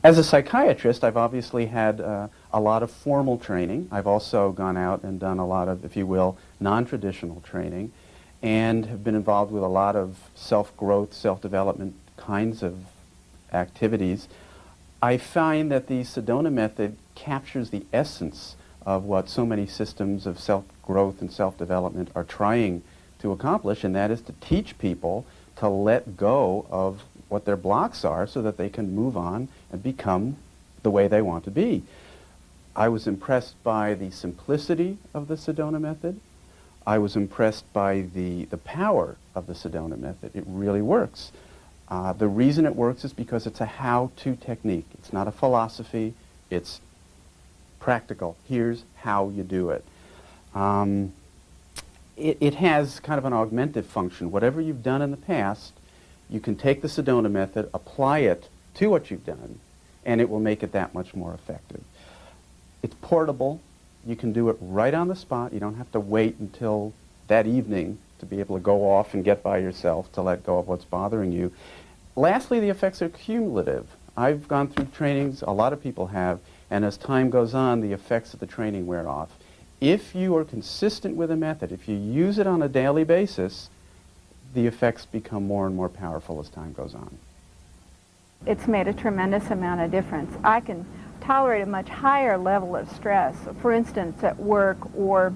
As a psychiatrist, I've obviously had a lot of formal training. I've also gone out and done a lot of, if you will, non-traditional training, and have been involved with a lot of self-growth, self-development kinds of activities. I find that the Sedona Method captures the essence of what so many systems of self-growth and self-development are trying to accomplish, and that is to teach people to let go of what their blocks are so that they can move on and become the way they want to be. I was impressed by the simplicity of the Sedona Method. I was impressed by the power of the Sedona Method. It really works. The reason it works is because it's a how-to technique. It's not a philosophy. It's practical. Here's how you do it. It has kind of an augmentative function. Whatever you've done in the past, you can take the Sedona Method, apply it to what you've done, and it will make it that much more effective. It's portable. You can do it right on the spot. You don't have to wait until that evening to be able to go off and get by yourself to let go of what's bothering you. Lastly, the effects are cumulative. I've gone through trainings, a lot of people have, and as time goes on, the effects of the training wear off. If you are consistent with a method, if you use it on a daily basis, the effects become more and more powerful as time goes on. It's made a tremendous amount of difference. I can tolerate a much higher level of stress, for instance, at work or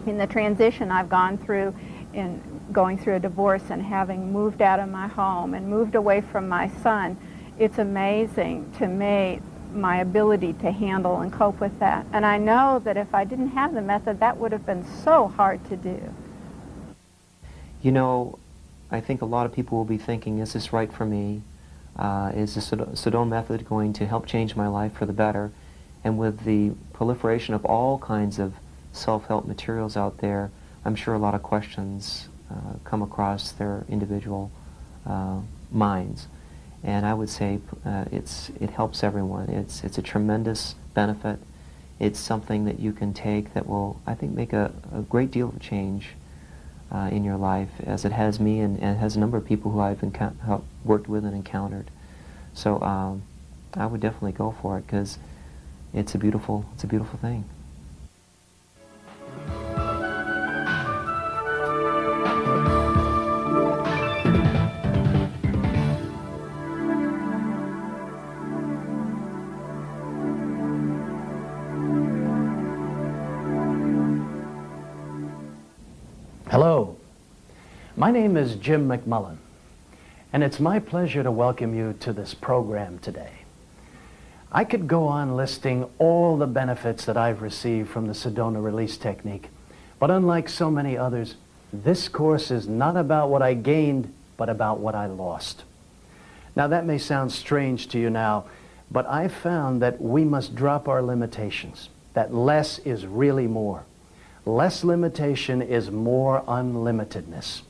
in the transition I've gone through in going through a divorce and having moved out of my home and moved away from my son. It's amazing to me my ability to handle and cope with that. And I know that if I didn't have the method, that would have been so hard to do. You know, I think a lot of people will be thinking, is this right for me? Is the Sedona Method going to help change my life for the better? And with the proliferation of all kinds of self-help materials out there, I'm sure a lot of questions come across their individual minds. And I would say it helps everyone. It's a tremendous benefit. It's something that you can take that will, I think, make a great deal of change in your life, as it has me and has a number of people who I've worked with and encountered. So I would definitely go for it because it's a beautiful thing. Hello, my name is Jim McMullen, and it's my pleasure to welcome you to this program today. I could go on listing all the benefits that I've received from the Sedona release technique, but unlike so many others, this course is not about what I gained, but about what I lost. Now that may sound strange to you now, but I've found that we must drop our limitations, that less is really more. Less limitation is more unlimitedness.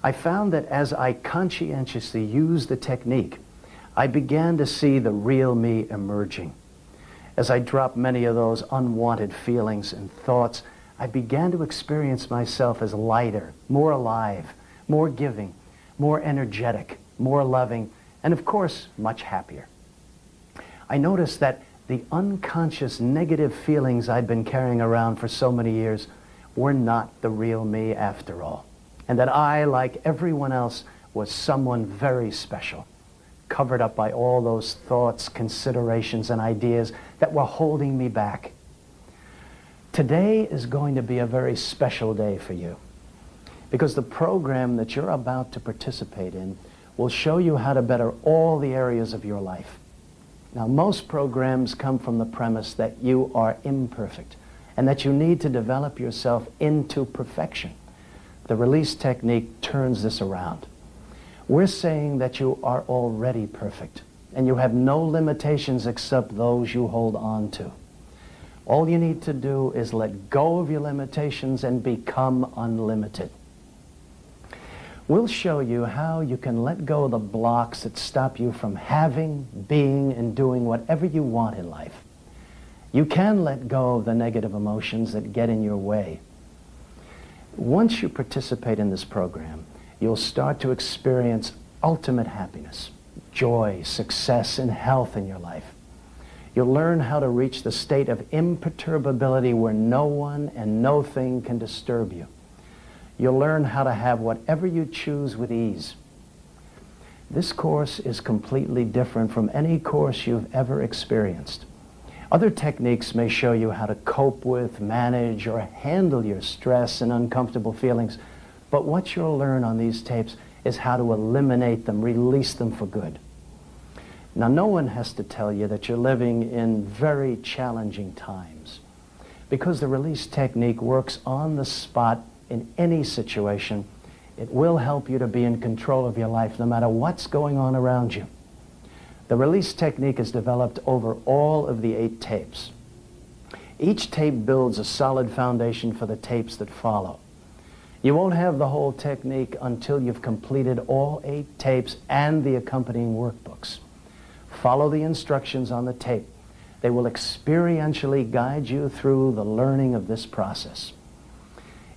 I found that as I conscientiously used the technique, I began to see the real me emerging. As I dropped many of those unwanted feelings and thoughts, I began to experience myself as lighter, more alive, more giving, more energetic, more loving, and of course, much happier. I noticed that the unconscious negative feelings I'd been carrying around for so many years were not the real me after all, and that I, like everyone else, was someone very special, covered up by all those thoughts, considerations, and ideas that were holding me back. Today is going to be a very special day for you, because the program that you're about to participate in will show you how to better all the areas of your life. Now, most programs come from the premise that you are imperfect and that you need to develop yourself into perfection. The release technique turns this around. We're saying that you are already perfect and you have no limitations except those you hold on to. All you need to do is let go of your limitations and become unlimited. We'll show you how you can let go of the blocks that stop you from having, being, and doing whatever you want in life. You can let go of the negative emotions that get in your way. Once you participate in this program, you'll start to experience ultimate happiness. joy, success, and health in your life. You'll learn how to reach the state of imperturbability where no one and no thing can disturb you. You'll learn how to have whatever you choose with ease. This course is completely different from any course you've ever experienced. Other techniques may show you how to cope with, manage, or handle your stress and uncomfortable feelings, but what you'll learn on these tapes is how to eliminate them, release them for good. Now, no one has to tell you that you're living in very challenging times, because the release technique works on the spot in any situation. It will help you to be in control of your life no matter what's going on around you. The release technique is developed over all of the 8 tapes. Each tape builds a solid foundation for the tapes that follow. You won't have the whole technique until you've completed all 8 tapes and the accompanying workbooks. Follow the instructions on the tape. They will experientially guide you through the learning of this process.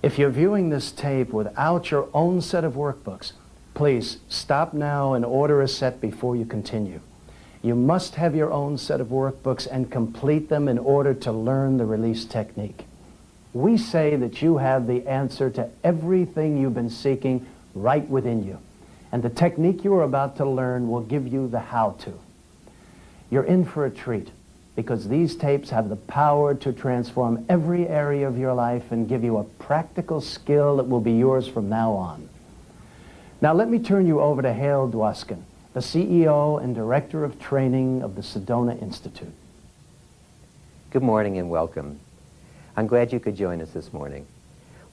If you're viewing this tape without your own set of workbooks, please stop now and order a set before you continue. You must have your own set of workbooks and complete them in order to learn the release technique. We say that you have the answer to everything you've been seeking right within you, and the technique you are about to learn will give you the how-to. You're in for a treat, because these tapes have the power to transform every area of your life and give you a practical skill that will be yours from now on. Now let me turn you over to Hale Dwoskin, the CEO and Director of Training of the Sedona Institute. Good morning and welcome. I'm glad you could join us this morning.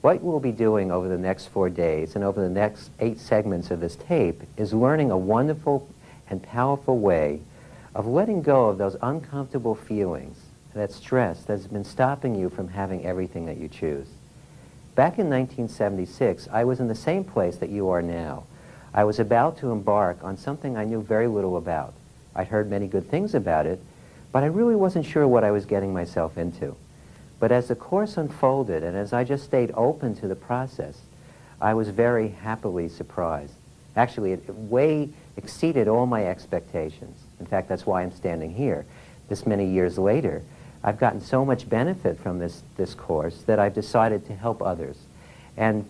What we'll be doing over the next 4 days and over the next 8 segments of this tape is learning a wonderful and powerful way of letting go of those uncomfortable feelings, that stress that's been stopping you from having everything that you choose. Back in 1976, I was in the same place that you are now. I was about to embark on something I knew very little about. I'd heard many good things about it, but I really wasn't sure what I was getting myself into. But as the course unfolded and as I just stayed open to the process, I was very happily surprised. Actually, it way exceeded all my expectations. In fact, that's why I'm standing here. This many years later, I've gotten so much benefit from this course that I've decided to help others. And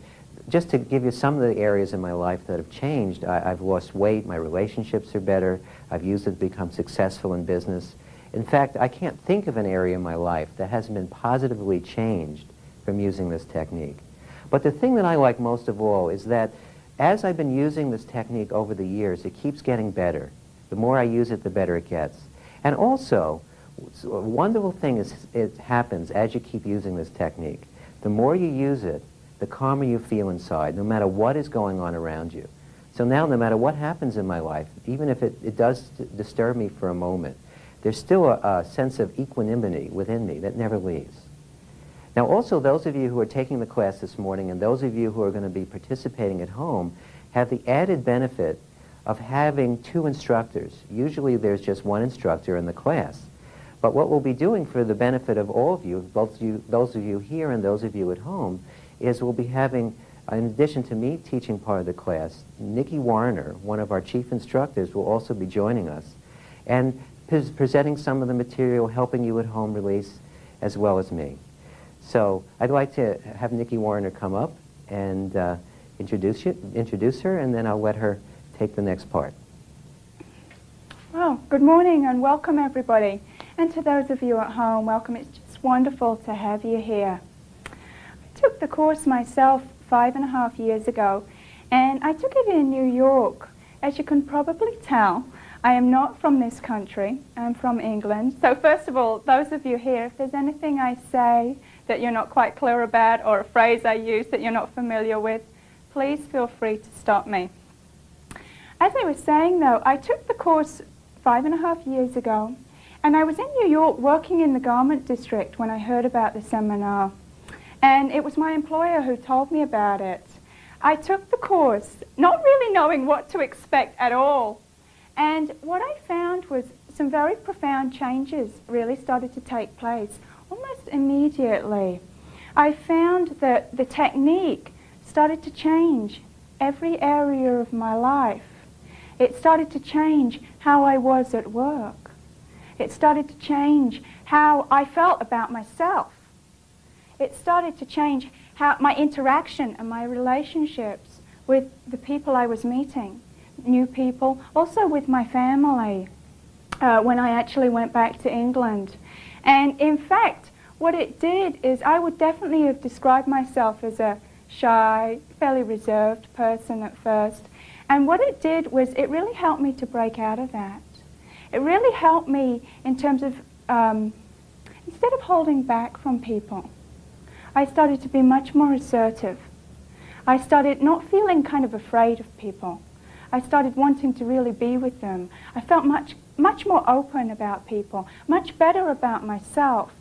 just to give you some of the areas in my life that have changed, I've lost weight, my relationships are better, I've used it to become successful in business. In fact, I can't think of an area in my life that hasn't been positively changed from using this technique. But the thing that I like most of all is that as I've been using this technique over the years, it keeps getting better. The more I use it, the better it gets. And also, a wonderful thing is it happens as you keep using this technique. The more you use it, the calmer you feel inside, no matter what is going on around you. So now, no matter what happens in my life, even if it does disturb me for a moment, there's still a sense of equanimity within me that never leaves. Now also, those of you who are taking the class this morning and those of you who are going to be participating at home have the added benefit of having 2 instructors. Usually there's just 1 instructor in the class. But what we'll be doing for the benefit of all of you, those of you here and those of you at home, is we'll be having, in addition to me teaching part of the class, Nikki Warner, one of our chief instructors, will also be joining us and presenting some of the material, helping you at home release, as well as me. So I'd like to have Nikki Warner come up and introduce her, and then I'll let her take the next part. Well, good morning and welcome everybody. And to those of you at home, welcome. It's just wonderful to have you here. I took the course myself 5.5 years ago, and I took it in New York. As you can probably tell, I am not from this country. I'm from England. So first of all, those of you here, if there's anything I say that you're not quite clear about or a phrase I use that you're not familiar with, please feel free to stop me. As I was saying though, I took the course 5.5 years ago, and I was in New York working in the garment district when I heard about the seminar. And it was my employer who told me about it. I took the course not really knowing what to expect at all. And what I found was some very profound changes really started to take place almost immediately. I found that the technique started to change every area of my life. It started to change how I was at work. It started to change how I felt about myself. It started to change how my interaction and my relationships with the people I was meeting, new people, also with my family when I actually went back to England. And in fact, what it did is I would definitely have described myself as a shy, fairly reserved person at first. And what it did was it really helped me to break out of that. It really helped me in terms of, instead of holding back from people, I started to be much more assertive. I started not feeling kind of afraid of people. I started wanting to really be with them. I felt much more open about people, much better about myself.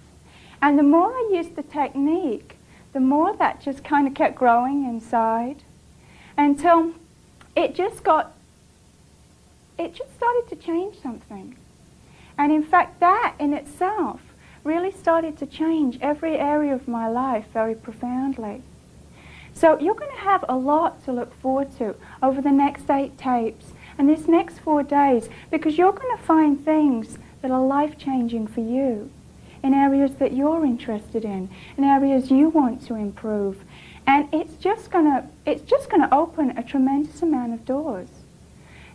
And the more I used the technique, the more that just kind of kept growing inside until it just started to change something. And in fact, that in itself really started to change every area of my life very profoundly. So you're going to have a lot to look forward to over the next 8 tapes and this next 4 days, because you're going to find things that are life-changing for you in areas that you're interested in areas you want to improve. And it's just going to open a tremendous amount of doors.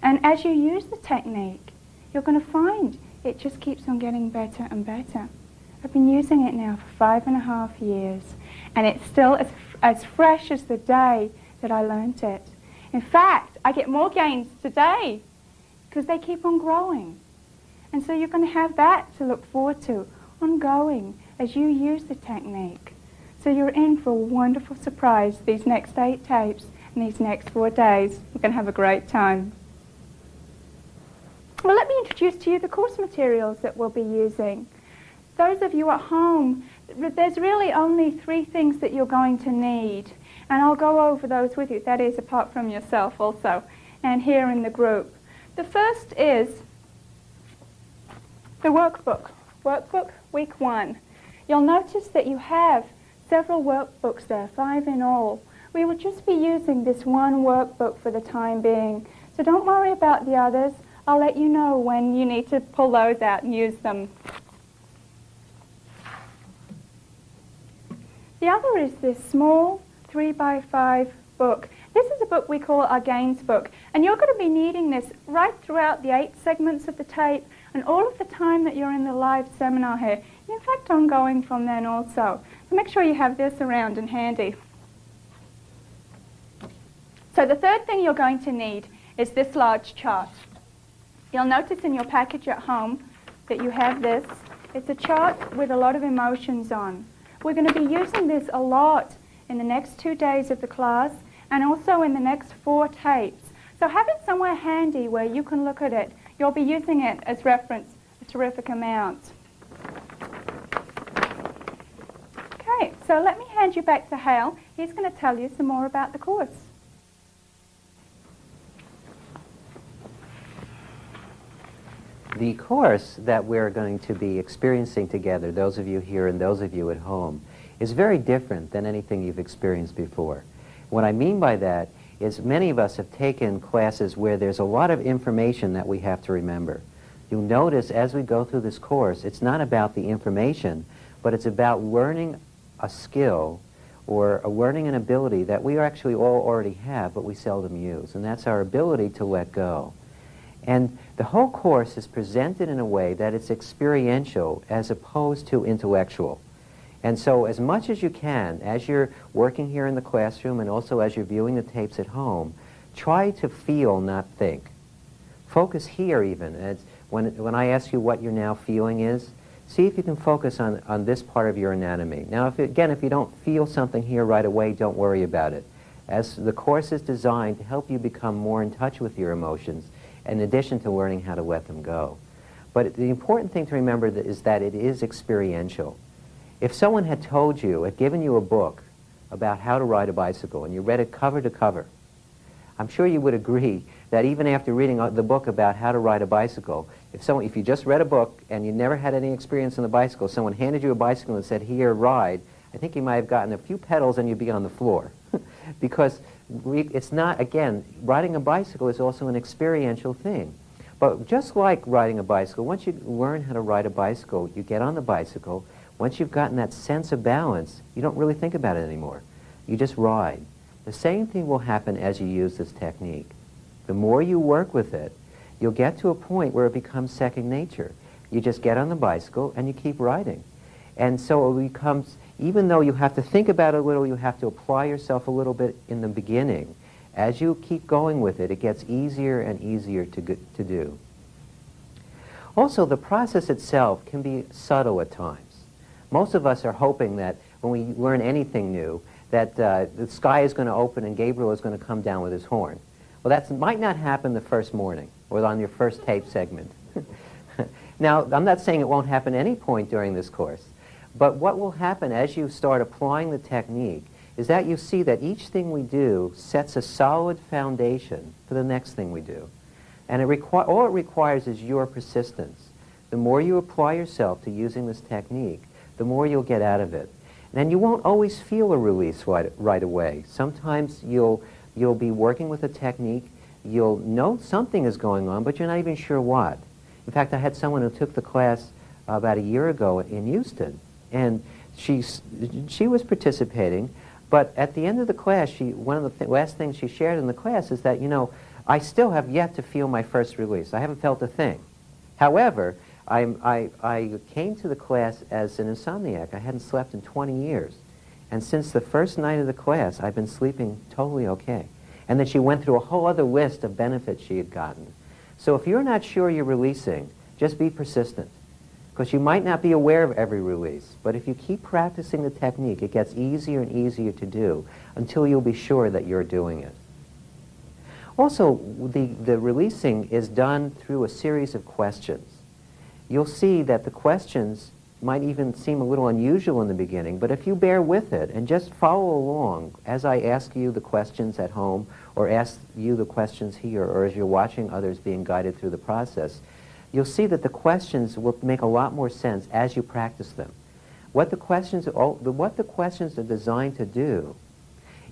And as you use the technique, you're going to find it just keeps on getting better and better. I've been using it now for 5.5 years, and it's still as fresh as the day that I learned it. In fact, I get more gains today because they keep on growing. And so you're going to have that to look forward to ongoing as you use the technique. So you're in for a wonderful surprise these next 8 tapes and these next 4 days. We're going to have a great time. Well, let me introduce to you the course materials that we'll be using. Those of you at home, there's really only 3 things that you're going to need. And I'll go over those with you, that is, apart from yourself also, and here in the group. The first is the workbook. Workbook, week 1. You'll notice that you have several workbooks there, 5 in all. We will just be using this one workbook for the time being. So don't worry about the others. I'll let you know when you need to pull those out and use them. The other is this small 3x5 book. This is a book we call our Gains book, and you're going to be needing this right throughout the 8 segments of the tape and all of the time that you're in the live seminar here. And in fact, ongoing from then also. So make sure you have this around and handy. So the third thing you're going to need is this large chart. You'll notice in your package at home that you have this. It's a chart with a lot of emotions on. We're going to be using this a lot in the next 2 days of the class and also in the next 4 tapes. So have it somewhere handy where you can look at it. You'll be using it as reference a terrific amount. Okay, so let me hand you back to Hale. He's going to tell you some more about the course. The course that we're going to be experiencing together, those of you here and those of you at home, is very different than anything you've experienced before. What I mean by that is many of us have taken classes where there's a lot of information that we have to remember. You'll notice as we go through this course, it's not about the information, but it's about learning a skill or learning an ability that we actually all already have, but we seldom use, and that's our ability to let go. And the whole course is presented in a way that it's experiential as opposed to intellectual. And so as much as you can, as you're working here in the classroom and also as you're viewing the tapes at home, try to feel, not think. Focus here even. When I ask you what your now feeling is, see if you can focus on this part of your anatomy. Now, if you don't feel something here right away, don't worry about it. As the course is designed to help you become more in touch with your emotions, in addition to learning how to let them go. But the important thing to remember is that it is experiential. If someone had told you, had given you a book about how to ride a bicycle, and you read it cover to cover, I'm sure you would agree that even after reading the book about how to ride a bicycle, if you just read a book and you never had any experience on the bicycle, someone handed you a bicycle and said, "Here, ride," I think you might have gotten a few pedals and you'd be on the floor. because it's not, again, riding a bicycle is also an experiential thing. But just like riding a bicycle, once you learn how to ride a bicycle, you get on the bicycle. Once you've gotten that sense of balance, you don't really think about it anymore. You just ride. The same thing will happen as you use this technique. The more you work with it, you'll get to a point where it becomes second nature. You just get on the bicycle and you keep riding. And so it becomes, even though you have to think about it a little, you have to apply yourself a little bit in the beginning. As you keep going with it, it gets easier and easier to do. Also, the process itself can be subtle at times. Most of us are hoping that when we learn anything new, that the sky is going to open and Gabriel is going to come down with his horn. Well, that might not happen the first morning or on your first tape segment. Now, I'm not saying it won't happen any point during this course, but what will happen as you start applying the technique is that you see that each thing we do sets a solid foundation for the next thing we do. And all it requires is your persistence. The more you apply yourself to using this technique, the more you'll get out of it. And you won't always feel a release right away. Sometimes you'll be working with a technique, you'll know something is going on, but you're not even sure what. In fact, I had someone who took the class about a year ago in Houston, and she was participating, but at the end of the class, one of the last things she shared in the class is that, I still have yet to feel my first release. I haven't felt a thing. However, I came to the class as an insomniac. I hadn't slept in 20 years. And since the first night of the class, I've been sleeping totally okay. And then she went through a whole other list of benefits she had gotten. So if you're not sure you're releasing, just be persistent. Because you might not be aware of every release. But if you keep practicing the technique, it gets easier and easier to do until you'll be sure that you're doing it. Also, the releasing is done through a series of questions. You'll see that the questions might even seem a little unusual in the beginning, but if you bear with it and just follow along as I ask you the questions at home or ask you the questions here or as you're watching others being guided through the process, you'll see that the questions will make a lot more sense as you practice them. What the questions are designed to do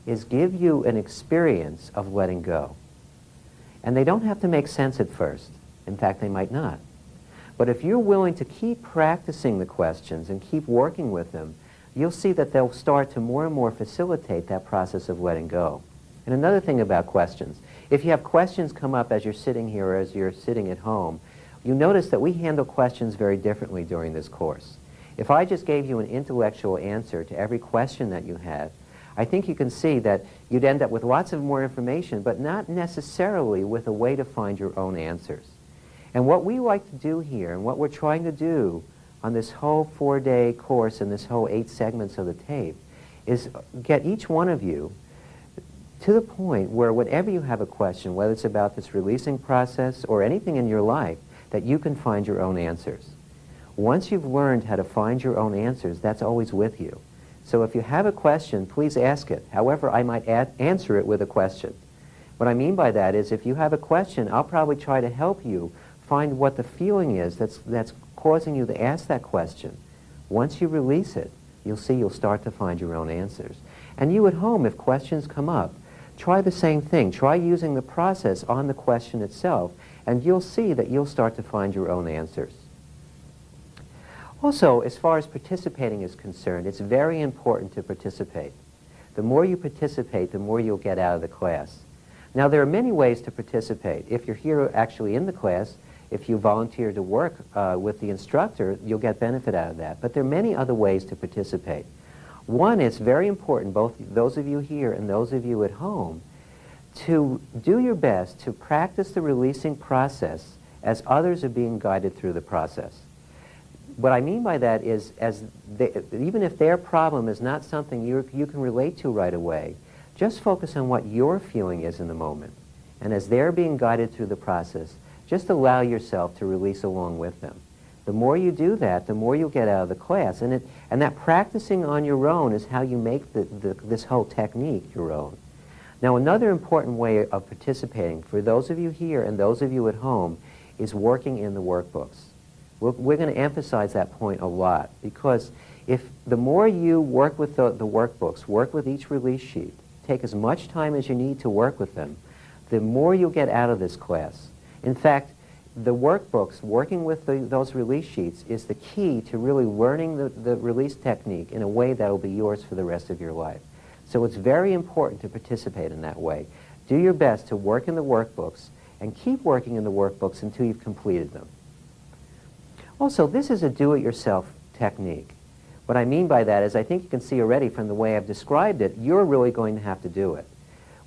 is give you an experience of letting go. And they don't have to make sense at first. In fact, they might not. But if you're willing to keep practicing the questions and keep working with them, you'll see that they'll start to more and more facilitate that process of letting go. And another thing about questions, if you have questions come up as you're sitting here or as you're sitting at home, you notice that we handle questions very differently during this course. If I just gave you an intellectual answer to every question that you had, I think you can see that you'd end up with lots of more information, but not necessarily with a way to find your own answers. And what we like to do here, and what we're trying to do on this whole 4-day course and this whole 8 segments of the tape, is get each one of you to the point where whenever you have a question, whether it's about this releasing process or anything in your life, that you can find your own answers. Once you've learned how to find your own answers, that's always with you. So if you have a question, please ask it. However, I might answer it with a question. What I mean by that is if you have a question, I'll probably try to help you find what the feeling is that's causing you to ask that question. Once you release it, you'll see you'll start to find your own answers. And you at home, if questions come up, try the same thing. Try using the process on the question itself, and you'll see that you'll start to find your own answers. Also, as far as participating is concerned, it's very important to participate. The more you participate, the more you'll get out of the class. Now, there are many ways to participate. If you're here actually in the class, if you volunteer to work with the instructor, you'll get benefit out of that. But there are many other ways to participate. One, it's very important, both those of you here and those of you at home, to do your best to practice the releasing process as others are being guided through the process. What I mean by that is, even if their problem is not something you can relate to right away, just focus on what your feeling is in the moment. And as they're being guided through the process, just allow yourself to release along with them. The more you do that, the more you'll get out of the class. And that practicing on your own is how you make this whole technique your own. Now, another important way of participating for those of you here and those of you at home is working in the workbooks. We're going to emphasize that point a lot, because if the more you work with the workbooks, work with each release sheet take as much time as you need to work with them, the more you'll get out of this class. In fact, the workbooks, working with those release sheets, is the key to really learning the release technique in a way that will be yours for the rest of your life. So it's very important to participate in that way. Do your best to work in the workbooks and keep working in the workbooks until you've completed them. Also, this is a do-it-yourself technique. What I mean by that is, I think you can see already from the way I've described it, you're really going to have to do it.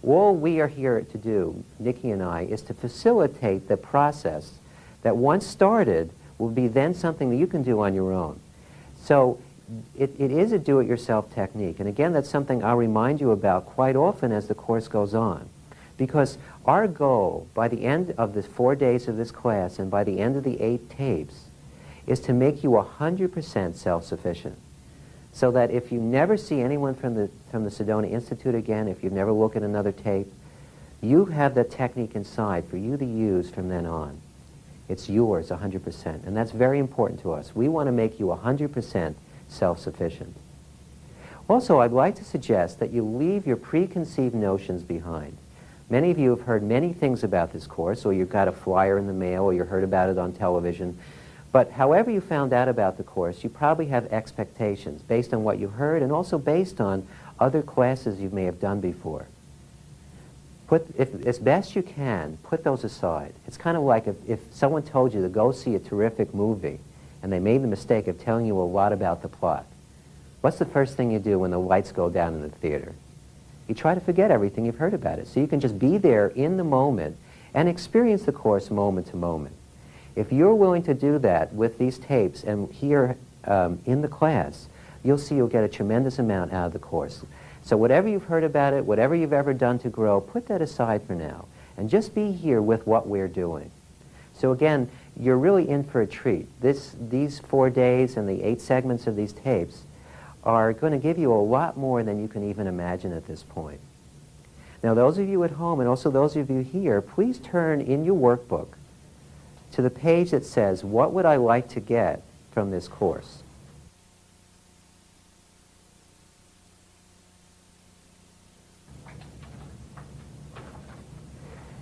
All we are here to do, Nikki and I, is to facilitate the process that once started will be then something that you can do on your own. So it is a do-it-yourself technique. And again, that's something I'll remind you about quite often as the course goes on. Because our goal, by the end of the 4 days of this class and by the end of the 8 tapes, is to make you 100% self-sufficient. So that if you never see anyone from the Sedona Institute again, if you never look at another tape, you have the technique inside for you to use from then on. It's yours 100%, and that's very important to us. We want to make you 100% self-sufficient. Also, I'd like to suggest that you leave your preconceived notions behind. Many of you have heard many things about this course, or you've got a flyer in the mail, or you heard about it on television. But however you found out about the course, you probably have expectations based on what you heard and also based on other classes you may have done before. As best you can, put those aside. It's kind of like if someone told you to go see a terrific movie and they made the mistake of telling you a lot about the plot. What's the first thing you do when the lights go down in the theater? You try to forget everything you've heard about it. So you can just be there in the moment and experience the course moment to moment. If you're willing to do that with these tapes and here in the class, you'll see you'll get a tremendous amount out of the course. So whatever you've heard about it, whatever you've ever done to grow, put that aside for now and just be here with what we're doing. So again, you're really in for a treat. These 4 days and the 8 segments of these tapes are going to give you a lot more than you can even imagine at this point. Now, those of you at home and also those of you here, please turn in your workbook to the page that says, what would I like to get from this course?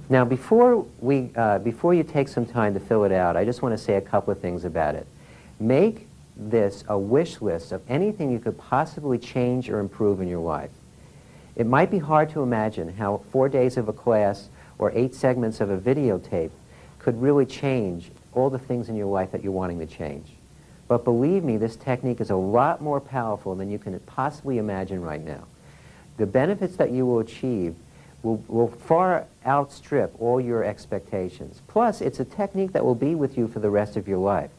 Now, before you take some time to fill it out, I just want to say a couple of things about it. Make this a wish list of anything you could possibly change or improve in your life. It might be hard to imagine how 4 days of a class or 8 segments of a videotape could really change all the things in your life that you're wanting to change. But believe me, this technique is a lot more powerful than you can possibly imagine right now. The benefits that you will achieve will far outstrip all your expectations. Plus, it's a technique that will be with you for the rest of your life.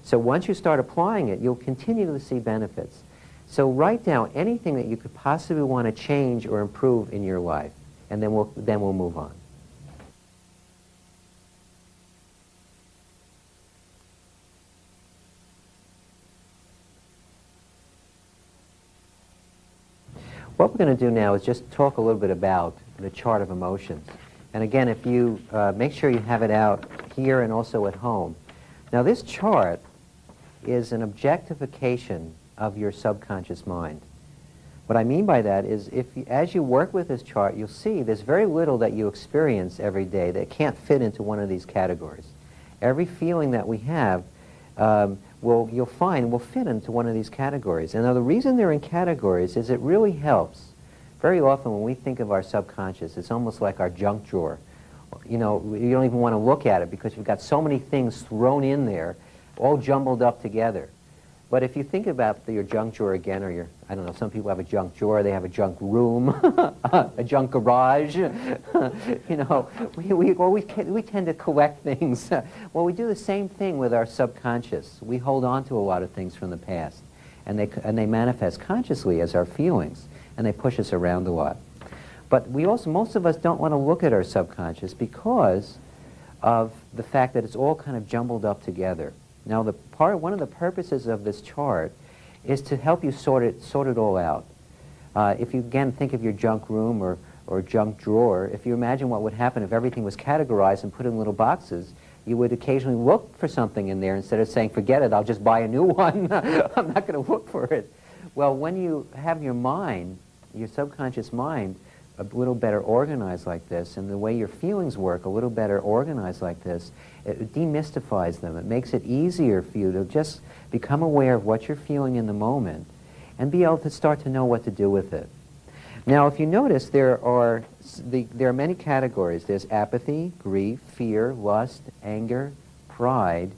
So once you start applying it, you'll continue to see benefits. So write down anything that you could possibly want to change or improve in your life, and then we'll move on. What we're going to do now is just talk a little bit about the chart of emotions. And again, if you make sure you have it out here and also at home. Now, this chart is an objectification of your subconscious mind. What I mean by that is, as you work with this chart, you'll see there's very little that you experience every day that can't fit into one of these categories. Every feeling that we have, you'll find will fit into one of these categories. And now the reason they're in categories is it really helps. Very often when we think of our subconscious, it's almost like our junk drawer. You know, you don't even want to look at it because you've got so many things thrown in there, all jumbled up together. But if you think about your junk drawer again, or I don't know, some people have a junk drawer, they have a junk room, a junk garage. You know, we tend to collect things. Well, we do the same thing with our subconscious. We hold on to a lot of things from the past, and they manifest consciously as our feelings, and they push us around a lot. But most of us don't want to look at our subconscious because of the fact that it's all kind of jumbled up together. Now, one of the purposes of this chart is to help you sort it all out. If you, again, think of your junk room or junk drawer, if you imagine what would happen if everything was categorized and put in little boxes, you would occasionally look for something in there instead of saying, forget it, I'll just buy a new one. I'm not going to look for it. Well, when you have your mind, your subconscious mind, a little better organized like this, and the way your feelings work a little better organized like this, it demystifies them. It makes it easier for you to just become aware of what you're feeling in the moment and be able to start to know what to do with it. Now, if you notice, there are many categories. There's apathy, grief, fear, lust, anger, pride,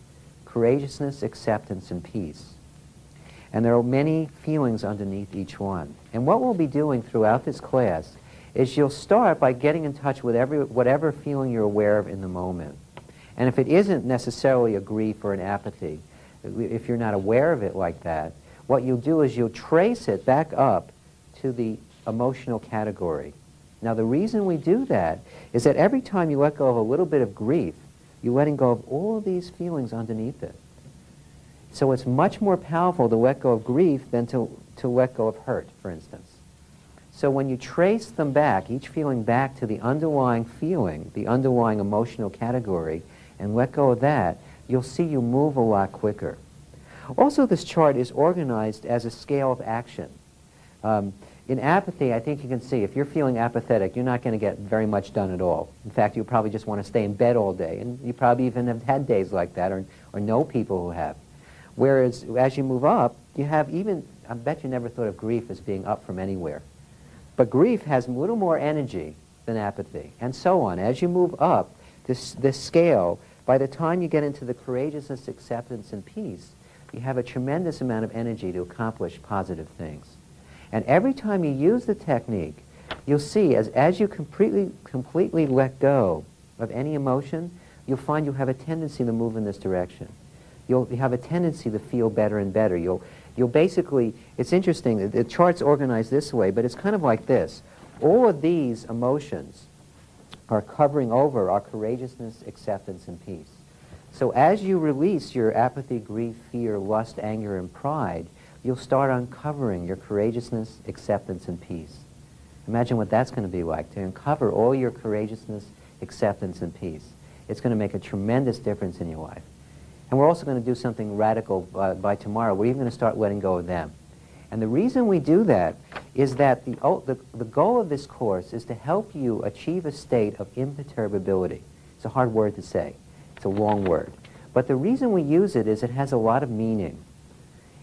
courageousness, acceptance, and peace. And there are many feelings underneath each one. And what we'll be doing throughout this class is you'll start by getting in touch with whatever feeling you're aware of in the moment. And if it isn't necessarily a grief or an apathy, if you're not aware of it like that, what you'll do is you'll trace it back up to the emotional category. Now, the reason we do that is that every time you let go of a little bit of grief, you're letting go of all of these feelings underneath it. So it's much more powerful to let go of grief than to let go of hurt, for instance. So when you trace them back, each feeling back to the underlying feeling, the underlying emotional category, and let go of that, you'll see you move a lot quicker. Also, this chart is organized as a scale of action. In apathy, I think you can see if you're feeling apathetic, you're not going to get very much done at all. In fact, you probably just want to stay in bed all day, and you probably even have had days like that or know people who have. Whereas as you move up, you have even, I bet you never thought of grief as being up from anywhere. But grief has a little more energy than apathy, and so on. As you move up this scale, by the time you get into the courageousness, acceptance, and peace, you have a tremendous amount of energy to accomplish positive things. And every time you use the technique, you'll see as you completely let go of any emotion, you'll find you have a tendency to move in this direction. You'll have a tendency to feel better and better. You'll basically, it's interesting, the chart's organized this way, but it's kind of like this. All of these emotions are covering over our courageousness, acceptance, and peace. So as you release your apathy, grief, fear, lust, anger, and pride, you'll start uncovering your courageousness, acceptance, and peace. Imagine what that's going to be like, to uncover all your courageousness, acceptance, and peace. It's going to make a tremendous difference in your life. And we're also going to do something radical by tomorrow. We're even going to start letting go of them. And the reason we do that is that the goal of this course is to help you achieve a state of imperturbability. It's a hard word to say. It's a long word. But the reason we use it is it has a lot of meaning.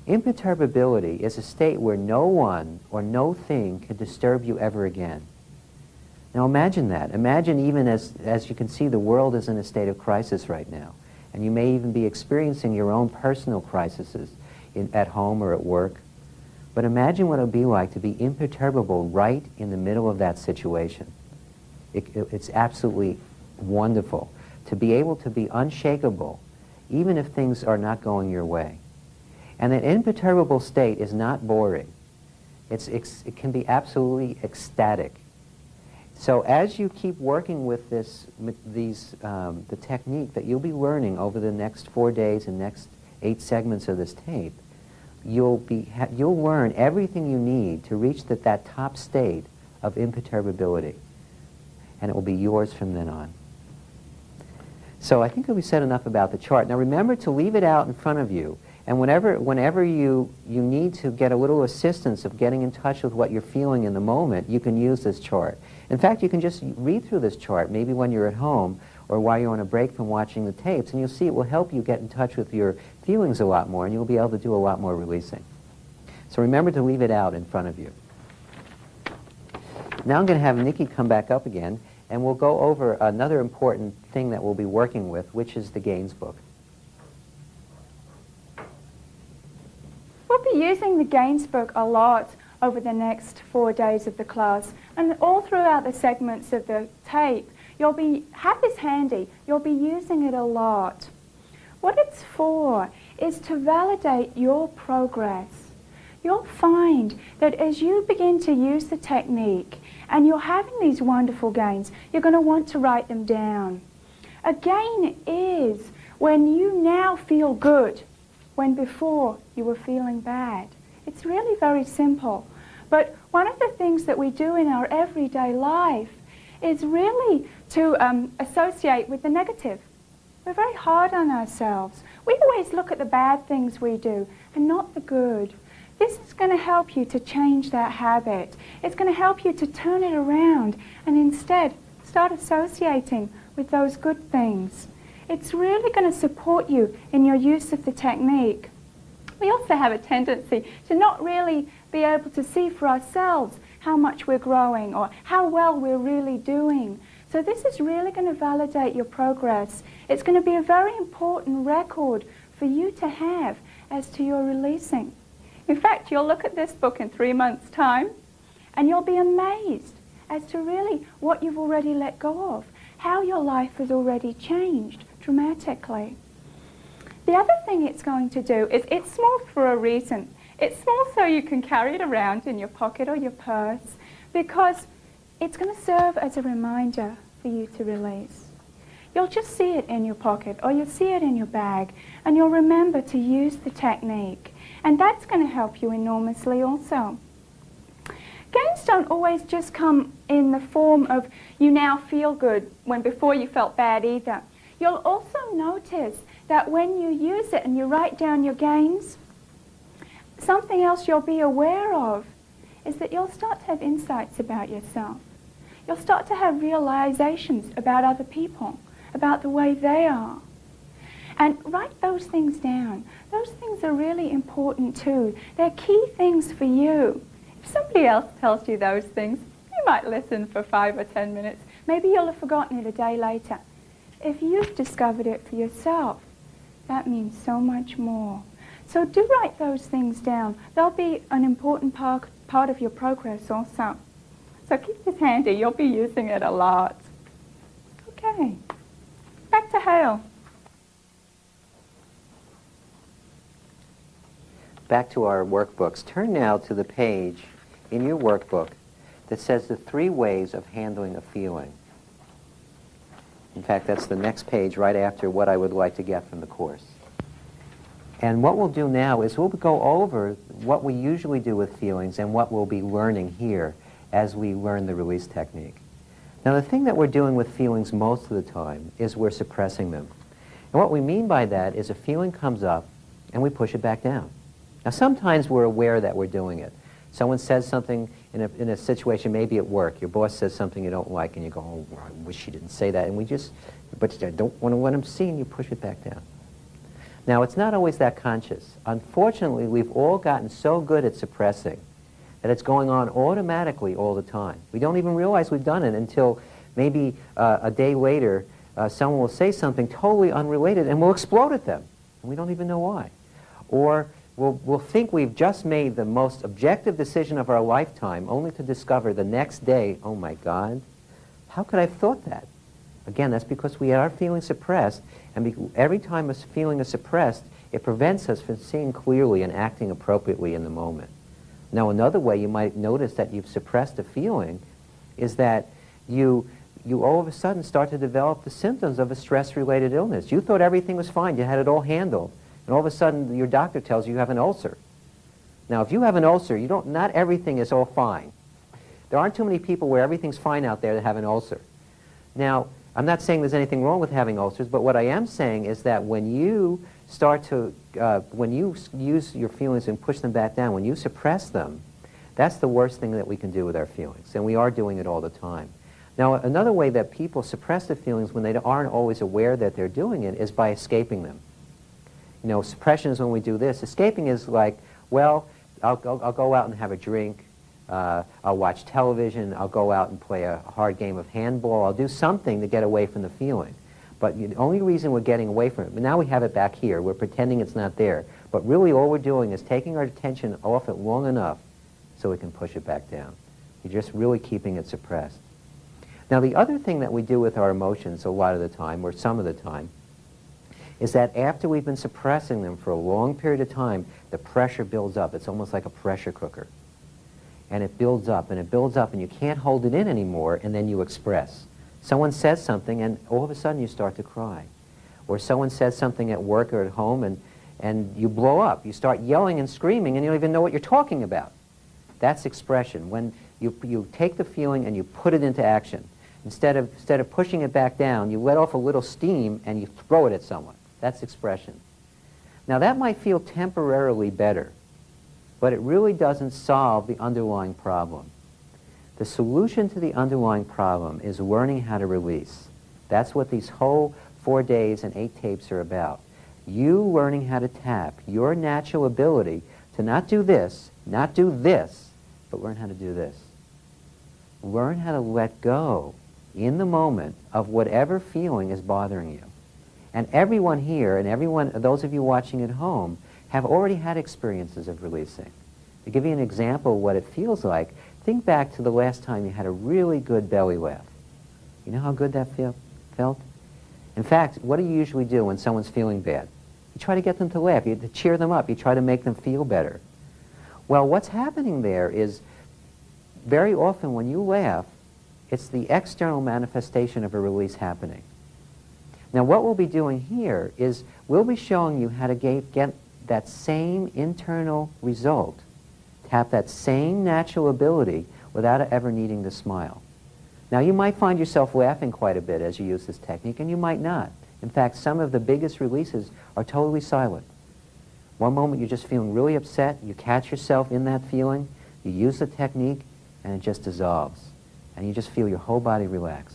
Imperturbability is a state where no one or no thing can disturb you ever again. Now imagine that. Imagine even as you can see, the world is in a state of crisis right now. And you may even be experiencing your own personal crises at home or at work. But imagine what it would be like to be imperturbable right in the middle of that situation. It's absolutely wonderful to be able to be unshakable even if things are not going your way. And an imperturbable state is not boring. It can be absolutely ecstatic. So as you keep working with the technique that you'll be learning over the next 4 days and next 8 segments of this tape, you'll learn everything you need to reach that top state of imperturbability. And it will be yours from then on. So I think that we said enough about the chart. Now remember to leave it out in front of you. And whenever you need to get a little assistance of getting in touch with what you're feeling in the moment, you can use this chart. In fact, you can just read through this chart, maybe when you're at home or while you're on a break from watching the tapes, and you'll see it will help you get in touch with your feelings a lot more, and you'll be able to do a lot more releasing. So remember to leave it out in front of you. Now I'm going to have Nikki come back up again, and we'll go over another important thing that we'll be working with, which is the Gaines book. We'll be using the Gaines book a lot over the next 4 days of the class, and all throughout the segments of the tape have this handy. You'll be using it a lot. What it's for is to validate your progress. You'll find that as you begin to use the technique and you're having these wonderful gains, you're going to want to write them down. A gain is when you now feel good, when before you were feeling bad. It's really very simple. But one of the things that we do in our everyday life is really to associate with the negative. We're very hard on ourselves. We always look at the bad things we do and not the good. This is going to help you to change that habit. It's going to help you to turn it around and instead start associating with those good things. It's really going to support you in your use of the technique. We also have a tendency to not really be able to see for ourselves how much we're growing or how well we're really doing. So this is really going to validate your progress. It's going to be a very important record for you to have as to your releasing. In fact, you'll look at this book in 3 months' time and you'll be amazed as to really what you've already let go of, how your life has already changed dramatically. The other thing it's going to do is it's small for a reason. It's small so you can carry it around in your pocket or your purse because it's going to serve as a reminder for you to release. You'll just see it in your pocket or you'll see it in your bag and you'll remember to use the technique. And that's going to help you enormously also. Gains don't always just come in the form of you now feel good when before you felt bad either. You'll also notice that when you use it and you write down your gains, something else you'll be aware of is that you'll start to have insights about yourself. You'll start to have realizations about other people, about the way they are. And write those things down. Those things are really important too. They're key things for you. If somebody else tells you those things, you might listen for 5 or 10 minutes. Maybe you'll have forgotten it a day later. If you've discovered it for yourself, that means so much more. So do write those things down. They'll be an important part of your progress also. So keep this handy. You'll be using it a lot. Okay, back to Hale. Back to our workbooks. Turn now to the page in your workbook that says the 3 ways of handling a feeling. In fact, that's the next page right after what I would like to get from the course. And what we'll do now is we'll go over what we usually do with feelings and what we'll be learning here as we learn the release technique. Now, the thing that we're doing with feelings most of the time is we're suppressing them. And what we mean by that is a feeling comes up and we push it back down. Now, sometimes we're aware that we're doing it. Someone says something in a situation, maybe at work. Your boss says something you don't like, and you go, oh, I wish she didn't say that. And but I don't want to let him see, and you push it back down. Now, it's not always that conscious. Unfortunately, we've all gotten so good at suppressing that it's going on automatically all the time. We don't even realize we've done it until maybe a day later, someone will say something totally unrelated, and we'll explode at them, and we don't even know why. Or we'll think we've just made the most objective decision of our lifetime, only to discover the next day, oh my God, how could I have thought that? Again, that's because we are feeling suppressed, and every time a feeling is suppressed, it prevents us from seeing clearly and acting appropriately in the moment. Now, another way you might notice that you've suppressed a feeling is that you all of a sudden start to develop the symptoms of a stress-related illness. You thought everything was fine, you had it all handled, and all of a sudden your doctor tells you you have an ulcer. Now, if you have an ulcer, not everything is all fine. There aren't too many people where everything's fine out there that have an ulcer. Now, I'm not saying there's anything wrong with having ulcers, but what I am saying is that when you start to, when you use your feelings and push them back down, when you suppress them, that's the worst thing that we can do with our feelings, and we are doing it all the time. Now, another way that people suppress their feelings when they aren't always aware that they're doing it is by escaping them. You know, suppression is when we do this. Escaping is like, well, I'll go out and have a drink, I'll watch television, I'll go out and play a hard game of handball, I'll do something to get away from the feeling. But the only reason we're getting away from it, but now we have it back here, we're pretending it's not there, but really all we're doing is taking our attention off it long enough so we can push it back down. You're just really keeping it suppressed. Now, the other thing that we do with our emotions a lot of the time, or some of the time, is that after we've been suppressing them for a long period of time, the pressure builds up. It's almost like a pressure cooker. And it builds up, and it builds up, and you can't hold it in anymore, and then you express. Someone says something, and all of a sudden you start to cry. Or someone says something at work or at home, and you blow up. You start yelling and screaming, and you don't even know what you're talking about. That's expression. When you take the feeling and you put it into action. Instead of pushing it back down, you let off a little steam, and you throw it at someone. That's expression. Now, that might feel temporarily better, but it really doesn't solve the underlying problem. The solution to the underlying problem is learning how to release. That's what these whole 4 days and 8 tapes are about. You learning how to tap your natural ability to not do this, but learn how to do this. Learn how to let go in the moment of whatever feeling is bothering you. And everyone here, and those of you watching at home, have already had experiences of releasing. To give you an example of what it feels like, think back to the last time you had a really good belly laugh. You know how good that felt? In fact, what do you usually do when someone's feeling bad? You try to get them to laugh, to cheer them up, you try to make them feel better. Well, what's happening there is very often when you laugh, it's the external manifestation of a release happening. Now what we'll be doing here is we'll be showing you how to get that same internal result, tap that same natural ability without ever needing to smile. Now you might find yourself laughing quite a bit as you use this technique, and you might not. In fact, some of the biggest releases are totally silent. One moment you're just feeling really upset, you catch yourself in that feeling, you use the technique, and it just dissolves. And you just feel your whole body relax.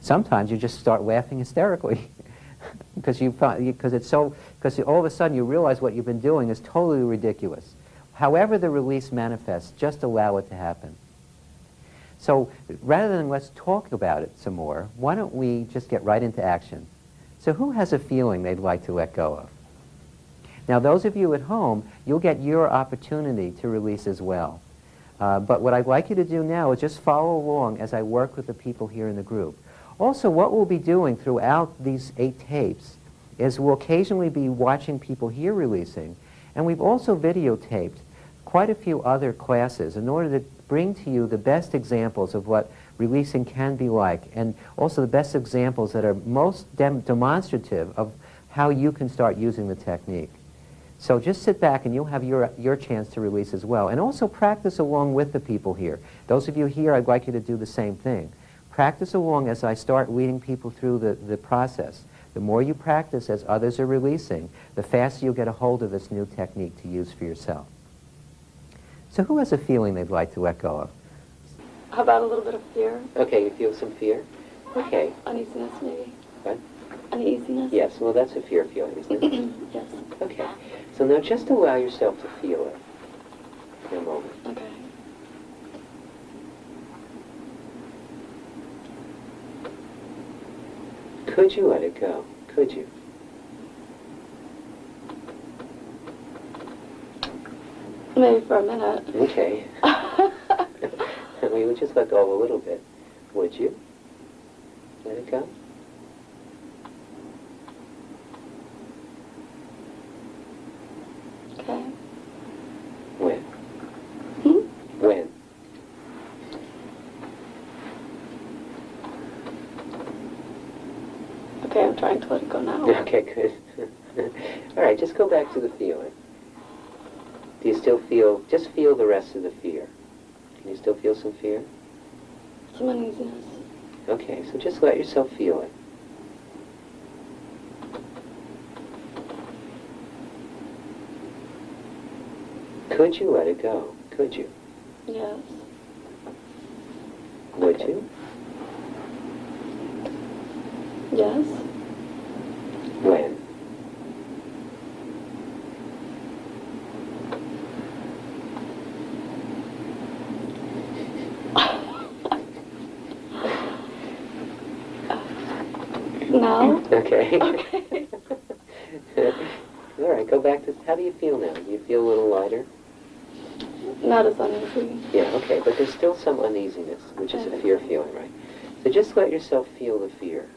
Sometimes you just start laughing hysterically because all of a sudden you realize what you've been doing is totally ridiculous. However the release manifests, just allow it to happen. So rather than let's talk about it some more, why don't we just get right into action? So who has a feeling they'd like to let go of? Now those of you at home, you'll get your opportunity to release as well. But what I'd like you to do now is just follow along as I work with the people here in the group. Also, what we'll be doing throughout these 8 tapes is we'll occasionally be watching people here releasing, and we've also videotaped quite a few other classes in order to bring to you the best examples of what releasing can be like, and also the best examples that are most demonstrative of how you can start using the technique. So just sit back and you'll have your chance to release as well. And also practice along with the people here. Those of you here, I'd like you to do the same thing. Practice along as I start leading people through the process. The more you practice as others are releasing, the faster you'll get a hold of this new technique to use for yourself. So who has a feeling they'd like to let go of? How about a little bit of fear? Okay, you feel some fear? Okay. Uneasiness, maybe? What? Uneasiness? Yes, well that's a fear feeling, isn't it? Yes. Okay. So now just allow yourself to feel it for a moment. Okay. Could you let it go? Could you? Maybe for a minute. Okay. We would just let go a little bit. Would you? Let it go? Okay. When? Hmm? When? Okay, I'm trying to let it go now. Okay, good. All right, just go back to the feeling. Do you still feel, just feel the rest of the fear. Can you still feel some fear? Some uneasiness. Okay, so just let yourself feel it. Could you let it go? Could you? Yes. Would you? Yes. When? Now? Okay. Okay. All right, go back to, how do you feel now? Do you feel a little lighter? Not as uneasy. Yeah, okay, but there's still some uneasiness, which is a fear feeling, right? So just let yourself feel the fear.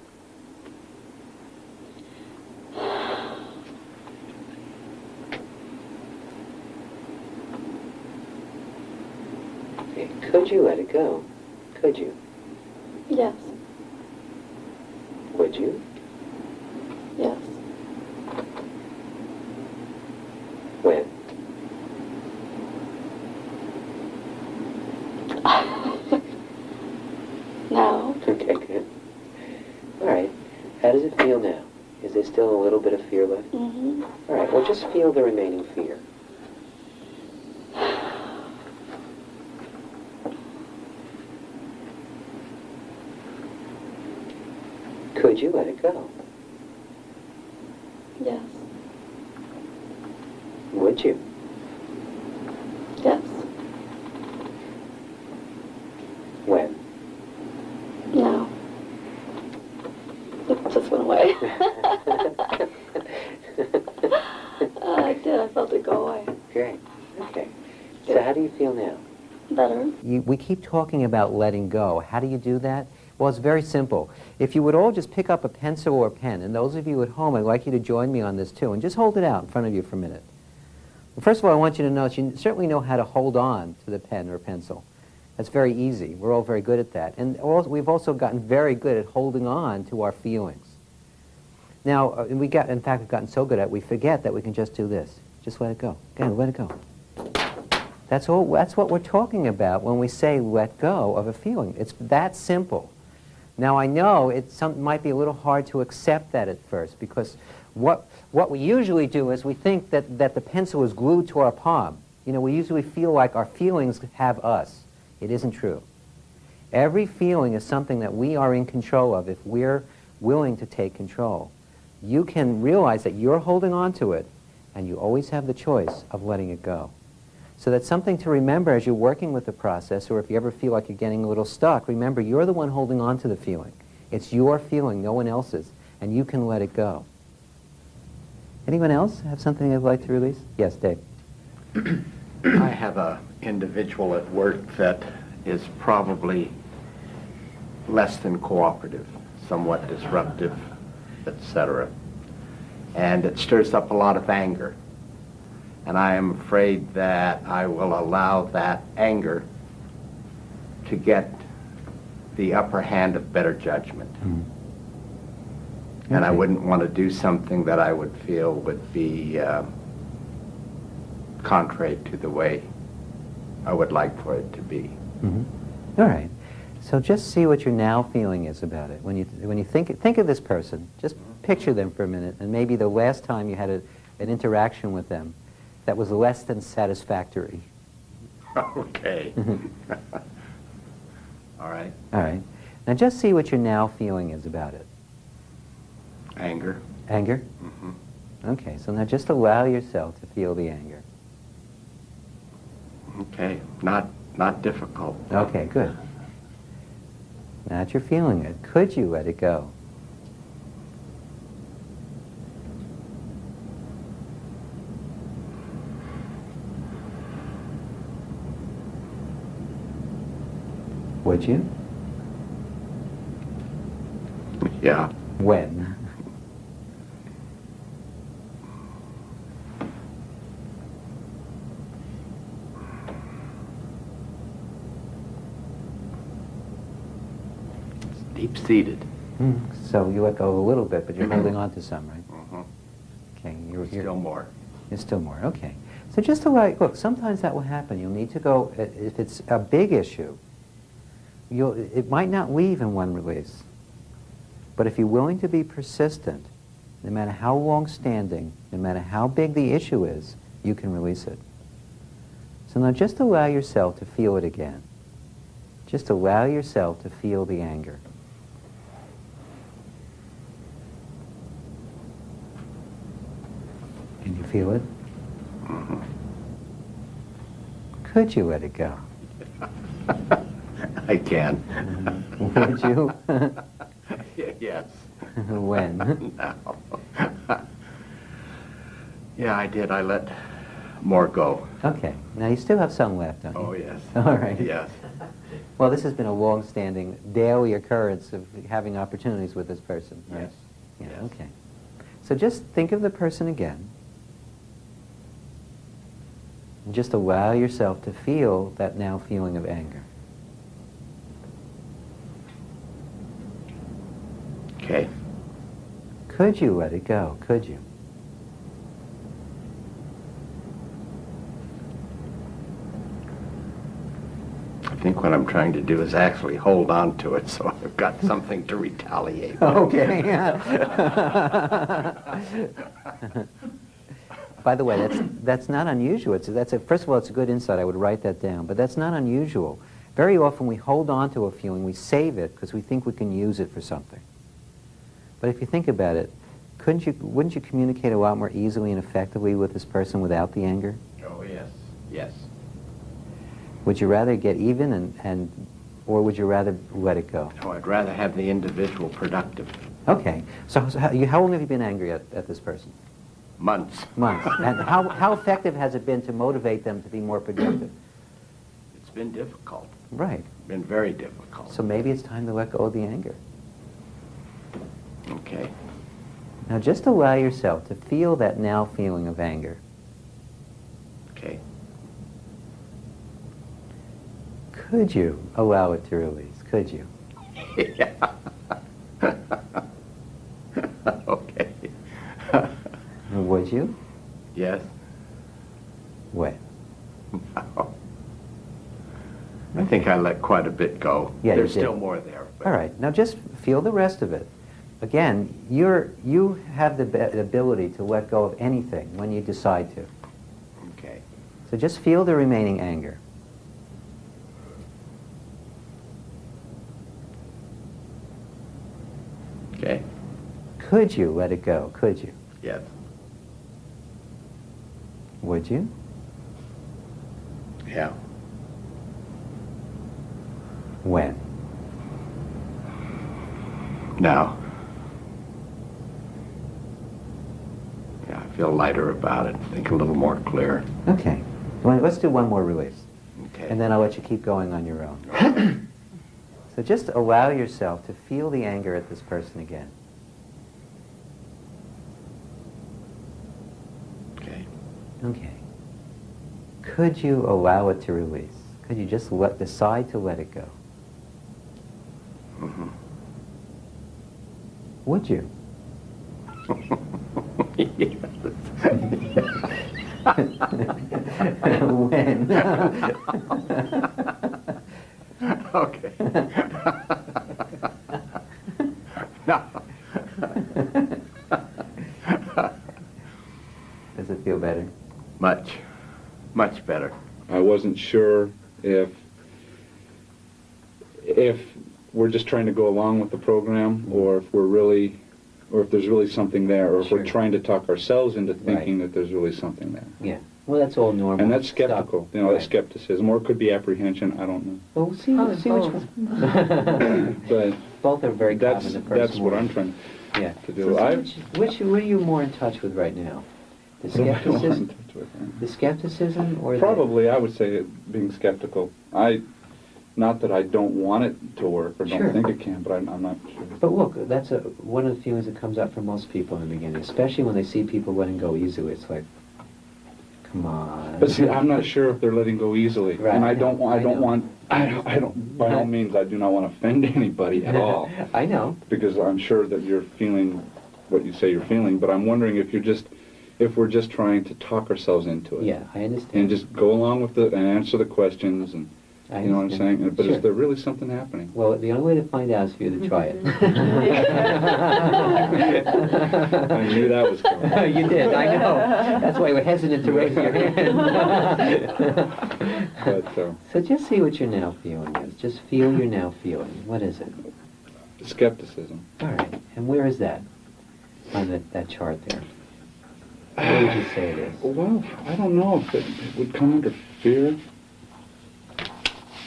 Okay, could you let it go? Could you? Yes. Would you? Yes. When? Now? Okay, good. All right, how does it feel now? Is there still a little bit of fear left? Mm-hmm. All right, well just feel the remaining fear. Could you let it go? Yes. Would you? Yes. When? No. It just went away. I did. I felt it go away. Great. Okay. So how do you feel now? Better. We keep talking about letting go. How do you do that? Well, it's very simple. If you would all just pick up a pencil or a pen, and those of you at home, I'd like you to join me on this too, and just hold it out in front of you for a minute. Well, first of all, I want you to know that you certainly know how to hold on to the pen or pencil. That's very easy. We're all very good at that. And we've also gotten very good at holding on to our feelings. Now, in fact, we've gotten so good at it, we forget that we can just do this. Just let it go. Again, let it go. That's what we're talking about when we say let go of a feeling. It's that simple. Now, I know it might be a little hard to accept that at first, because what we usually do is we think that the pencil is glued to our palm. You know, we usually feel like our feelings have us. It isn't true. Every feeling is something that we are in control of if we're willing to take control. You can realize that you're holding on to it, and you always have the choice of letting it go. So that's something to remember as you're working with the process, or if you ever feel like you're getting a little stuck, remember you're the one holding on to the feeling. It's your feeling, no one else's, and you can let it go. Anyone else have something they'd like to release? Yes, Dave. I have an individual at work that is probably less than cooperative, somewhat disruptive, etc. And it stirs up a lot of anger. And I am afraid that I will allow that anger to get the upper hand of better judgment. Mm. And I Okay. wouldn't want to do something that I would feel would be contrary to the way I would like for it to be. Mm-hmm. All right. So just see what your now feeling is about it. When you think of this person, just picture them for a minute, and maybe the last time you had an interaction with them that was less than satisfactory. Okay. All right. All right. Now just see what your now feeling is about it. Anger. Anger? Mm-hmm. Okay, so now just allow yourself to feel the anger. Okay. Not difficult. Okay, good. Now that you're feeling it, could you let it go? Would you? Yeah. When? Deep-seated. So you let go a little bit, but you're holding on to some, right? Mm-hmm. Okay, Still more. There's still more, okay. So just to look, sometimes that will happen. You'll need to go, if it's a big issue, it might not leave in one release. But if you're willing to be persistent, no matter how long-standing, no matter how big the issue is, you can release it. So now just allow yourself to feel it again. Just allow yourself to feel the anger. Can you feel it? Mm-hmm. Could you let it go? I can. Would you? Yes. When? No. Yeah, I did. I let more go. Okay. Now you still have some left, don't you? Oh, yes. All right. Yes. Well, this has been a long-standing daily occurrence of having opportunities with this person, right? Yes. Yeah, Yes. okay. So just think of the person again. And just allow yourself to feel that now feeling of anger. Okay. Could you let it go? Could you? I think what I'm trying to do is actually hold on to it, so I've got something to retaliate with. Okay. By the way, that's not unusual. First of all, it's a good insight. I would write that down. But that's not unusual. Very often we hold on to a feeling, we save it because we think we can use it for something. But if you think about it, wouldn't you communicate a lot more easily and effectively with this person without the anger? Oh, yes. Yes. Would you rather get even or would you rather let it go? Oh, I'd rather have the individual productive. Okay. So how long have you been angry at this person? Months. Months. And how effective has it been to motivate them to be more productive? It's been difficult. Right. Been very difficult. So maybe it's time to let go of the anger. Okay. Now just allow yourself to feel that now feeling of anger. Okay. Could you allow it to release? Could you? Yeah. Okay. Would you? Yes. When? No. I think I let quite a bit go. Yeah, There's you did. still more there. But All right. Now just feel the rest of it. Again, you have the ability to let go of anything when you decide to. Okay. So just feel the remaining anger. Okay. Could you let it go? Could you? Yes. Would you? Yeah. When? Now. Yeah, I feel lighter about it. Think a little more clear. Okay. Well, let's do one more release. Okay. And then I'll let you keep going on your own. So just allow yourself to feel the anger at this person again. Okay. Okay. Could you allow it to release? Could you just decide to let it go? Mm-hmm. Would you? When? Okay. No. Does it feel better? Much. Much better. I wasn't sure if we're just trying to go along with the program, or if there's really something there, or if Sure. we're trying to talk ourselves into thinking Right. that there's really something there. Yeah. Well, that's all normal. And that's skeptical, stuff. you know, that's Right. skepticism, or it could be apprehension, I don't know. Well, see Probably which both. one. But Both are very that's common. The first that's what one. I'm trying Yeah. to do. Which are you more in touch with right now? The What am I more in skepticism, touch with, right? the skepticism, or Probably, I would say being skeptical. Not that I don't want it to work or Sure. don't think it can, but I'm not sure. But look, that's one of the feelings that comes up for most people in the beginning, especially when they see people letting go easily. It's like, come on. But see, I'm not sure if they're letting go easily, Right. and I don't I know. want. By all means, I do not want to offend anybody at all, I know. because I'm sure that you're feeling what you say you're feeling. But I'm wondering if we're just trying to talk ourselves into it, Yeah, I understand. and just go along with and answer the questions, and I you know what I'm understand. saying. But Sure. is there really something happening? Well, the only way to find out is for you to try it. I knew that was coming. You did, I know. That's why you were hesitant to raise your hand. But So just see what your now feeling is. Just feel your now feeling. What is it? skepticism. All right. And where is that on that chart there? Where would you say it is? Well, I don't know if it would come under fear.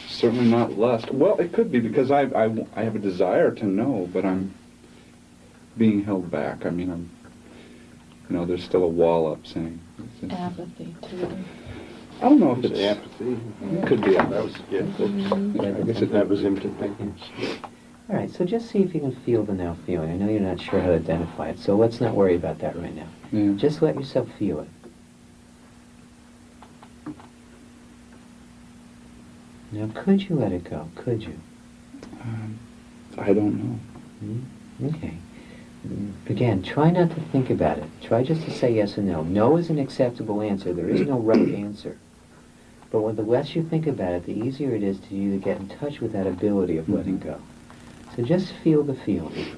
Certainly not lust. Well, it could be, because I have a desire to know, but I'm being held back. I mean, there's still a wall up saying. Apathy, too. I don't know if It's it's apathy. It could be. That was, yeah. I guess that was impotence. All right, so just see if you can feel the now feeling. I know you're not sure how to identify it, so let's not worry about that right now. Yeah. Just let yourself feel it. Now, could you let it go? Could you? I don't know. Okay. Again, try not to think about it. Try just to say yes or no. No is an acceptable answer. There is no right answer. But when the less you think about it, the easier it is to you to get in touch with that ability of letting go. So just feel the feeling.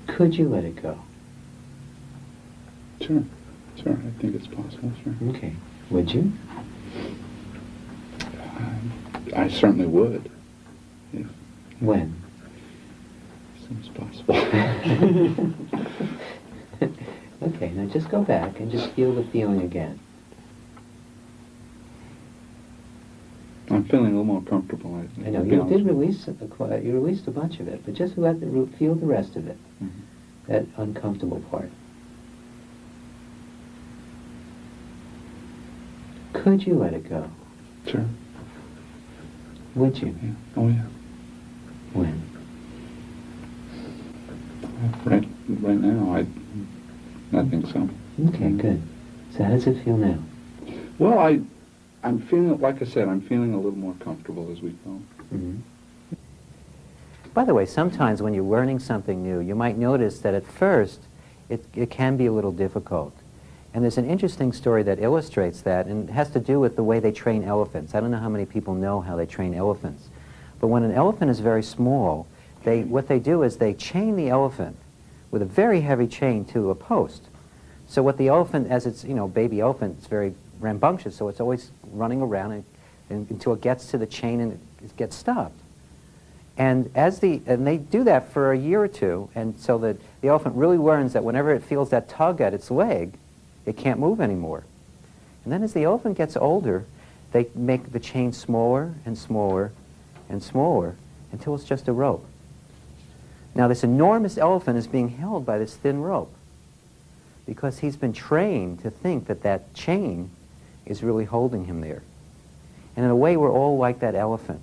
Could you let it go? Sure. Sure. I think it's possible. Sure. Okay. Would you? I certainly would. If When? as soon as possible. Okay, now just go back and just feel the feeling again. I'm feeling a little more comfortable. I know to be you honest did with release you released a bunch of it, but just feel the rest of it, Mhm. that uncomfortable part. Could you let it go? Sure. Would you? Yeah. Oh, yeah. When? Right now, I think so. Okay, good. So how does it feel now? Well, I'm feeling, like I said, I'm feeling a little more comfortable as we go. Mm-hmm. By the way, sometimes when you're learning something new, you might notice that at first it can be a little difficult. And there's an interesting story that illustrates that, and it has to do with the way they train elephants. I don't know how many people know how they train elephants. But when an elephant is very small, what they do is they chain the elephant with a very heavy chain to a post. So what the elephant, as it's, baby elephant, it's very rambunctious, so it's always running around until it gets to the chain and it gets stopped. And they do that for a year or two, and so that the elephant really learns that whenever it feels that tug at its leg, it can't move anymore. And then as the elephant gets older, they make the chain smaller and smaller and smaller until it's just a rope. Now this enormous elephant is being held by this thin rope because he's been trained to think that that chain is really holding him there. And in a way, we're all like that elephant.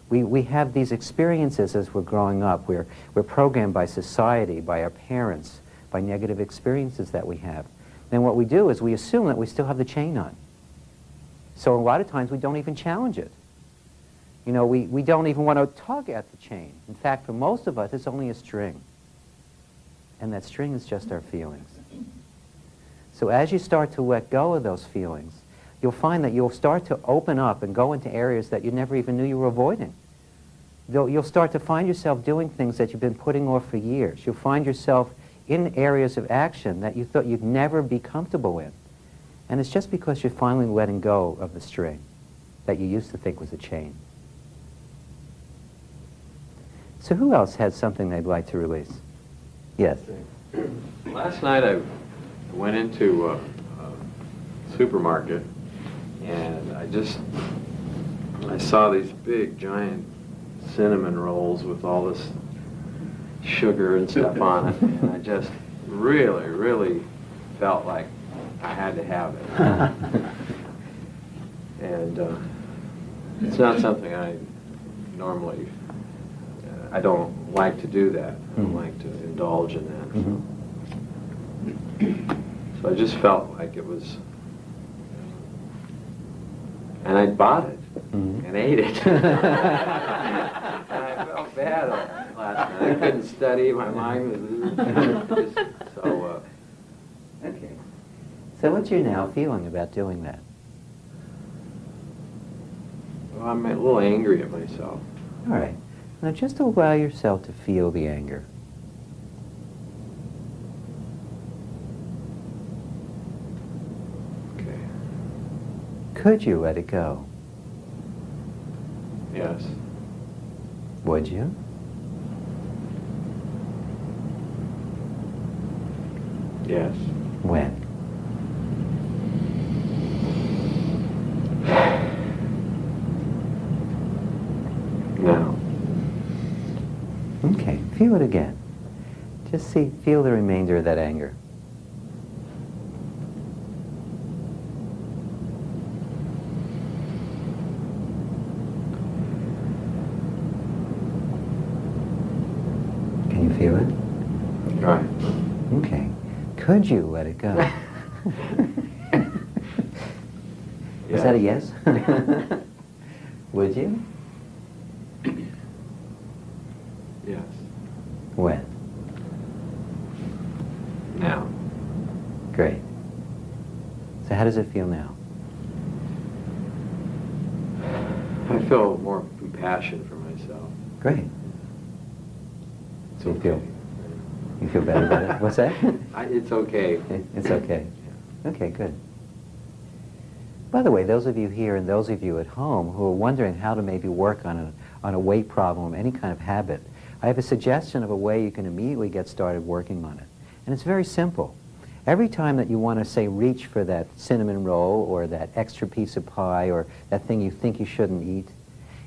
We have these experiences as we're growing up. We're programmed by society, by our parents, by negative experiences that we have. Then what we do is we assume that we still have the chain on. So a lot of times we don't even challenge it. We don't even want to tug at the chain. In fact, for most of us, it's only a string. And that string is just our feelings. So as you start to let go of those feelings, you'll find that you'll start to open up and go into areas that you never even knew you were avoiding. You'll start to find yourself doing things that you've been putting off for years. You'll find yourself in areas of action that you thought you'd never be comfortable in. And it's just because you're finally letting go of the string that you used to think was a chain. So who else has something they'd like to release? Yes. Last night I went into a supermarket and I saw these big giant cinnamon rolls with all this sugar and stuff on it, and I just really felt like I had to have it. And it's not something I normally, I don't like to do that. I don't like to indulge in that. So I just felt like it was, and I bought it and ate it. And I felt bad last night. I couldn't study. My mind was just so. Okay. So what's your now feeling about doing that? Well, I'm a little angry at myself. All right. Now just allow yourself to feel the anger. Okay. Could you let it go? Yes. Would you? Yes. When? Now. Okay, feel it again. Just feel the remainder of that anger. Can you feel it? Right. Okay. Could you let it go? Is that a yes? Would you? Yes. When? Now. Great. So how does it feel now? I feel more compassion for myself. Great. It's You okay. You feel better about it? What's that? It's okay. It's okay. Okay, good. By the way, those of you here and those of you at home who are wondering how to maybe work on a weight problem, any kind of habit, I have a suggestion of a way you can immediately get started working on it. And it's very simple. Every time that you want to, say, reach for that cinnamon roll or that extra piece of pie or that thing you think you shouldn't eat,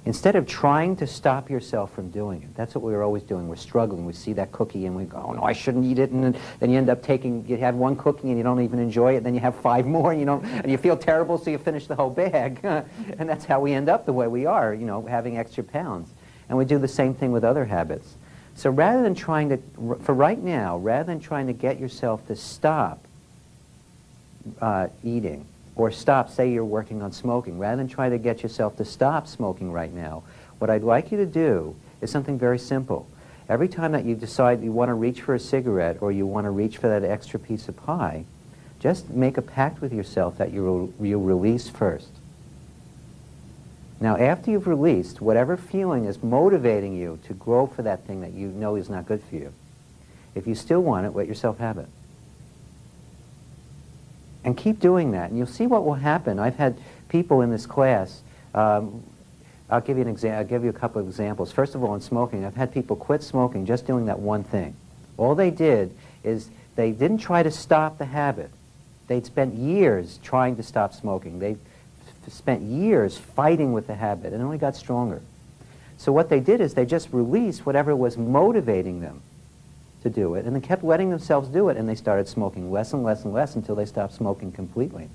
instead of trying to stop yourself from doing it, that's what we're always doing. We're struggling. We see that cookie and we go, oh no, I shouldn't eat it. And then you end up you have one cookie and you don't even enjoy it. Then you have 5 more and you feel terrible, so you finish the whole bag. And that's how we end up the way we are, having extra pounds. And we do the same thing with other habits. So rather than trying to, for right now, rather than trying to get yourself to stop eating, or stop, say you're working on smoking, rather than try to get yourself to stop smoking right now, what I'd like you to do is something very simple. Every time that you decide you want to reach for a cigarette or you want to reach for that extra piece of pie, just make a pact with yourself that you'll release first. Now, after you've released, whatever feeling is motivating you to go for that thing that you know is not good for you, if you still want it, let yourself have it. And keep doing that, and you'll see what will happen. I've had people in this class, I'll give you a couple of examples. First of all, in smoking, I've had people quit smoking just doing that one thing. All they did is they didn't try to stop the habit. They'd spent years trying to stop smoking. They spent years fighting with the habit and only got stronger. So what they did is they just released whatever was motivating them to do it, and they kept letting themselves do it, and they started smoking less and less and less until they stopped smoking completely.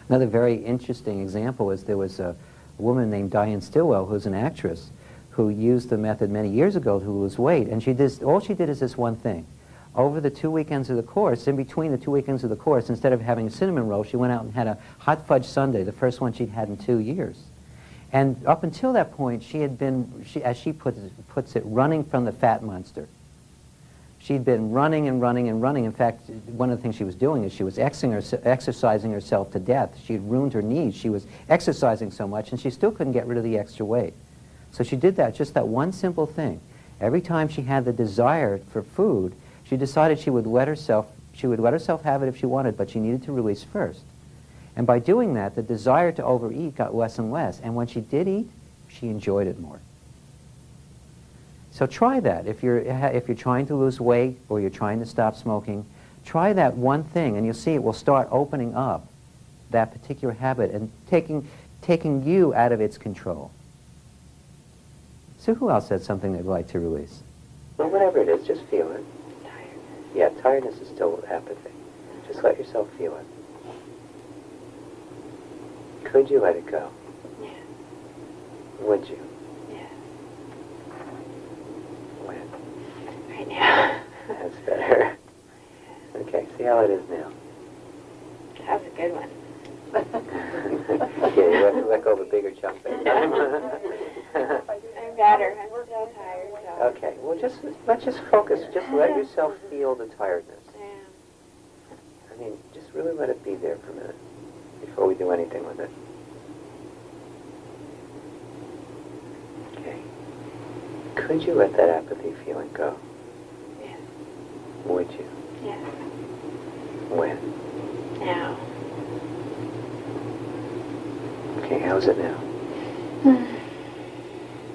Another very interesting example is there was a woman named Diane Stilwell, who's an actress, who used the method many years ago to lose weight, and all she did is this one thing. Over the 2 weekends of the course, in between the 2 weekends of the course, instead of having a cinnamon roll, she went out and had a hot fudge sundae, the first one she'd had in 2 years. And up until that point, she had been, as she puts it, running from the fat monster. She'd been running and running and running. In fact, one of the things she was doing is she was exercising herself to death. She had ruined her knees. She was exercising so much, and she still couldn't get rid of the extra weight. So she did that, just that one simple thing. Every time she had the desire for food, she decided she would let herself have it if she wanted, but she needed to release first. And by doing that, the desire to overeat got less and less. And when she did eat, she enjoyed it more. So try that. If you're trying to lose weight or you're trying to stop smoking, try that one thing, and you'll see it will start opening up that particular habit and taking you out of its control. So who else had something they'd like to release? Well, whatever it is, just feel it. Tired. Yeah, tiredness is still apathy. Just let yourself feel it. Could you let it go? Yeah. Would you? Yeah. When? Right now. That's better. Okay, see how it is now. That was a good one. Okay, you let go of a bigger chunk this time. I'm better. I'm still tired, though. Okay, well, let's just focus. Just let yourself feel the tiredness. Yeah. I mean, just really let it be there for a minute before we do anything with it. Okay. Could you let that apathy feeling go? Yeah. Would you? Yeah. When? Now. Okay, how's it now?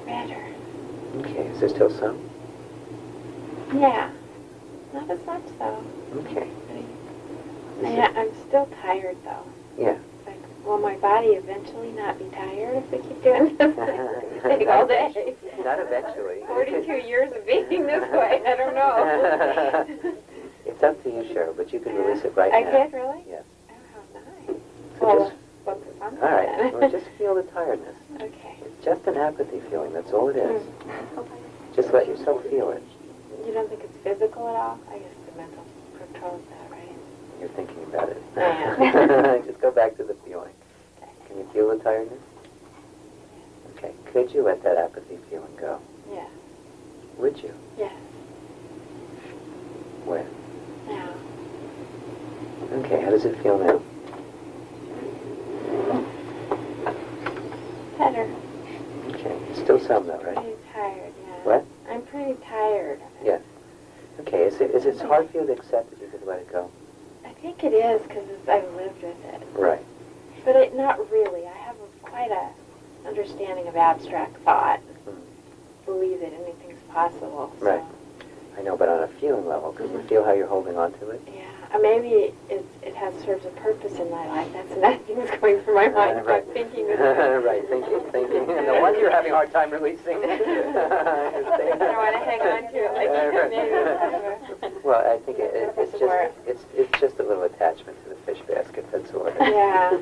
Better. Okay, is there still some? Yeah. Not as much, though. Okay. I'm still tired, though. Yeah. Like, will my body eventually not be tired if I keep doing this thing all day? Not eventually. 42 years of being this way. I don't know. It's up to you, Cheryl, but you can release it right I now. can, really? Yes. Oh, how nice. So Well, just, what's the fun all right, then? well, just feel the tiredness. Okay. It's just an apathy feeling, that's all it is. Just let yourself feel it. You don't think it's physical at all? I guess the mental controls that, right? You're thinking about it. Yeah. Just go back to the feeling. Okay. Can you feel the tiredness? Okay. Could you let that apathy feeling go? Yeah. Would you? Yeah. When? Now. Okay, how does it feel now? Better. Okay. Still some though, right? I'm tired, yeah. What? I'm pretty tired. Yeah. Okay, is it hard for you to accept that you could let it go? I think it is because I've lived with it. Right. but not really. I have quite a understanding of abstract thought. Believe that anything's possible. So. Right. I know, but on a feeling level, can you feel how you're holding on to it? Yeah, maybe it has serves a purpose in my life. That's another thing that's going through my mind. Right. I'm thinking this. Right, thinking. And the ones you're having a hard time releasing. I don't want to hang on to it like maybe. Well, I think it's just a little attachment to the fish basket, that's all. Yeah.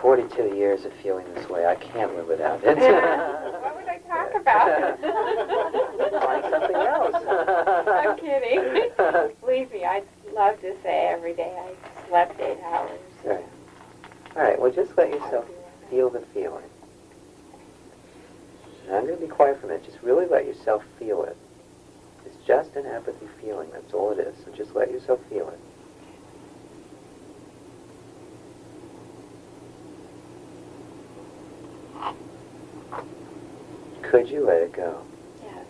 42 years of feeling this way, I can't live without it. What would I talk about? Find something else. I'm kidding. Believe me, I'd love to say every day I slept 8 hours. Right. All right, well, just let yourself feel the feeling. And I'm going to be quiet for a minute. Just really let yourself feel it. It's just an apathy feeling. That's all it is. So just let yourself feel it. Could you let it go? Yes.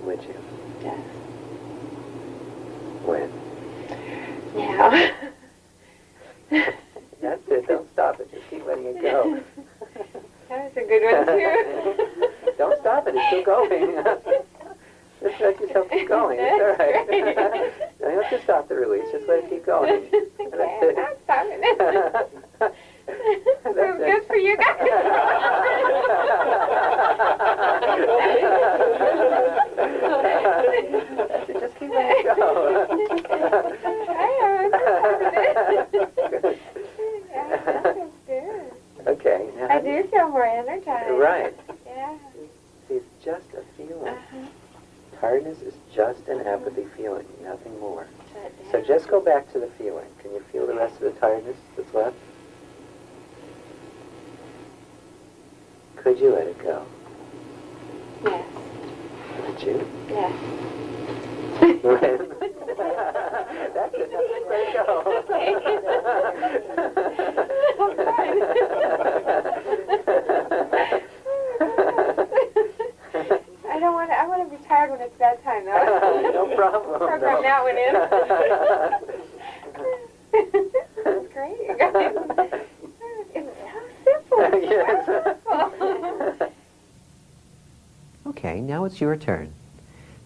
Would you? Yes. When? Now. That's it. Don't stop it. Just keep letting it go. That was a good one, too. Don't stop it. It's still going. Just let yourself keep going. It's all right. Great. You don't have to stop the release. Just let it keep going. Okay, I'm not stopping it. So good for you guys. Just keep letting it go. Okay. Now, I do feel more energized. Right. Yeah. See, it's just a feeling. Tiredness is just an apathy feeling, nothing more. So just go back to the feeling. Can you feel the rest of the tiredness that's left? Could you let it go? Yes. Would you? Yes. That's it. Just let it go. I want to be tired when it's bedtime, though. No problem. Program that one in. That's great, you guys. It's so simple. Yes. Okay, now it's your turn.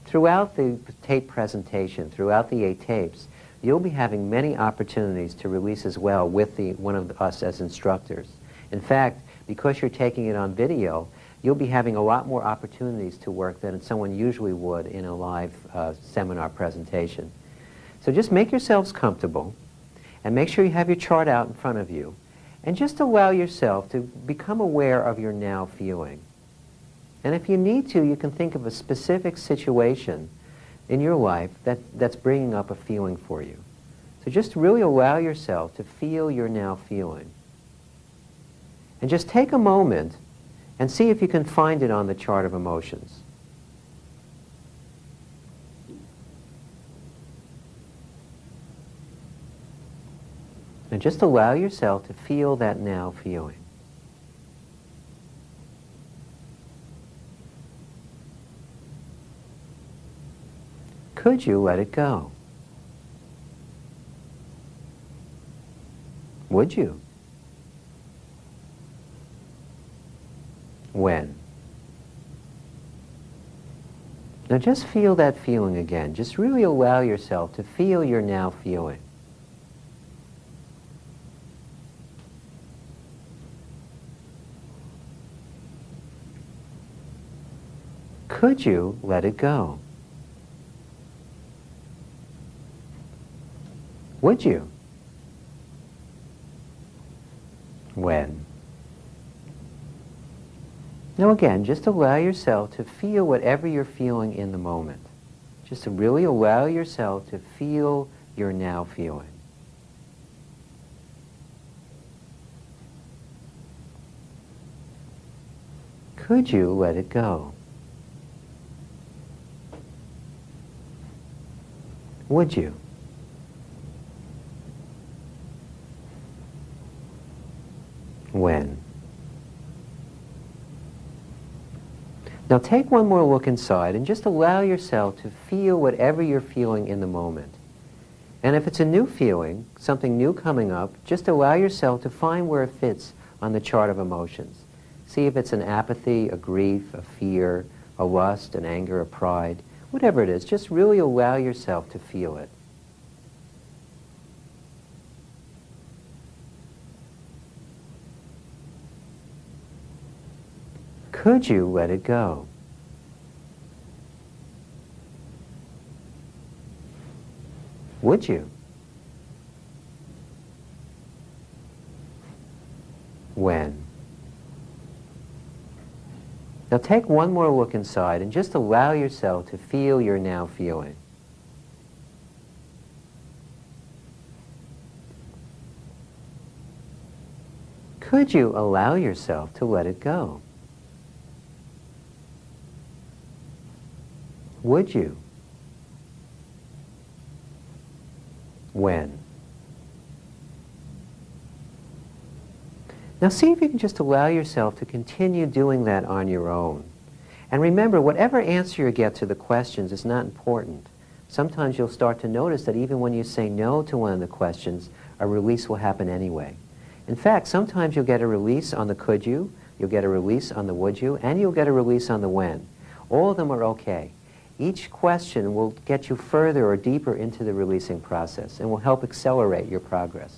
Throughout the tape presentation, throughout the 8 tapes, you'll be having many opportunities to release as well with one of us as instructors. In fact, because you're taking it on video, you'll be having a lot more opportunities to work than someone usually would in a live seminar presentation. So just make yourselves comfortable and make sure you have your chart out in front of you and just allow yourself to become aware of your now feeling. And if you need to, you can think of a specific situation in your life that's bringing up a feeling for you. So just really allow yourself to feel your now feeling. And just take a moment and see if you can find it on the chart of emotions. And just allow yourself to feel that now feeling. Could you let it go? Would you? When? Now just feel that feeling again. Just really allow yourself to feel your now feeling. Could you let it go? Would you? When? Now again, just allow yourself to feel whatever you're feeling in the moment. Just to really allow yourself to feel your now feeling. Could you let it go? Would you? When? Now take one more look inside and just allow yourself to feel whatever you're feeling in the moment. And if it's a new feeling, something new coming up, just allow yourself to find where it fits on the chart of emotions. See if it's an apathy, a grief, a fear, a lust, an anger, a pride, whatever it is. Just really allow yourself to feel it. Could you let it go? Would you? When? Now take one more look inside and just allow yourself to feel you're now feeling. Could you allow yourself to let it go? Would you? When? Now see if you can just allow yourself to continue doing that on your own. And remember, whatever answer you get to the questions is not important. Sometimes you'll start to notice that even when you say no to one of the questions, a release will happen anyway. In fact, sometimes you'll get a release on the could you, you'll get a release on the would you, and you'll get a release on the when. All of them are okay. Each question will get you further or deeper into the releasing process and will help accelerate your progress.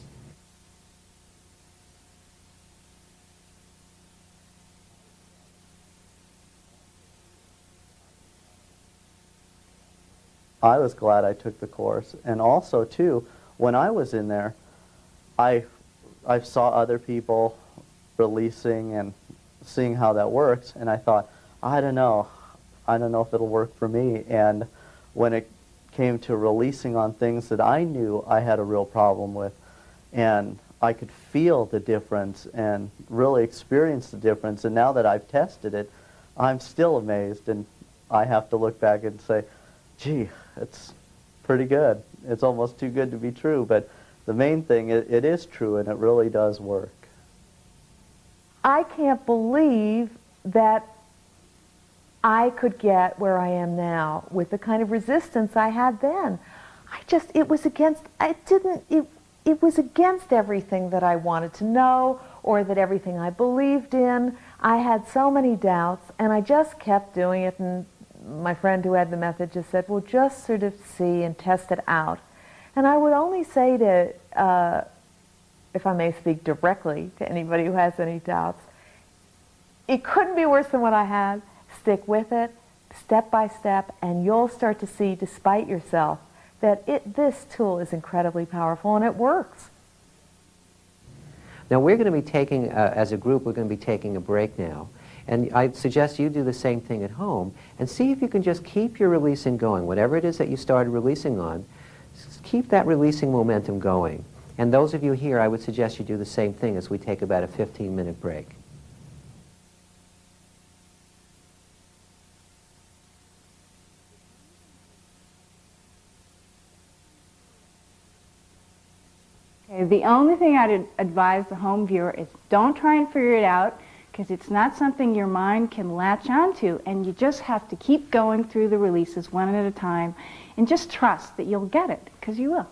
I was glad I took the course, and also too, when I was in there, I saw other people releasing and seeing how that works, and I thought, I don't know if it'll work for me. And when it came to releasing on things that I knew I had a real problem with, and I could feel the difference and really experience the difference, and now that I've tested it, I'm still amazed, and I have to look back and say, gee, it's pretty good. It's almost too good to be true, but the main thing, it is true, and it really does work. I can't believe that I could get where I am now with the kind of resistance I had then. It was against everything that I wanted to know or that everything I believed in. I had so many doubts, and I just kept doing it, and my friend who had the method just said, well, just sort of see and test it out. And I would only say to, if I may speak directly to anybody who has any doubts, it couldn't be worse than what I had. Stick with it, step by step, and you'll start to see, despite yourself, that this tool is incredibly powerful and it works. Now we're going to be taking, as a group, we're going to be taking a break now. And I suggest you do the same thing at home and see if you can just keep your releasing going. Whatever it is that you started releasing on, keep that releasing momentum going. And those of you here, I would suggest you do the same thing as we take about a 15-minute break. Okay, the only thing I'd advise the home viewer is don't try and figure it out, because it's not something your mind can latch onto, and you just have to keep going through the releases one at a time and just trust that you'll get it, because you will.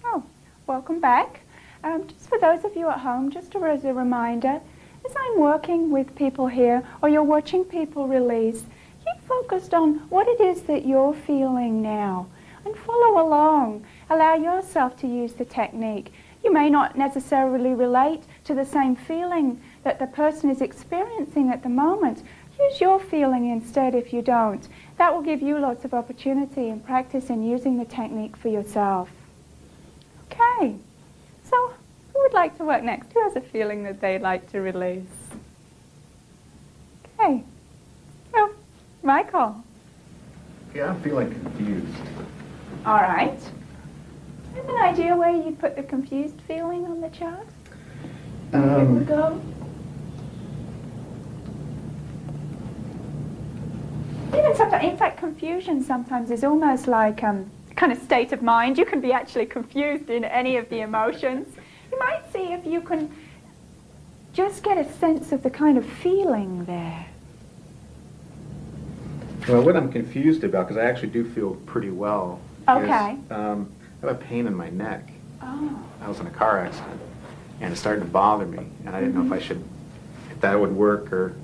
So, welcome back. Just for those of you at home, just as a reminder, as I'm working with people here, or you're watching people release, keep focused on what it is that you're feeling now, and follow along. Allow yourself to use the technique. You may not necessarily relate to the same feeling that the person is experiencing at the moment. Use your feeling instead if you don't. That will give you lots of opportunity and practice in using the technique for yourself. Okay, so who would like to work next? Who has a feeling that they'd like to release? Okay, so Michael. Yeah, I'm feeling confused. All right. Do you have an idea where you'd put the confused feeling on the chart? Where it would go? Even sometimes, in fact, confusion sometimes is almost like kind of state of mind. You can be actually confused in any of the emotions. You might see if you can just get a sense of the kind of feeling there. Well, what I'm confused about, because I actually do feel pretty well, Okay. is I have a pain in my neck. Oh. I was in a car accident, and it's starting to bother me, and I didn't know if that would work or...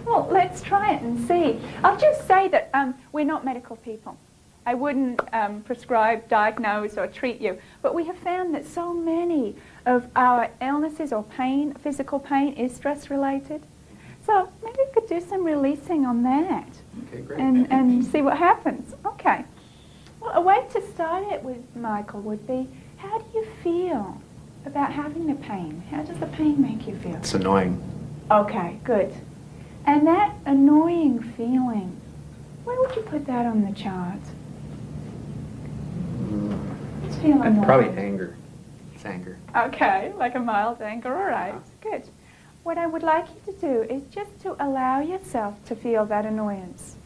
Well, let's try it and see. I'll just say that we're not medical people. I wouldn't prescribe, diagnose, or treat you. But we have found that so many of our illnesses or pain, physical pain, is stress-related. So maybe we could do some releasing on that. Okay, great. And see what happens. Okay. Well, a way to start it with, Michael, would be, how do you feel about having the pain? How does the pain make you feel? It's annoying. Okay, good. And that annoying feeling, where would you put that on the chart? Let's feel annoying. Probably anger. It's anger. Okay, like a mild anger, all right, good. What I would like you to do is just to allow yourself to feel that annoyance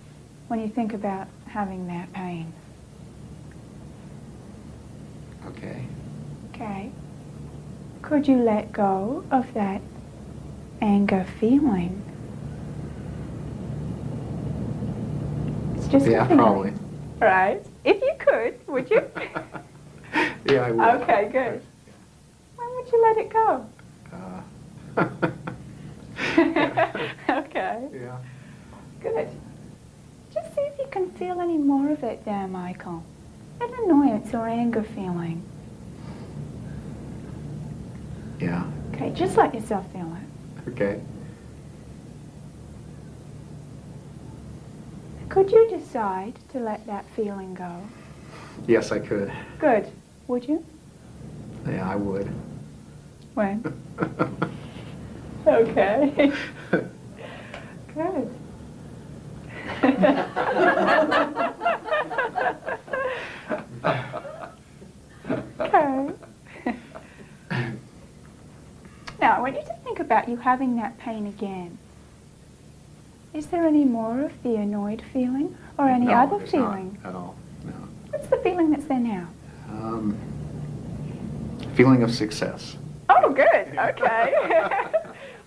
when you think about having that pain. Okay. Okay. Could you let go of that anger feeling? It's just a feeling. Probably. Right. If you could, would you? Yeah, I would. Okay, good. When would you let it go? Okay. Yeah. Good. Just see if you can feel any more of it there, Michael. That annoyance or anger feeling. Yeah. Okay, just let yourself feel it. Okay. Could you decide to let that feeling go? Yes, I could. Good. Would you? Yeah, I would. When? Okay. Good. Okay. Now, I want you to think about you having that pain again. Is there any more of the annoyed feeling or any No, other there's feeling? not at all. No. What's the feeling that's there now? Feeling of success. Oh, good. Okay.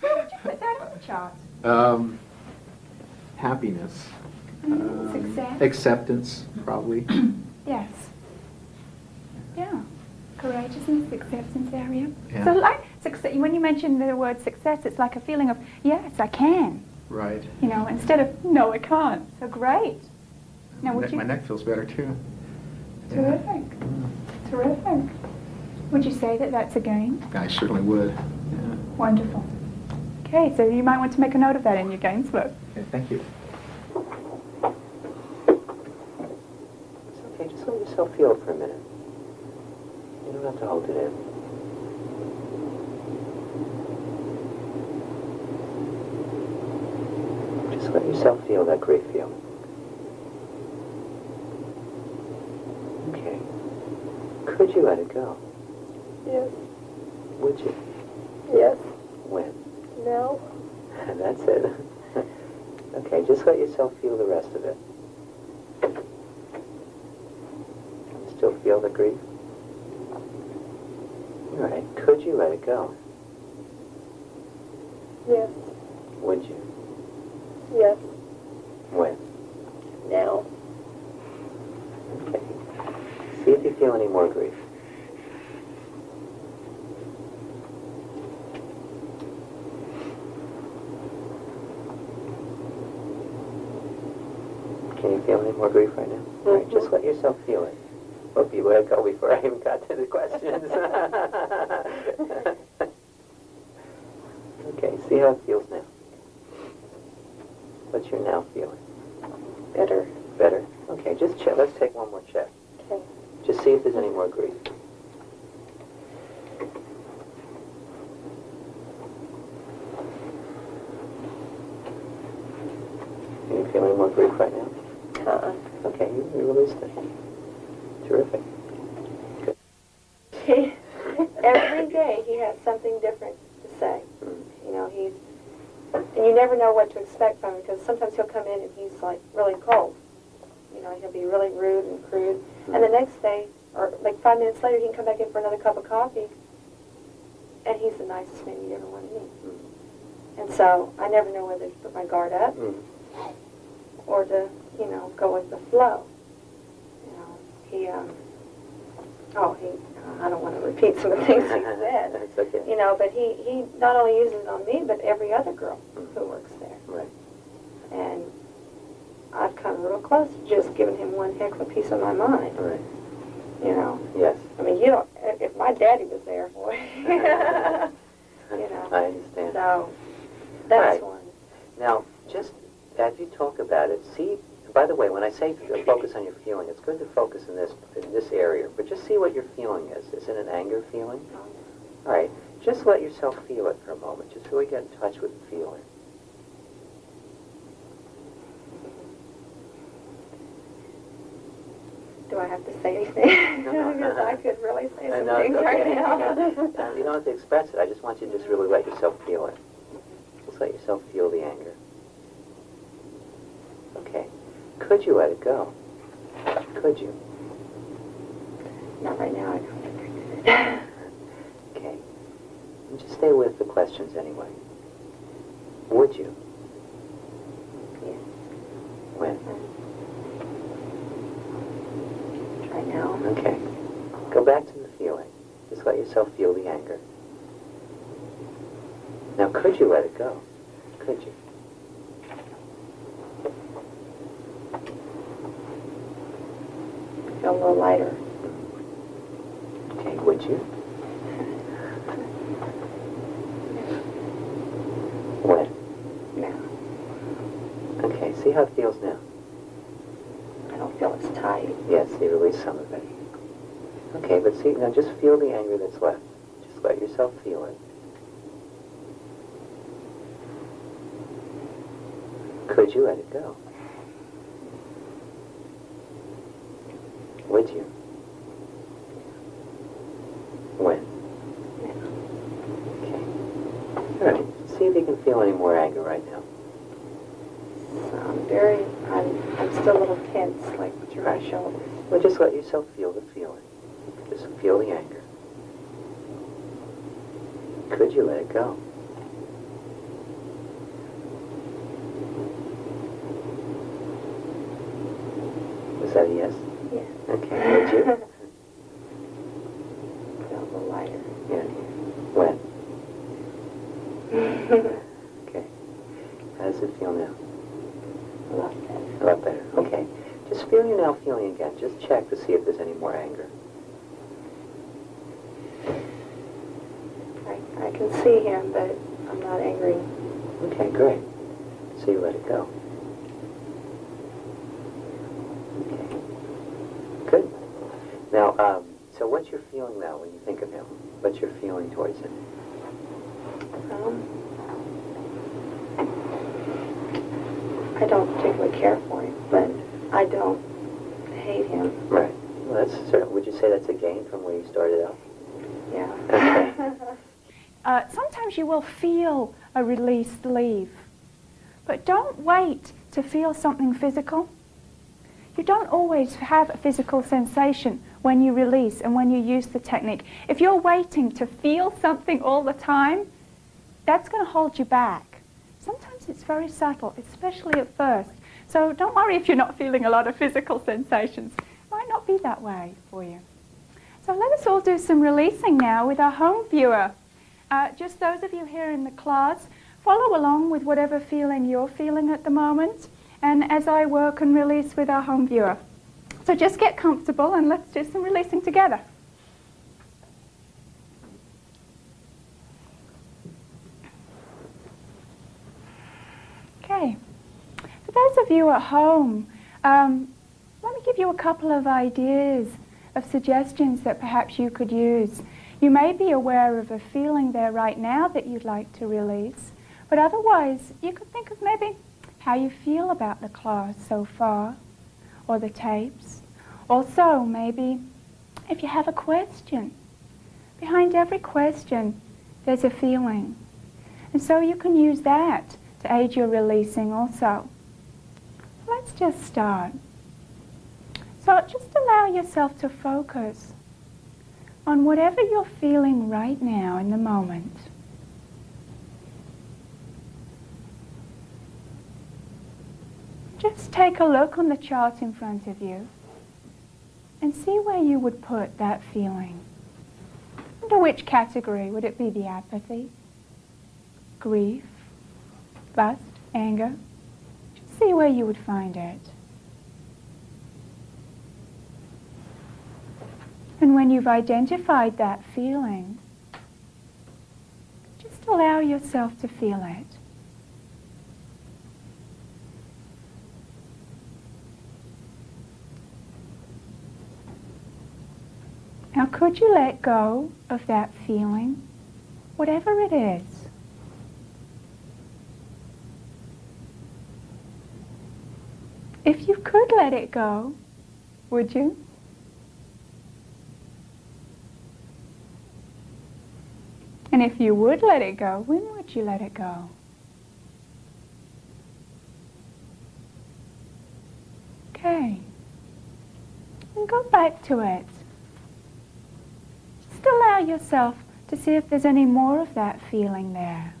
Where would you put that on the chart? Happiness. Success? Acceptance, probably. Yes. Yeah. Courageousness, acceptance area. Yeah. So like success, when you mention the word success, it's like a feeling of, yes, I can. Right. You know, instead of, no, I can't. So great. Now, would you... My neck feels better, too. Terrific. Terrific. Would you say that that's a gain? I certainly would. Yeah. Wonderful. Okay, so you might want to make a note of that in your gains book. Okay, thank you. It's okay, just let yourself feel it for a minute. You don't have to hold it in. Just let yourself feel that great feeling. Okay. Could you let it go? Yes. Would you? Yes. When? No. That's it. Okay, just let yourself feel the rest of it. Still feel the grief? All right, could you let it go? Yes. Would you? Yes. When? Now. Okay. See if you feel any more grief. Can you feel any more grief right now? All right, just let yourself feel it. Hope you let it go before I even got to the questions. Okay, see how it feels now. What's your now feeling? Better. Better? Okay, just check. Let's take one more check. Okay. Just see if there's any more grief. Can you feel any more grief right now? Okay, you released it. Terrific. Good. Every day he has something different to say. You know, and you never know what to expect from him, because sometimes he'll come in and he's like really cold. You know, he'll be really rude and crude. And the next day, or like 5 minutes later, he can come back in for another cup of coffee, and he's the nicest man you'd ever want to meet. And so I never know whether to put my guard up or to, you know, go with the flow. You know, I don't want to repeat some of the things he said. That's okay. You know, but he not only uses it on me, but every other girl who works there. Right. And I've come real close to just giving him one heck of a piece of my mind. Right. You know. Yes. I mean, you don't. If my daddy was there, boy. You know. I understand. So that's Right. one. Now, just as you talk about it, see, by the way, when I say to focus on your feeling, it's good to focus in this area, but just see what your feeling is. Is it an anger feeling? All right. Just let yourself feel it for a moment. Just really get in touch with the feeling. Do I have to say anything? Because I could really say some things right now. You don't have to express it. I just want you to just really let yourself feel it. Just let yourself feel the anger. Okay. Could you let it go? Could you? Not right now, I don't think. Okay. And just stay with the questions anyway. Would you? Yes. When? Right now. Okay. Go back to the feeling. Just let yourself feel the anger. Now, could you let it go? Could you? Feel a little lighter. Okay, would you? When? Now. Okay, see how it feels now. I don't feel as tight. Yes, you release some of it. Okay, but see, now just feel the anger that's left. Just let yourself feel it. Could you let it go? Would you? When? Okay. All right. See if you can feel any more anger right now. I'm still a little tense, like through my shoulders. Well, just let yourself feel the feeling. Just feel the anger. Could you let it go? Was that a yes? Yes. Okay, would you? Feel a little lighter. Yeah. When? Okay. How does it feel now? A lot better. A lot better. Okay. Just feel your now feeling again. Just check to see if there's any more anger. I can see him, but I'm not angry. Okay, great. So you let it go. Okay. Good. Now, so what's your feeling now when you think of him? What's your feeling towards him? I don't particularly care for him, but I don't hate him. Right. Well, that's certain. Would you say that's a gain from where you started out? Yeah. Okay. Sometimes you will feel a release leave, but don't wait to feel something physical. You don't always have a physical sensation when you release and when you use the technique. If you're waiting to feel something all the time, that's going to hold you back. Sometimes it's very subtle, especially at first. So don't worry if you're not feeling a lot of physical sensations. It might not be that way for you. So let us all do some releasing now with our home viewer. Just those of you here in the class, follow along with whatever feeling you're feeling at the moment, and as I work and release with our home viewer. So just get comfortable and let's do some releasing together. Okay. For those of you at home, let me give you a couple of ideas of suggestions that perhaps you could use. You may be aware of a feeling there right now that you'd like to release, but otherwise you could think of maybe how you feel about the class so far, or the tapes. Also, maybe if you have a question. Behind every question, there's a feeling. And so you can use that to aid your releasing also. Let's just start. So just allow yourself to focus on whatever you're feeling right now in the moment. just take a look on the chart in front of you and see where you would put that feeling. Under which category? Would it be the apathy, grief, lust, anger? Just see where you would find it. And when you've identified that feeling, just allow yourself to feel it. Now, could you let go of that feeling, whatever it is? If you could let it go, would you? And if you would let it go, when would you let it go? Okay. And go back to it. Just allow yourself to see if there's any more of that feeling there.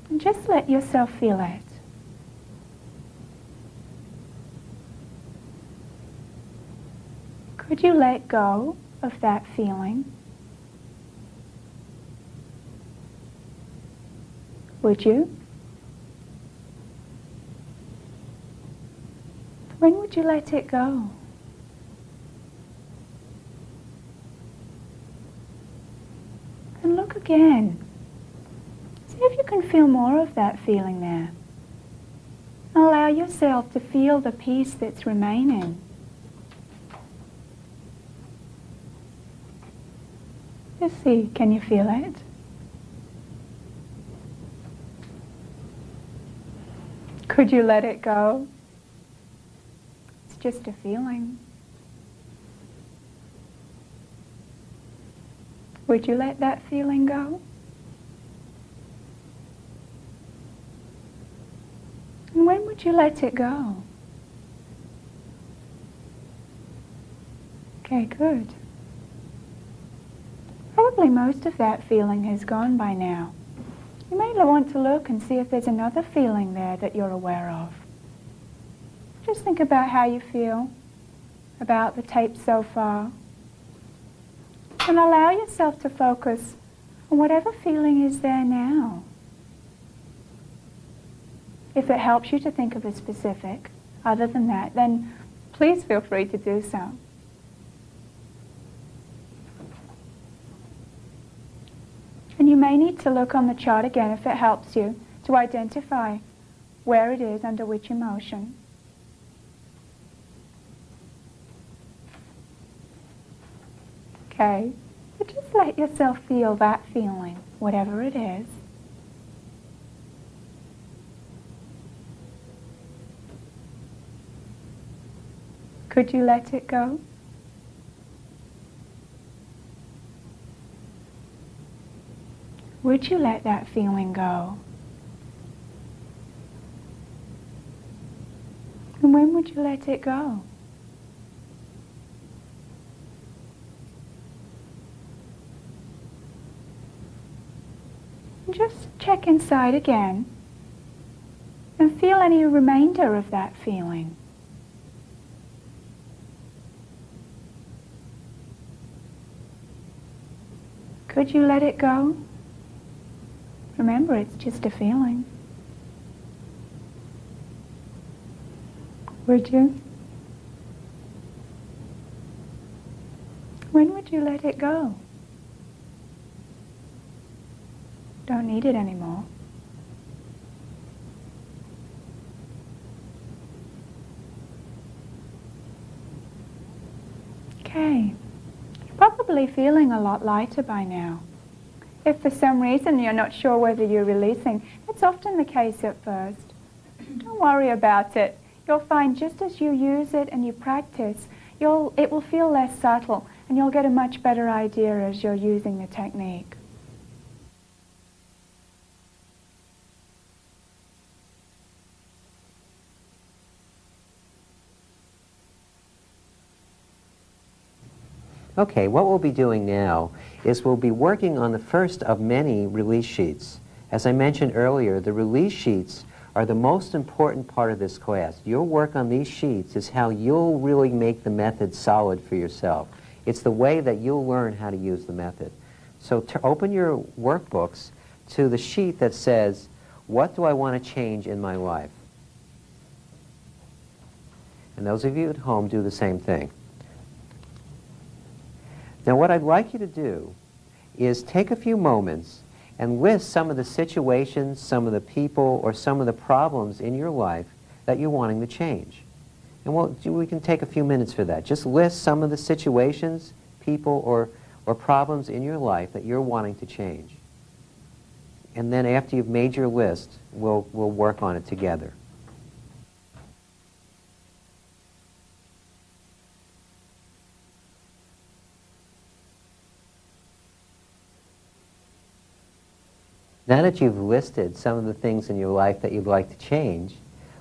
And just let yourself feel it. Could you let go of that feeling? Would you? When would you let it go? And look again. See if you can feel more of that feeling there. Allow yourself to feel the peace that's remaining. Just see, can you feel it? Could you let it go? It's just a feeling. Would you let that feeling go? And when would you let it go? Okay, good. Probably most of that feeling has gone by now. You may want to look and see if there's another feeling there that you're aware of. Just think about how you feel about the tape so far. And allow yourself to focus on whatever feeling is there now. If it helps you to think of a specific other than that, then please feel free to do so. And you may need to look on the chart again if it helps you to identify where it is under which emotion. Okay, but just let yourself feel that feeling, whatever it is. Could you let it go? Would you let that feeling go? And when would you let it go? And just check inside again and feel any remainder of that feeling. Could you let it go? Remember, it's just a feeling. Would you? When would you let it go? Don't need it anymore. Okay. You're probably feeling a lot lighter by now. If for some reason you're not sure whether you're releasing, it's often the case at first. Don't worry about it. You'll find just as you use it and you practice, it will feel less subtle and you'll get a much better idea as you're using the technique. Okay, what we'll be doing now is we'll be working on the first of many release sheets. As I mentioned earlier, the release sheets are the most important part of this class. Your work on these sheets is how you'll really make the method solid for yourself. It's the way that you'll learn how to use the method. So open your workbooks to the sheet that says, what do I want to change in my life? And those of you at home do the same thing. Now what I'd like you to do is take a few moments and list some of the situations, some of the people, or some of the problems in your life that you're wanting to change. And we can take a few minutes for that. Just list some of the situations, people, or problems in your life that you're wanting to change. And then after you've made your list, we'll work on it together. Now that you've listed some of the things in your life that you'd like to change,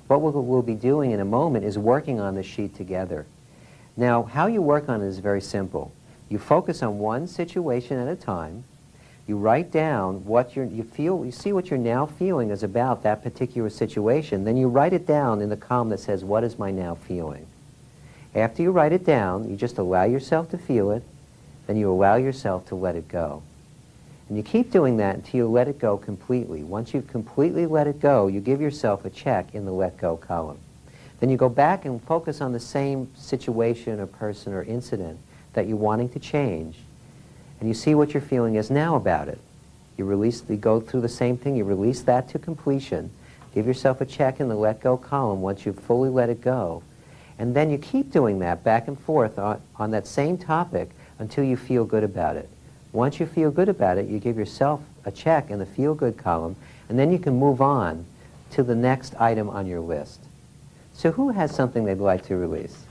what we'll be doing in a moment is working on this sheet together. Now, how you work on it is very simple. You focus on one situation at a time. You write down what you see what you're now feeling is about that particular situation. Then you write it down in the column that says, what is my now feeling? After you write it down, you just allow yourself to feel it, then you allow yourself to let it go. And you keep doing that until you let it go completely. Once you've completely let it go, you give yourself a check in the let go column. Then you go back and focus on the same situation or person or incident that you're wanting to change, and you see what your feeling is now about it. You go through the same thing, you release that to completion, give yourself a check in the let go column once you've fully let it go, and then you keep doing that back and forth on that same topic until you feel good about it. Once you feel good about it, you give yourself a check in the feel good column, and then you can move on to the next item on your list. So who has something they'd like to release?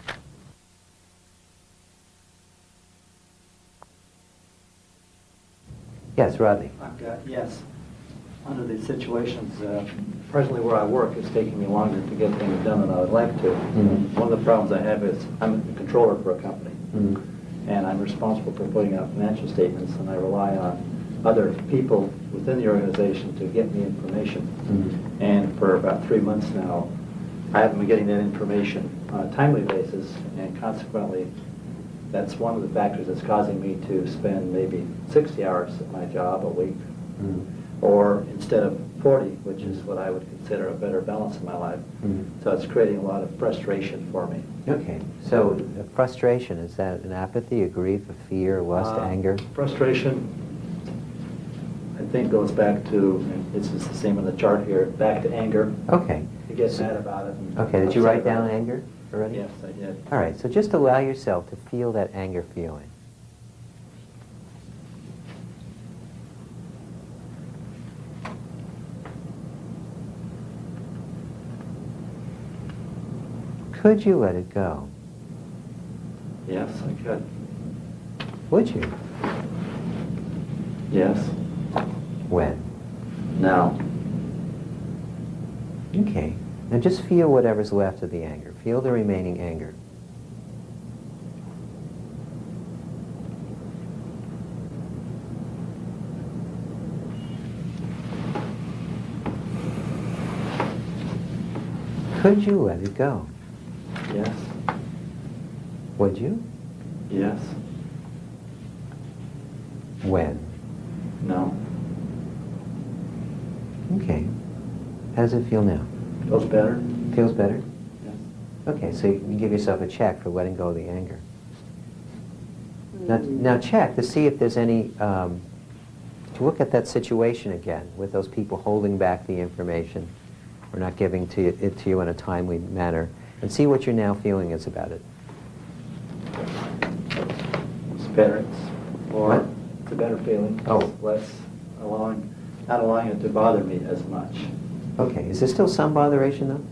Yes, Rodney. Yes. Under these situations, presently where I work, it's taking me longer to get things done than I would like to. Mm-hmm. One of the problems I have is I'm the controller for a company, Mm-hmm. and I'm responsible for putting out financial statements, and I rely on other people within the organization to get me information. Mm-hmm. And for about 3 months now, I haven't been getting that information on a timely basis, and consequently, that's one of the factors that's causing me to spend maybe 60 hours at my job a week, or instead of 40, which is what I would consider a better balance in my life. So it's creating a lot of frustration for me. Okay, so frustration, is that an apathy, a grief, a fear, lust, anger? Frustration, I think, goes back to, and this is the same on the chart here, back to anger. Okay. You get mad about it. Okay, did you write down anger already? Yes, I did. All right, so just allow yourself to feel that anger feeling. Could you let it go? Yes, I could. Would you? Yes. When? Now. Okay. Now just feel whatever's left of the anger. Feel the remaining anger. Could you let it go? Yes. Would you? Yes. When? No. Okay. How does it feel now? Feels better. Feels better? Yes. Okay, so you give yourself a check for letting go of the anger. Now check to see if there's any, to look at that situation again with those people holding back the information or not giving it to you in a timely manner, and see what your now feeling is about it. It's better. It's more. What? It's a better feeling. Oh. It's less not allowing it to bother me as much. Okay, is there still some botheration though?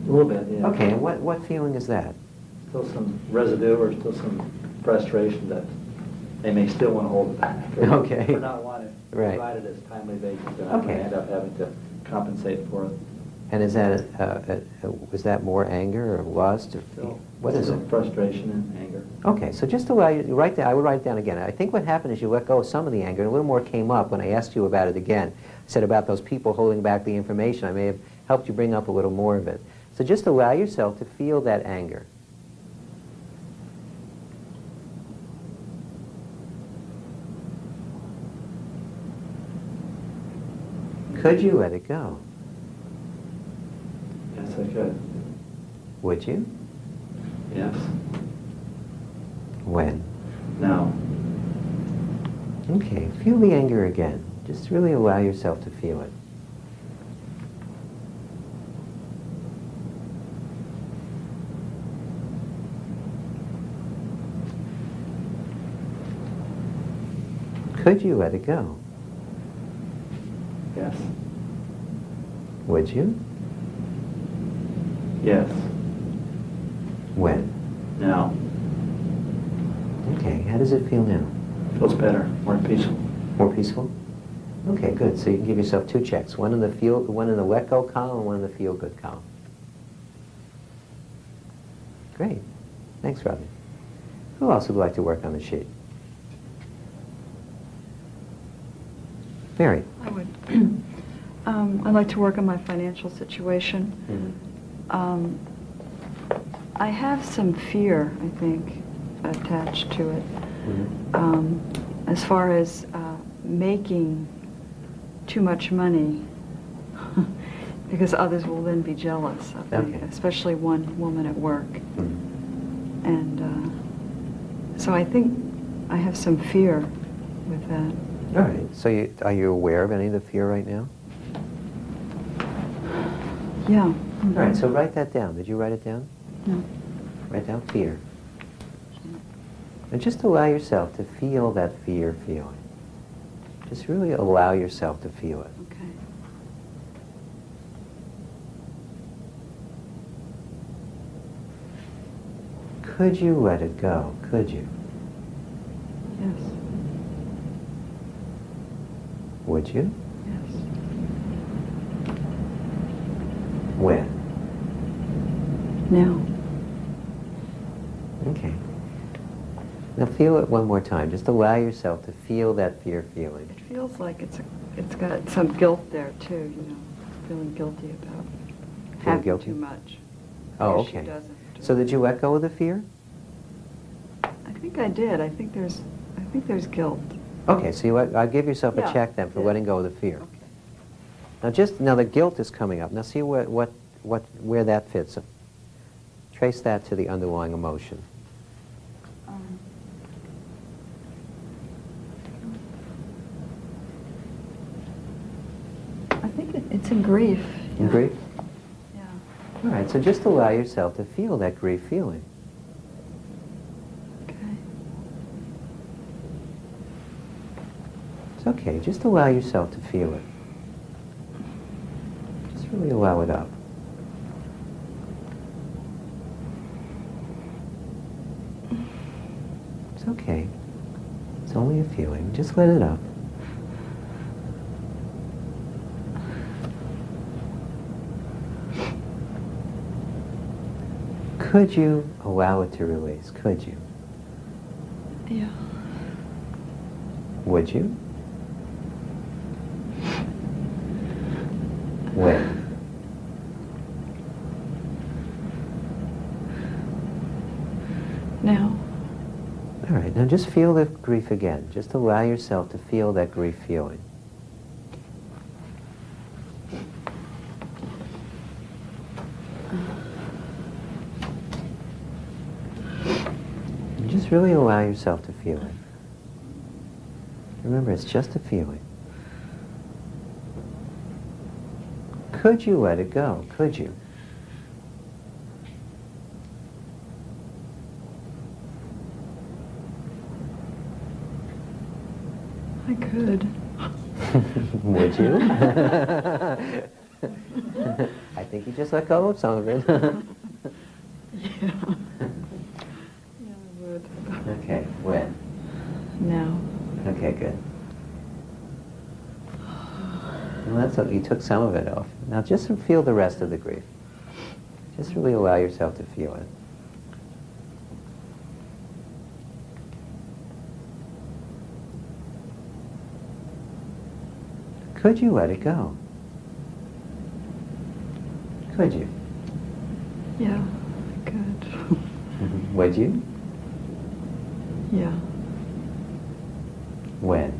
A little bit, yeah. Okay, and what feeling is that? Still some residue or still some frustration that they may still want to hold it back. Okay. For not wanting to Right. provide it as timely basis, and I'm going Okay. to end up having to compensate for it. And is that more anger or lust or what is it? Frustration and anger. Okay, so just allow you write that. I would write it down again. I think what happened is you let go of some of the anger, and a little more came up when I asked you about it again. I said about those people holding back the information. I may have helped you bring up a little more of it. So just allow yourself to feel that anger. Could you let it go? Yes, I could. Would you? Yes. When? Now. Okay, feel the anger again. Just really allow yourself to feel it. Could you let it go? Yes. Would you? Yes. When? Now. Okay, how does it feel now? Feels better, more peaceful. More peaceful? Okay, good. So you can give yourself 2 checks. One in the let go column and one in the feel good column. Great. Thanks, Robin. Who else would like to work on the sheet? Mary. I would. I'd like to work on my financial situation. Mm-hmm. I have some fear, I think, attached to it. Mm-hmm. As far as making too much money, because others will then be jealous of me, especially one woman at work. Mm-hmm. And so I think I have some fear with that. All right. So are you aware of any of the fear right now? Yeah. All right. So write that down. Did you write it down? No. Write down fear. And just allow yourself to feel that fear feeling. Just really allow yourself to feel it. Okay. Could you let it go? Could you? Yes. Would you? Yes. When? Now. Okay. Now feel it one more time. Just allow yourself to feel that fear feeling. It feels like it's got some guilt there too, you know, feeling guilty about having guilty? too much. Oh, Where she okay. doesn't. So did you let go of the fear? I think I did. I think there's guilt. Okay, so I'll give yourself a Yeah, check then for yeah. letting go of the fear. Okay. Now the guilt is coming up. Now see where that fits. Trace that to the underlying emotion. I think it's in grief. In grief? Yeah. All right, so just allow yourself to feel that grief feeling. Okay. It's okay, just allow yourself to feel it. Just really allow it up. It's okay. It's only a feeling. Just let it up. Could you allow it to release? Could you? Yeah. Would you? When? Now. All right, now just feel the grief again. Just allow yourself to feel that grief feeling. And just really allow yourself to feel it. Remember, it's just a feeling. Could you let it go? Could you? I could. Would you? I think you just let go of some of it. Yeah. Yeah, I would. Okay, when? Now. Okay, good. Well, you took some of it off. Now just feel the rest of the grief. Just really allow yourself to feel it. Could you let it go? Could you? Yeah, I could. Would you? Yeah. When?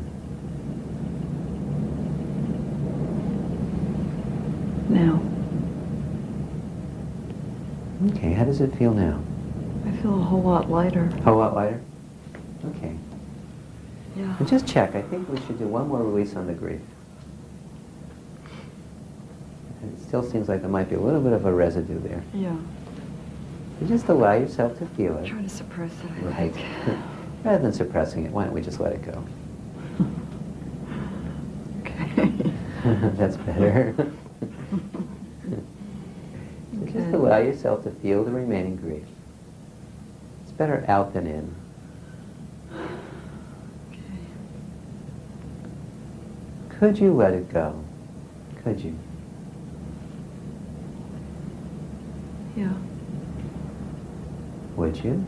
Now. Okay, how does it feel now? I feel a whole lot lighter. A whole lot lighter? Okay. Yeah. And just check. I think we should do one more release on the grief. It still seems like there might be a little bit of a residue there. Yeah. You just allow yourself to feel it. Try to suppress it, I Right. think. Rather than suppressing it, why don't we just let it go? Okay. That's better. So just allow yourself to feel the remaining grief. It's better out than in. Okay. Could you let it go? Could you? Yeah. Would you?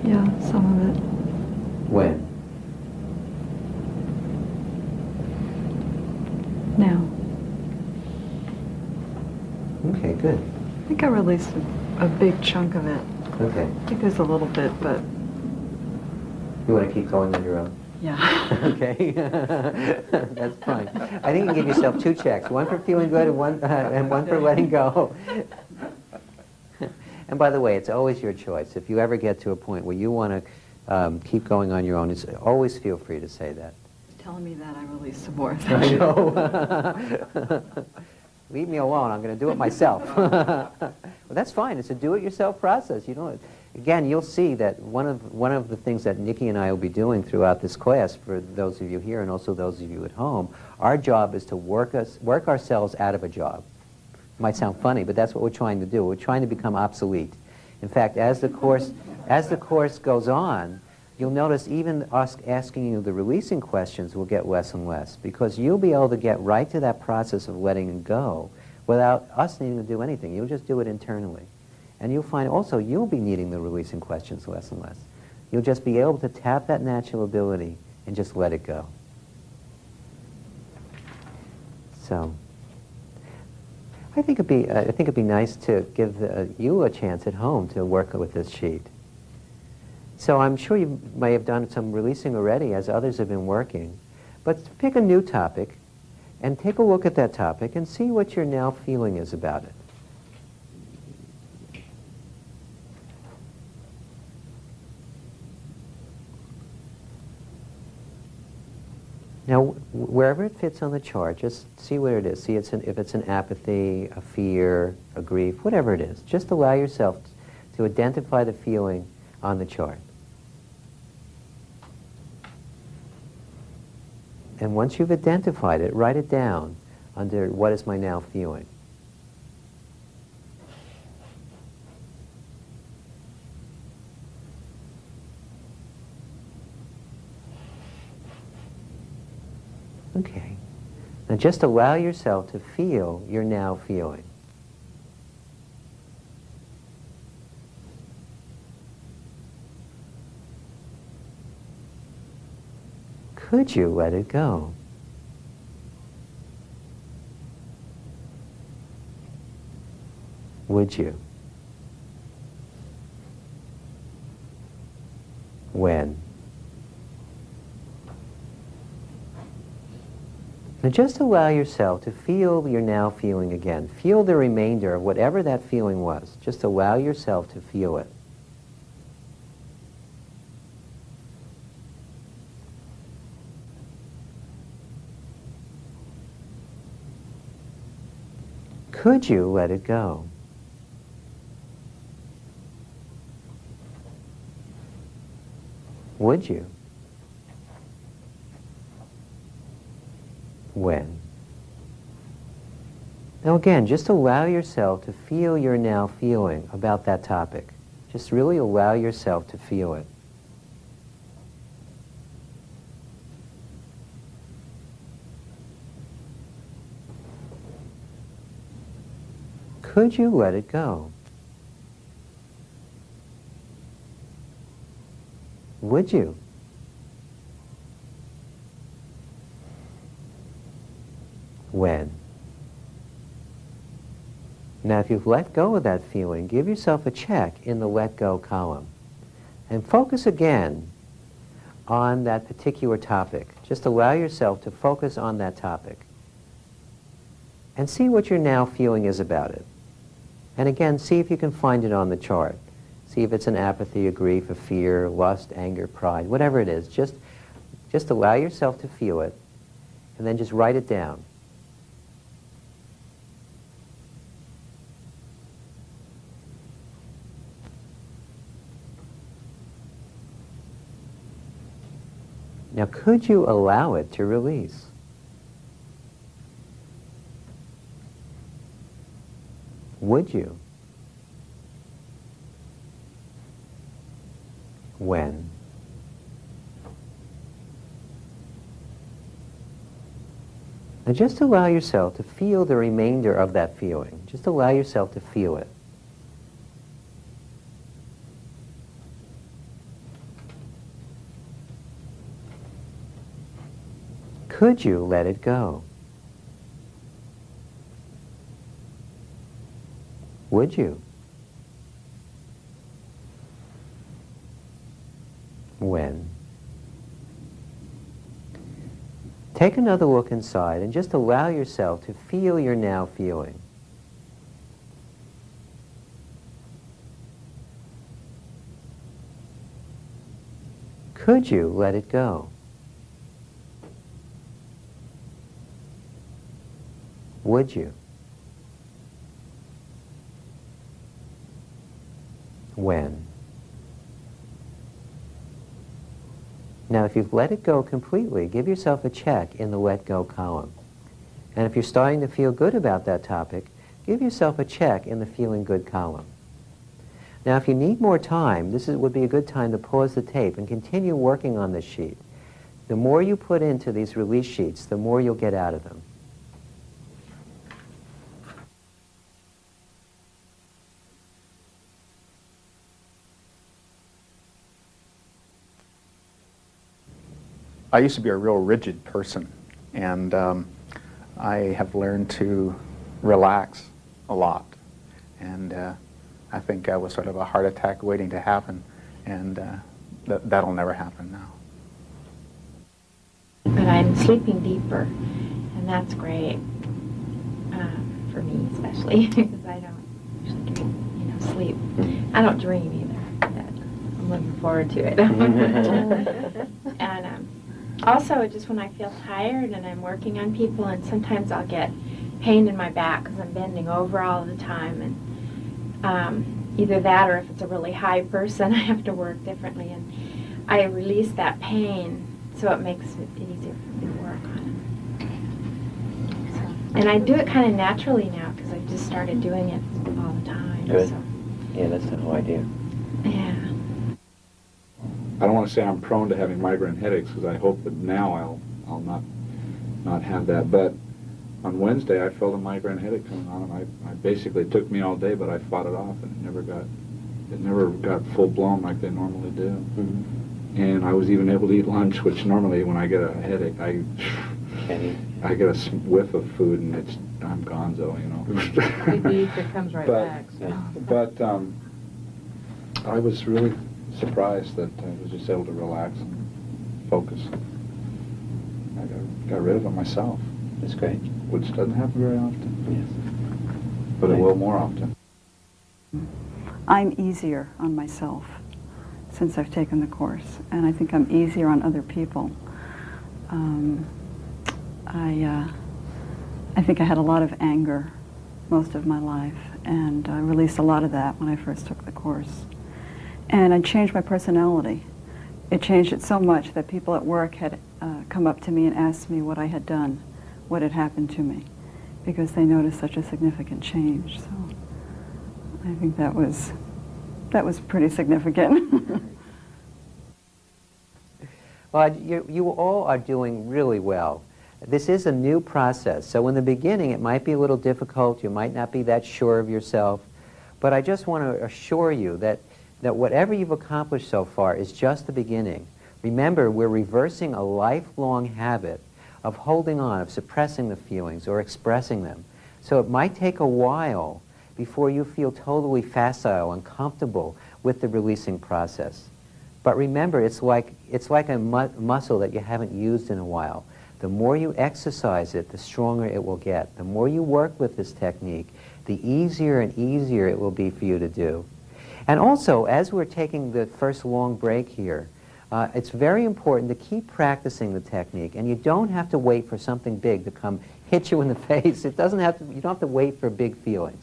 Yeah, some of it. When? Now. Okay, good. I think I released a big chunk of it. Okay. I think there's a little bit, but You want to keep going on your own? yeah. Okay. That's fine. I think you can give yourself 2 checks. One for feeling good and one for letting go. And by the way, it's always your choice. If you ever get to a point where you want to keep going on your own, always feel free to say that. Telling me that I release some more. I know. Leave me alone. I'm going to do it myself. Well, that's fine. It's a do-it-yourself process. You know, again, you'll see that one of the things that Nikki and I will be doing throughout this class, for those of you here and also those of you at home, our job is to work ourselves out of a job. It might sound funny, but that's what we're trying to do. We're trying to become obsolete. In fact, as the course goes on, you'll notice even us asking you the releasing questions will get less and less, because you'll be able to get right to that process of letting it go without us needing to do anything. You'll just do it internally. And you'll find also you'll be needing the releasing questions less and less. You'll just be able to tap that natural ability and just let it go. So I think it'd be nice to give you a chance at home to work with this sheet. So I'm sure you may have done some releasing already as others have been working. But pick a new topic and take a look at that topic and see what your now feeling is about it. Now, wherever it fits on the chart, just see where it is. See if it's an apathy, a fear, a grief, whatever it is. Just allow yourself to identify the feeling on the chart. And once you've identified it, write it down under what is my now feeling. Okay. Now just allow yourself to feel your now feeling. Could you let it go? Would you? When? Now just allow yourself to feel your now feeling again. Feel the remainder of whatever that feeling was. Just allow yourself to feel it. Could you let it go? Would you? When? Now again, just allow yourself to feel your now feeling about that topic. Just really allow yourself to feel it. Could you let it go? Would you? When? Now, if you've let go of that feeling, give yourself a check in the let go column. And focus again on that particular topic. Just allow yourself to focus on that topic. And see what your now feeling is about it. And again, see if you can find it on the chart. See if it's an apathy, a grief, a fear, lust, anger, pride, whatever it is. Just allow yourself to feel it, and then just write it down. Now, could you allow it to release? Would you? When? Now just allow yourself to feel the remainder of that feeling. Just allow yourself to feel it. Could you let it go? Would you? When? Take another look inside and just allow yourself to feel your now feeling. Could you let it go? Would you? When? Now, if you've let it go completely, give yourself a check in the let go column. And if you're starting to feel good about that topic, give yourself a check in the feeling good column. Now, if you need more time, would be a good time to pause the tape and continue working on this sheet. The more you put into these release sheets, the more you'll get out of them. I used to be a real rigid person, and I have learned to relax a lot. And I think I was sort of a heart attack waiting to happen, and that'll never happen now. But I'm sleeping deeper, and that's great for me especially, because I don't usually get, sleep. I don't dream either, but I'm looking forward to it. And also, just when I feel tired and I'm working on people, and sometimes I'll get pain in my back because I'm bending over all the time, and either that or if it's a really high person, I have to work differently, and I release that pain, so it makes it easier for me to work on it. So, and I do it kind of naturally now because I've just started doing it all the time. Good. So. Yeah, that's the whole idea. Yeah. I don't want to say I'm prone to having migraine headaches because I hope that now I'll not have that. But on Wednesday I felt a migraine headache coming on, and I basically it took me all day, but I fought it off, and it never got full blown like they normally do. Mm-hmm. And I was even able to eat lunch, which normally when I get a headache I get a whiff of food and I'm gonzo, It comes right back. So. But I was really surprised that I was just able to relax and focus. I got rid of it myself. That's great. Which doesn't happen very often. Yes. But it will more often. I'm easier on myself since I've taken the course, and I think I'm easier on other people. I think I had a lot of anger most of my life, and I released a lot of that when I first took the course. And I changed my personality. It changed it so much that people at work had come up to me and asked me what I had done, what had happened to me, because they noticed such a significant change. So I think that was pretty significant. Well, you all are doing really well. This is a new process, so in the beginning it might be a little difficult, you might not be that sure of yourself, but I just want to assure you that whatever you've accomplished so far is just the beginning. Remember, we're reversing a lifelong habit of holding on, of suppressing the feelings or expressing them. So it might take a while before you feel totally facile and comfortable with the releasing process. But remember, it's like a muscle that you haven't used in a while. The more you exercise it, the stronger it will get. The more you work with this technique, the easier and easier it will be for you to do. And also, as we're taking the first long break here, it's very important to keep practicing the technique, and you don't have to wait for something big to come hit you in the face. You don't have to wait for big feelings.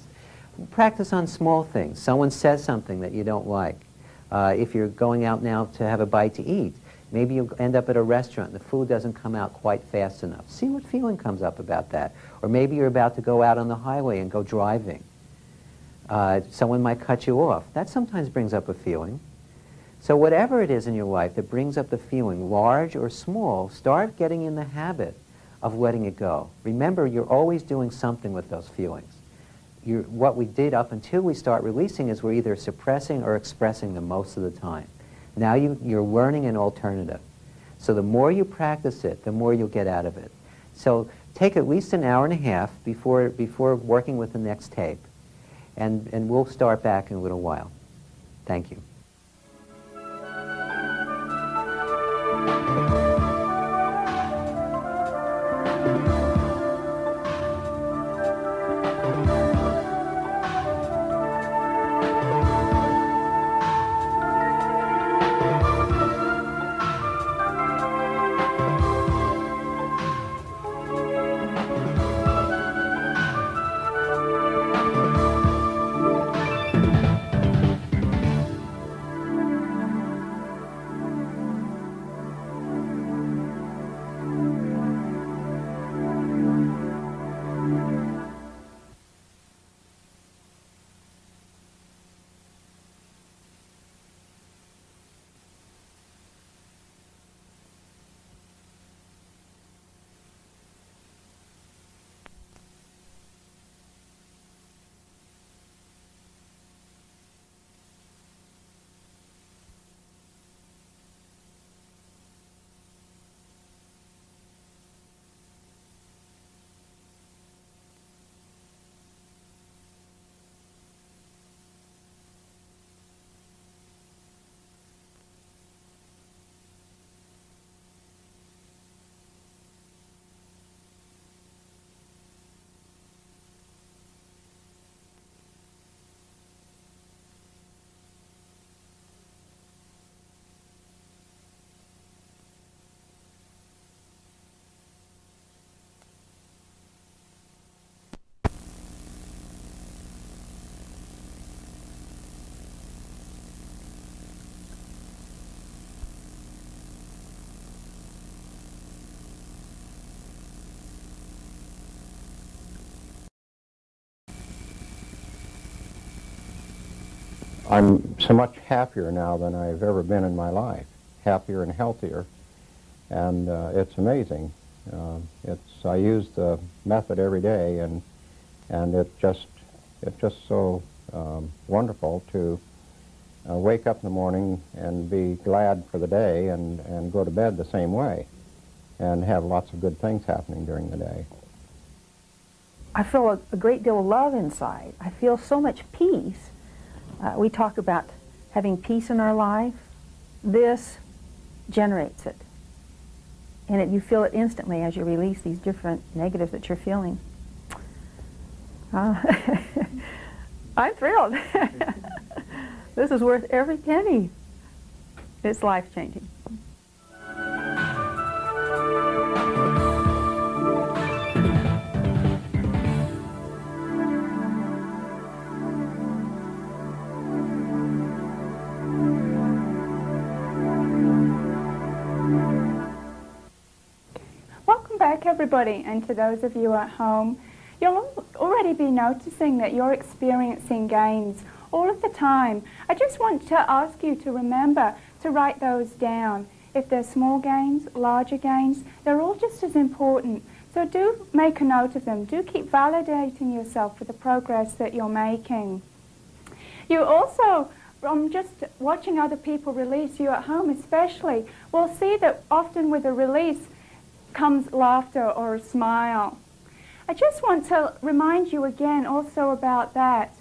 Practice on small things. Someone says something that you don't like. If you're going out now to have a bite to eat, maybe you end up at a restaurant and the food doesn't come out quite fast enough. See what feeling comes up about that. Or maybe you're about to go out on the highway and go driving. Someone might cut you off. That sometimes brings up a feeling. So whatever it is in your life that brings up the feeling, large or small, start getting in the habit of letting it go. Remember, you're always doing something with those feelings. What we did up until we start releasing is we're either suppressing or expressing them most of the time. Now you're learning an alternative. So the more you practice it, the more you'll get out of it. So take at least an hour and a half before working with the next tape. And we'll start back in a little while. Thank you. I'm so much happier now than I've ever been in my life, happier and healthier, and it's amazing. I use the method every day, and it's just so wonderful to wake up in the morning and be glad for the day, and go to bed the same way, and have lots of good things happening during the day. I feel a great deal of love inside. I feel so much peace. We talk about having peace in our life. This generates it. And you feel it instantly as you release these different negatives that you're feeling. I'm thrilled. This is worth every penny. It's life-changing. Everybody, and to those of you at home, you'll already be noticing that you're experiencing gains all of the time. I just want to ask you to remember to write those down. if they're small gains, larger gains, they're all just as important. So do make a note of them. Do keep validating yourself for the progress that you're making. You also, from just watching other people release, you at home especially, will see that often with a release comes laughter or a smile. I just want to remind you again also about that.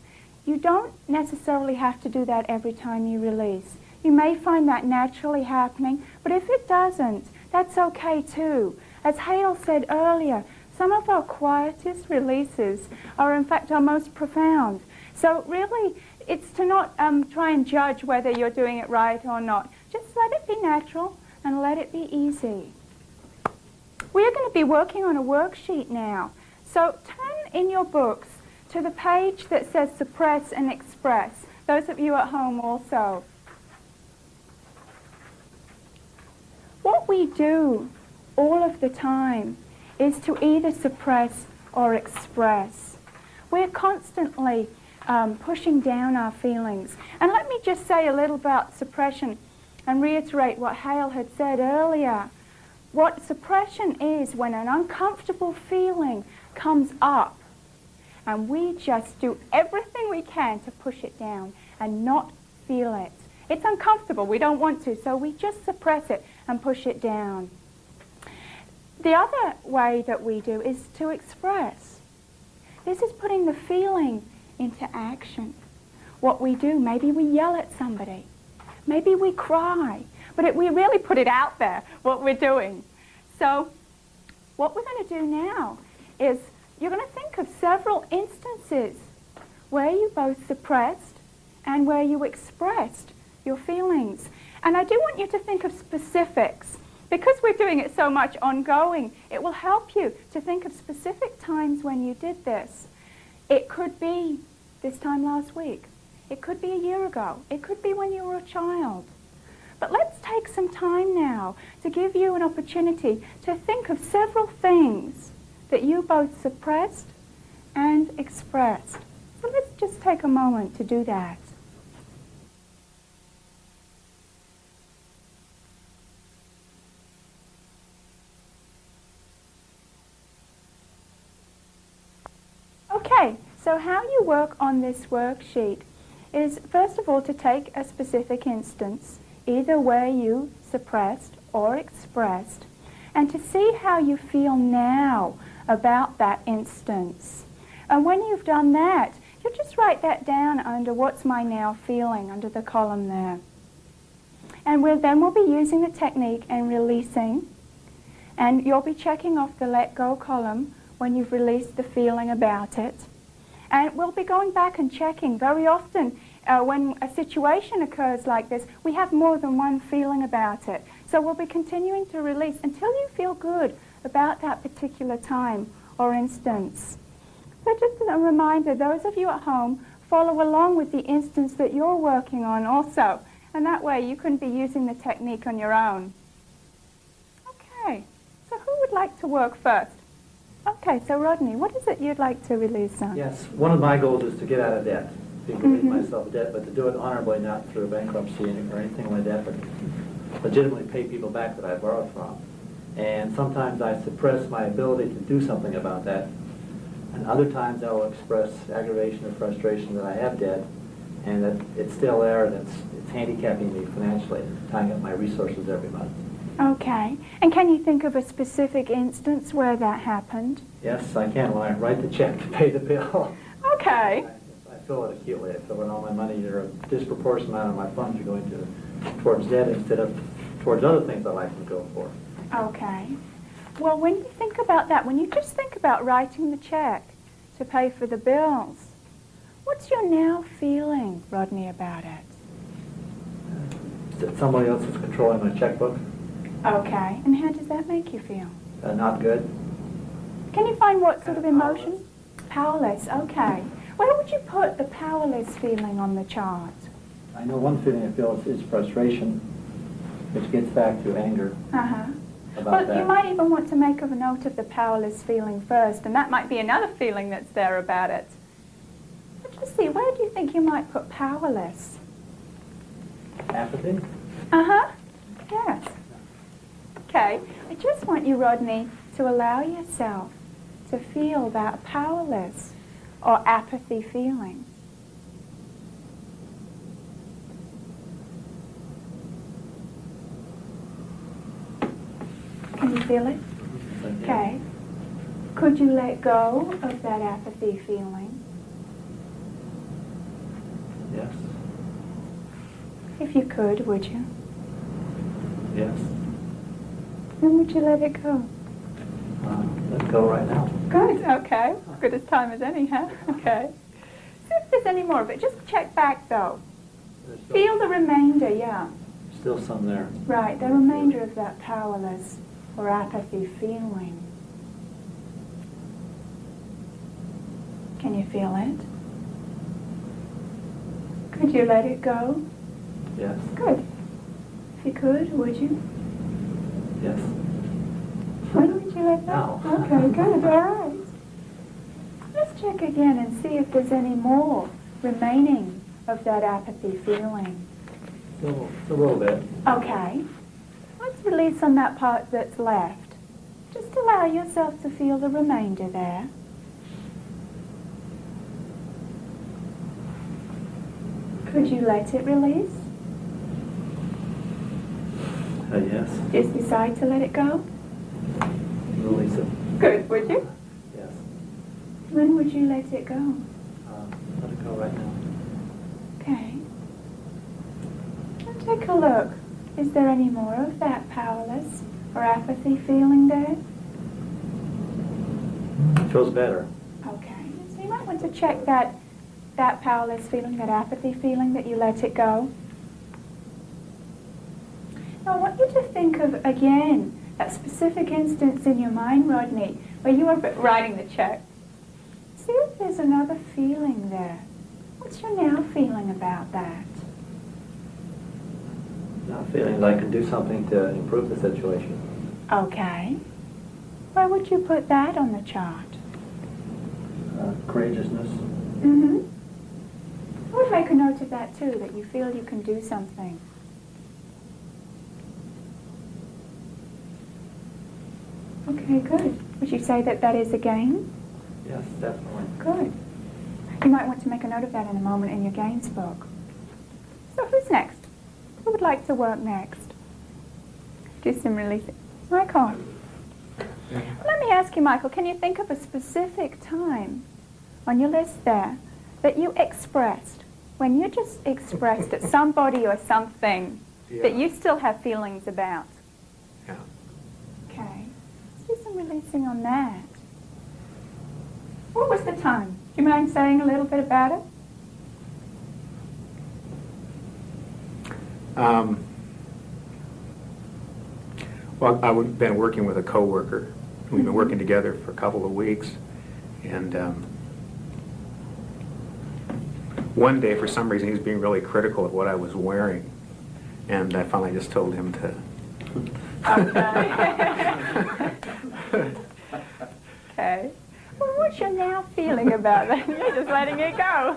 You don't necessarily have to do that every time you release. You may find that naturally happening, but if it doesn't, that's okay too. As Hale said earlier, some of our quietest releases are in fact our most profound. So really, it's to not try and judge whether you're doing it right or not. Just let it be natural and let it be easy. We're going to be working on a worksheet now. So turn in your books to the page that says suppress and express. Those of you at home also. What we do all of the time is to either suppress or express. We're constantly pushing down our feelings. And let me just say a little about suppression and reiterate what Hale had said earlier. What suppression is when an uncomfortable feeling comes up and we just do everything we can to push it down and not feel it. It's uncomfortable, we don't want to, so we just suppress it and push it down. The other way that we do is to express. This is putting the feeling into action. What we do, maybe we yell at somebody, maybe we cry, but we really put it out there, what we're doing. So what we're going to do now is you're going to think of several instances where you both suppressed and where you expressed your feelings. And I do want you to think of specifics. Because we're doing it so much ongoing, it will help you to think of specific times when you did this. It could be this time last week. It could be a year ago. It could be when you were a child. But let's take some time now to give you an opportunity to think of several things that you both suppressed and expressed. So let's just take a moment to do that. Okay, so how you work on this worksheet is first of all to take a specific instance, either where you suppressed or expressed, and to see how you feel now about that instance. And when you've done that, you just write that down under what's my now feeling, under the column there. And then we'll be using the technique and releasing, and you'll be checking off the let go column when you've released the feeling about it. And we'll be going back and checking. Very often when a situation occurs like this, we have more than one feeling about it. So we'll be continuing to release until you feel good about that particular time or instance. So just a reminder, those of you at home, follow along with the instance that you're working on also. And that way you can be using the technique on your own. Okay, so who would like to work first? Okay, so Rodney, what is it you'd like to release on? Yes, one of my goals is to get out of debt, to relieve myself of debt, but to do it honorably, not through bankruptcy or anything like that, but legitimately pay people back that I borrowed from. And sometimes I suppress my ability to do something about that, and other times I will express aggravation or frustration that I have debt, and that it's still there, and it's handicapping me financially, tying up my resources every month. Okay. And can you think of a specific instance where that happened? Yes, I can. When I write the check to pay the bill. Okay. I feel it acutely. I feel when all my money, or a disproportionate amount of my funds are going towards debt instead of towards other things I like to go for. Okay. Well, when you think about that, when you just think about writing the check to pay for the bills, what's your now feeling, Rodney, about it? That somebody else is controlling my checkbook. Okay. And how does that make you feel? Not good. Can you find what sort of emotion? Powerless. Okay. Where would you put the powerless feeling on the chart? I know one feeling I feel is frustration, which gets back to anger. About that. You might even want to make a note of the powerless feeling first, and that might be another feeling that's there about it. But just see, where do you think you might put powerless? Apathy? Yes. Okay. I just want you, Rodney, to allow yourself to feel that powerless or apathy feeling. Can you feel it? Okay. Could you let go of that apathy feeling? Yes. If you could, would you? Yes. When would you let it go? Let it go right now. Good, okay. Good as time as any, huh? Okay. See if there's any more of it. Just check back, though. Feel the remainder, yeah. Still some there. Right, the remainder of that powerless or apathy feeling. Can you feel it? Could you let it go? Yes. Good. If you could, would you? Yes. When would you let go? Okay, good, all right. Let's check again and see if there's any more remaining of that apathy feeling. Still a little bit. Okay. Let's release on that part that's left. Just allow yourself to feel the remainder there. Could you let it release? Yes. Just decide to let it go? Release it. Good, would you? Yes. When would you let it go? Let it go right now. Okay. Now take a look. Is there any more of that powerless or apathy feeling there? It feels better. Okay. So you might want to check that powerless feeling, that apathy feeling that you let it go. Now I want you to think of, again, that specific instance in your mind, Rodney, where you were writing the check. See if there's another feeling there. What's your now feeling about that? Now feeling that I can do something to improve the situation. Okay. Where would you put that on the chart? Courageousness. Mm-hmm. I would make a note of that too, that you feel you can do something. Okay, good. Would you say that that is a gain? Yes, definitely. Good. You might want to make a note of that in a moment in your gains book. So who's next? Who would like to work next? Do some releasing. Michael. Let me ask you, Michael, can you think of a specific time on your list there that you expressed, when you just expressed at somebody or something that you still have feelings about? Yeah. Okay. Let's do some releasing on that. What was the time? Do you mind saying a little bit about it? Well, I've been working with a coworker. We've been working together for a couple of weeks, and one day, for some reason, he was being really critical of what I was wearing, and I finally just told him to. Okay. Okay. Well, what's your now feeling about that? You're just letting it go.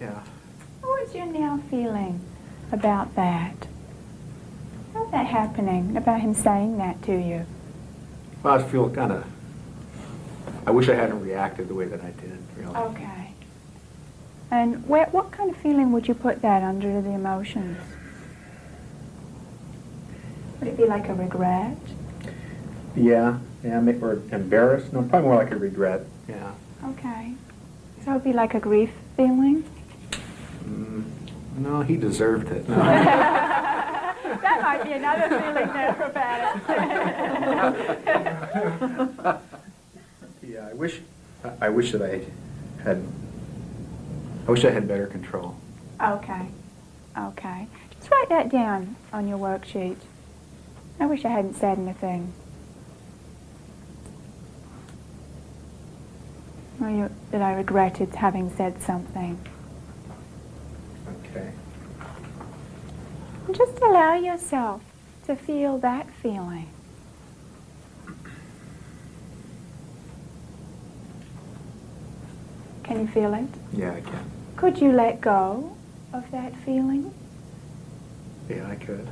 Yeah. What's your now feeling about that? How's that happening, about him saying that to you? Well, I feel kind of. I wish I hadn't reacted the way that I did, really. Okay. And what kind of feeling would you put that under the emotions? Would it be like a regret? Yeah, or embarrassed. No, probably more like a regret. Yeah. Okay. So it would be like a grief feeling? No, he deserved it. No. That might be another feeling there about it. Yeah, I wish that I had better control. Okay. Okay. Just write that down on your worksheet. I wish I hadn't said anything. Or that I regretted having said something. Okay. And just allow yourself to feel that feeling. Can you feel it? Yeah, I can. Could you let go of that feeling? Yeah, I could.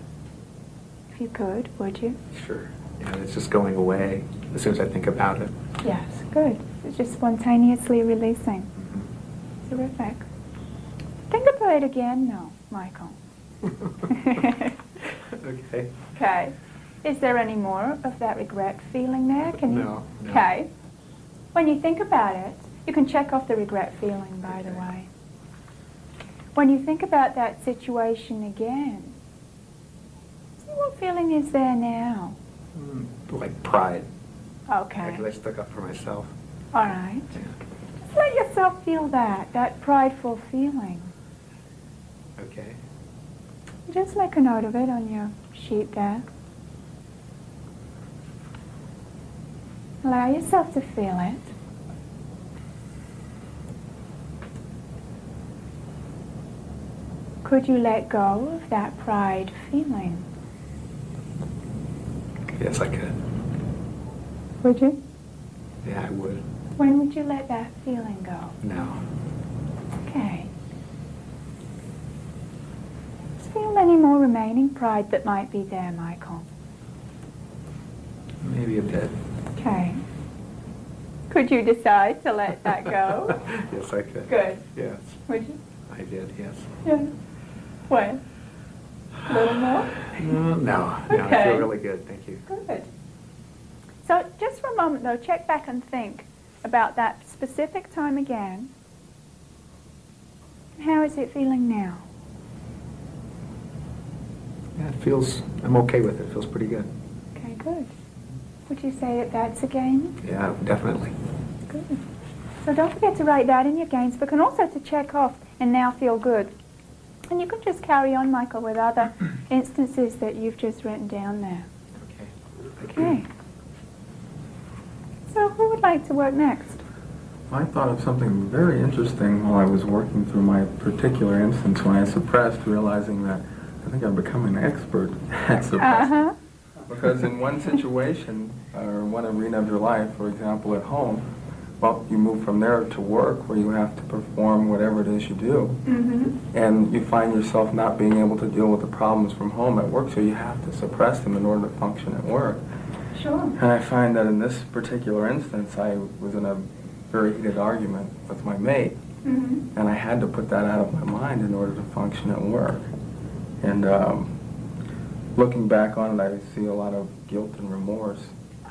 If you could, would you? Sure. Yeah, it's just going away as soon as I think about it. Yes, good. It's just spontaneously releasing. Terrific. Think about it again now, Michael. Okay. Okay. Is there any more of that regret feeling there? Can you? No. Okay. When you think about it, you can check off the regret feeling, by the way. When you think about that situation again, see what feeling is there now? Like pride. Okay. Because I stuck up for myself. All right. Just let yourself feel that prideful feeling. Okay. Just make a note of it on your sheet there. Allow yourself to feel it. Could you let go of that pride feeling? Yes, I could. Would you? Yeah, I would. When would you let that feeling go? No. Okay. Just feel any more remaining pride that might be there, Michael. Maybe a bit. Okay. Could you decide to let that go? Yes, I could. Good. Yes. Would you? I did, yes. Yeah. When? A little more? No, I Okay. feel really good, thank you. Good. So just for a moment, though, check back and think about that specific time again. How is it feeling now? Yeah, it feels, I'm okay with it. It feels pretty good. Okay, good. Would you say that that's a gain? Yeah, definitely. Good. So don't forget to write that in your gains, but can also to check off and now feel good. And you can just carry on, Michael, with other instances that you've just written down there. Okay. So who would like to work next? I thought of something very interesting while I was working through my particular instance when I suppressed, realizing that I think I've become an expert at suppressing. Uh-huh. Because in one situation, or one arena of your life, for example at home, well, you move from there to work where you have to perform whatever it is you do. Mm-hmm. And you find yourself not being able to deal with the problems from home at work, so you have to suppress them in order to function at work. Sure. And I find that in this particular instance, I was in a very heated argument with my mate, Mm-hmm. and I had to put that out of my mind in order to function at work. And looking back on it, I see a lot of guilt and remorse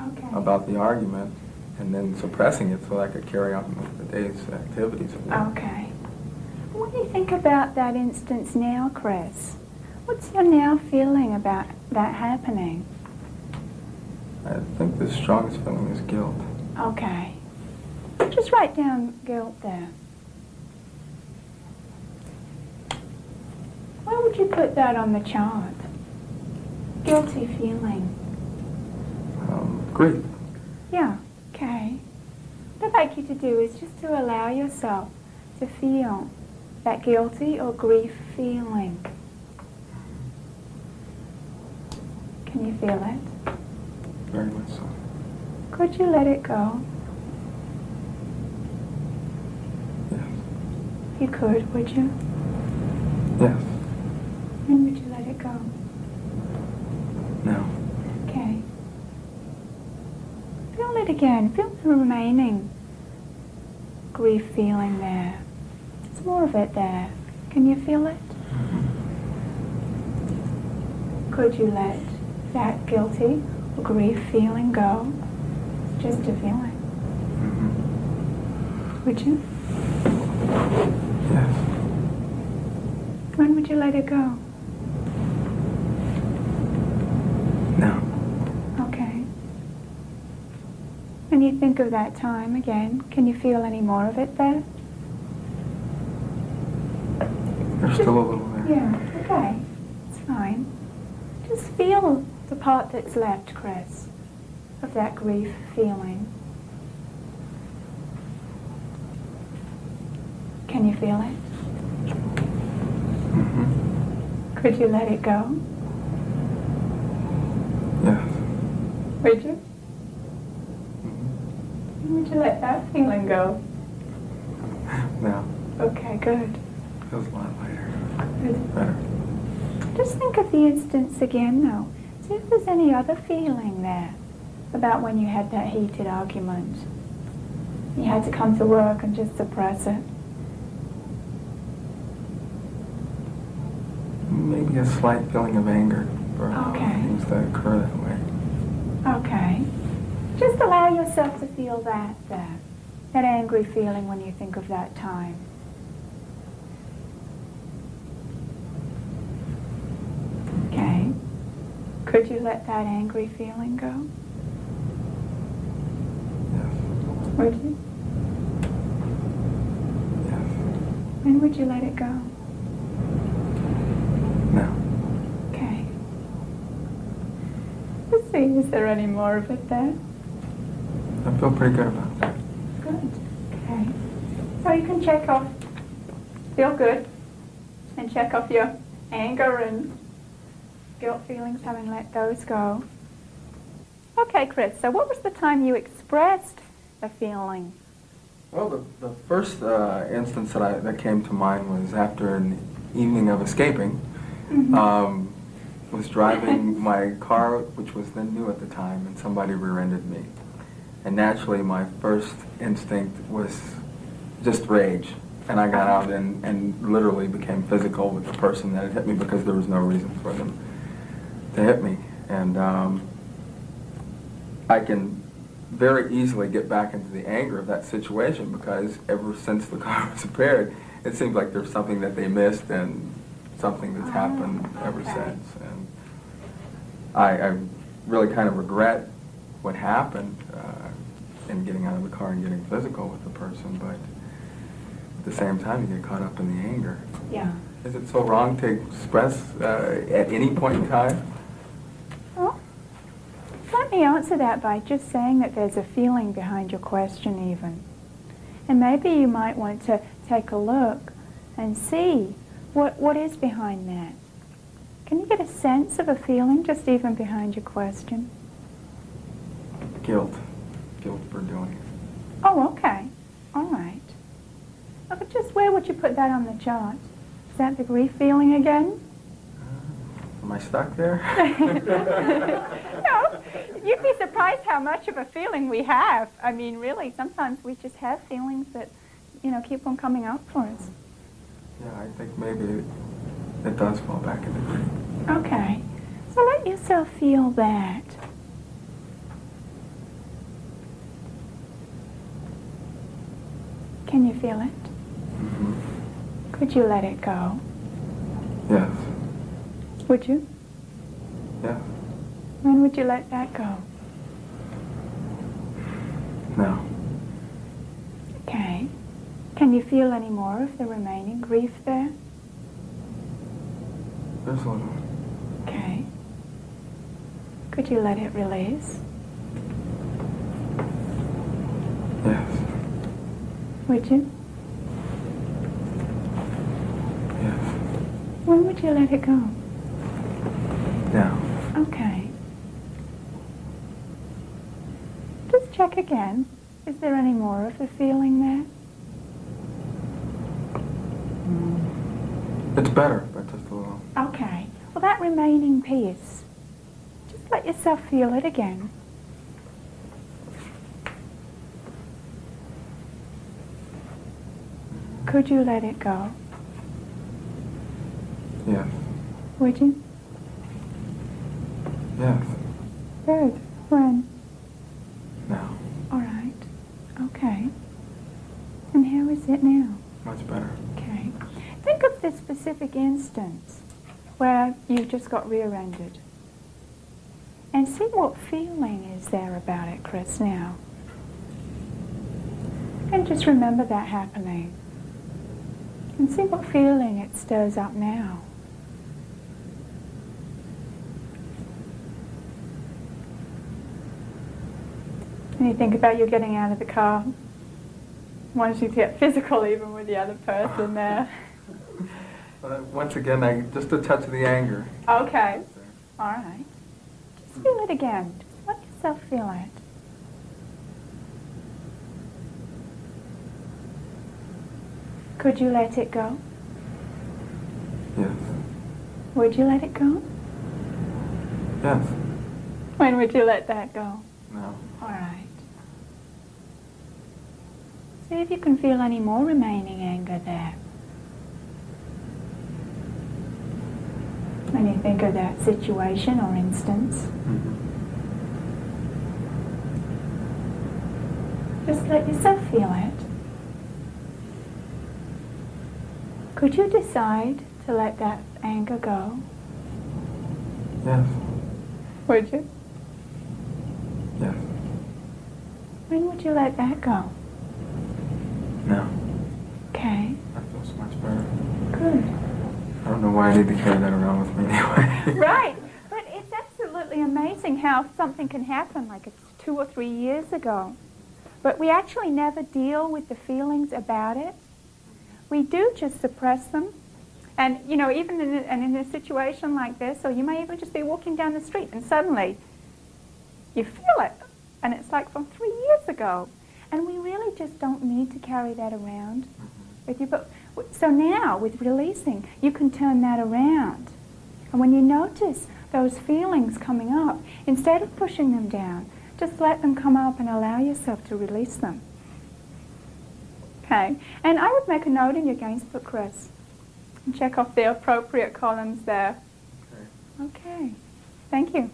Okay. about the argument, and then suppressing it so I could carry on with the day's activities at work. Okay. When you think about that instance now, Chris, what's your now feeling about that happening? I think the strongest feeling is guilt. Okay. Just write down guilt there. Where would you put that on the chart? Guilty feeling. Grief. Yeah, okay. What I'd like you to do is just to allow yourself to feel that guilty or grief feeling. Can you feel it? Very much so. Could you let it go? Yes. You could, would you? Yes. When would you let it go? No. Okay. Feel it again. Feel the remaining grief feeling there. There's more of it there. Can you feel it? Could you let that guilty or grief feeling go? Just a feeling. Would you? Yes. When would you let it go? No. Okay. When you think of that time again, can you feel any more of it there? There's still a little there. Yeah, okay. It's fine. Just feel the part that's left, Chris, of that grief feeling. Can you feel it? Could you let it go? Yes. Would you? When would you let that feeling go? No. Okay, good. Feels a lot lighter. Good. Better. Just think of the instance again, though. See if there's any other feeling there about when you had that heated argument. You had to come to work and just suppress it. Maybe a slight feeling of anger for things that occur that way. Okay. Just allow yourself to feel that there. That angry feeling when you think of that time. Okay. Could you let that angry feeling go? Yes. Would you? Yes. When would you let it go? No. Okay. Let's see, is there any more of it there? I feel pretty good about that. Good. Okay. So you can check off, feel good, and check off your anger and guilt feelings, having let those go. Okay, Chris, so what was the time you expressed the feeling? Well, the first instance that came to mind was after an evening of escaping. Was driving my car, which was then new at the time, and somebody rear-ended me. And naturally, my first instinct was just rage. And I got out and literally became physical with the person that had hit me because there was no reason for them to hit me. And I can very easily get back into the anger of that situation because ever since the car was repaired, it seems like there's something that they missed and something that's happened ever since. And I really kind of regret what happened in getting out of the car and getting physical with the person, but at the same time you get caught up in the anger. Yeah. Is it so wrong to express at any point in time? Well, let me answer that by just saying that there's a feeling behind your question even. And maybe you might want to take a look and see what is behind that. Can you get a sense of a feeling just even behind your question? Guilt. Guilt for doing it. Oh, okay. All right. Okay, just where would you put that on the chart? Is that the grief feeling again? Am I stuck there? No, you'd be surprised how much of a feeling we have. I mean, really, sometimes we just have feelings that, keep on coming up for us. Yeah, I think maybe it does fall back into grief. Okay. So let yourself feel that. Can you feel it? Mm-hmm. Could you let it go? Yes. Would you? Yes. When would you let that go? No. Okay. Can you feel any more of the remaining grief there? There's a little. Okay. Could you let it release? Yes. Would you? Yes. When would you let it go? Now. Okay. Just check again. Is there any more of the feeling there? It's better, but just a little. Okay. Well, that remaining piece, just let yourself feel it again. Could you let it go? Yes. Would you? Yes. Good. When? Now. All right. Okay. And how is it now? Much better. Okay. Think of this specific instance where you just got rear-ended. And see what feeling is there about it, Chris, now. And just remember that happening. And see what feeling it stirs up now. And you think about you getting out of the car. Once you get physical even with the other person there. Once again, just a touch of the anger. Okay. All right. Just feel it again. Just let yourself feel it. Could you let it go? Yes. Would you let it go? Yes. When would you let that go? No. All right. See if you can feel any more remaining anger there. When you think of that situation or instance, just let yourself feel it. Could you decide to let that anger go? Yes. Would you? Yes. When would you let that go? No. Okay. That feels so much better. Good. I don't know why I need to carry that around with me anyway. Right. But it's absolutely amazing how something can happen like it's 2 or 3 years ago. But we actually never deal with the feelings about it. We do just suppress them. And, you know, even in a situation like this, or you may even just be walking down the street and suddenly you feel it. And it's like from 3 years ago. And we really just don't need to carry that around with you. But so now, with releasing, you can turn that around. And when you notice those feelings coming up, instead of pushing them down, just let them come up and allow yourself to release them. Okay? And I would make a note in your games book, Chris, and check off the appropriate columns there. Okay. Thank you.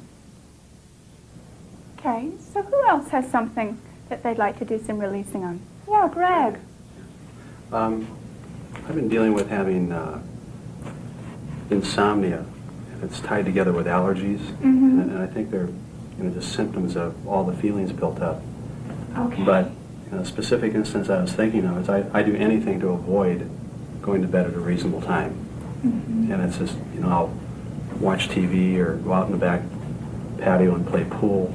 Okay, so who else has something that they'd like to do some releasing on? Yeah, Greg. I've been dealing with having insomnia, and it's tied together with allergies, and I think they're just symptoms of all the feelings built up. Okay. But a specific instance I was thinking of is I do anything to avoid going to bed at a reasonable time, and it's just, I'll watch TV or go out in the back patio and play pool,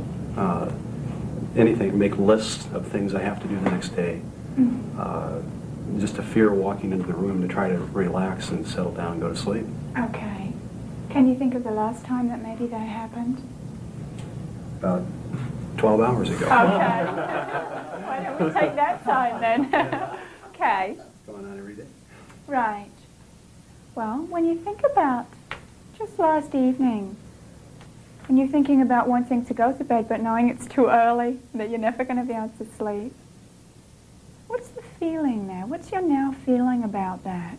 anything, make lists of things I have to do the next day. Just a fear of walking into the room to try to relax and settle down and go to sleep. Okay. Can you think of the last time that maybe that happened? About 12 hours ago. Okay. Why don't we take that time then? Okay. It's going on every day. Right. Well, when you think about just last evening, and you're thinking about wanting to go to bed but knowing it's too early, that you're never going to be able to sleep, what's the feeling there? What's your now feeling about that?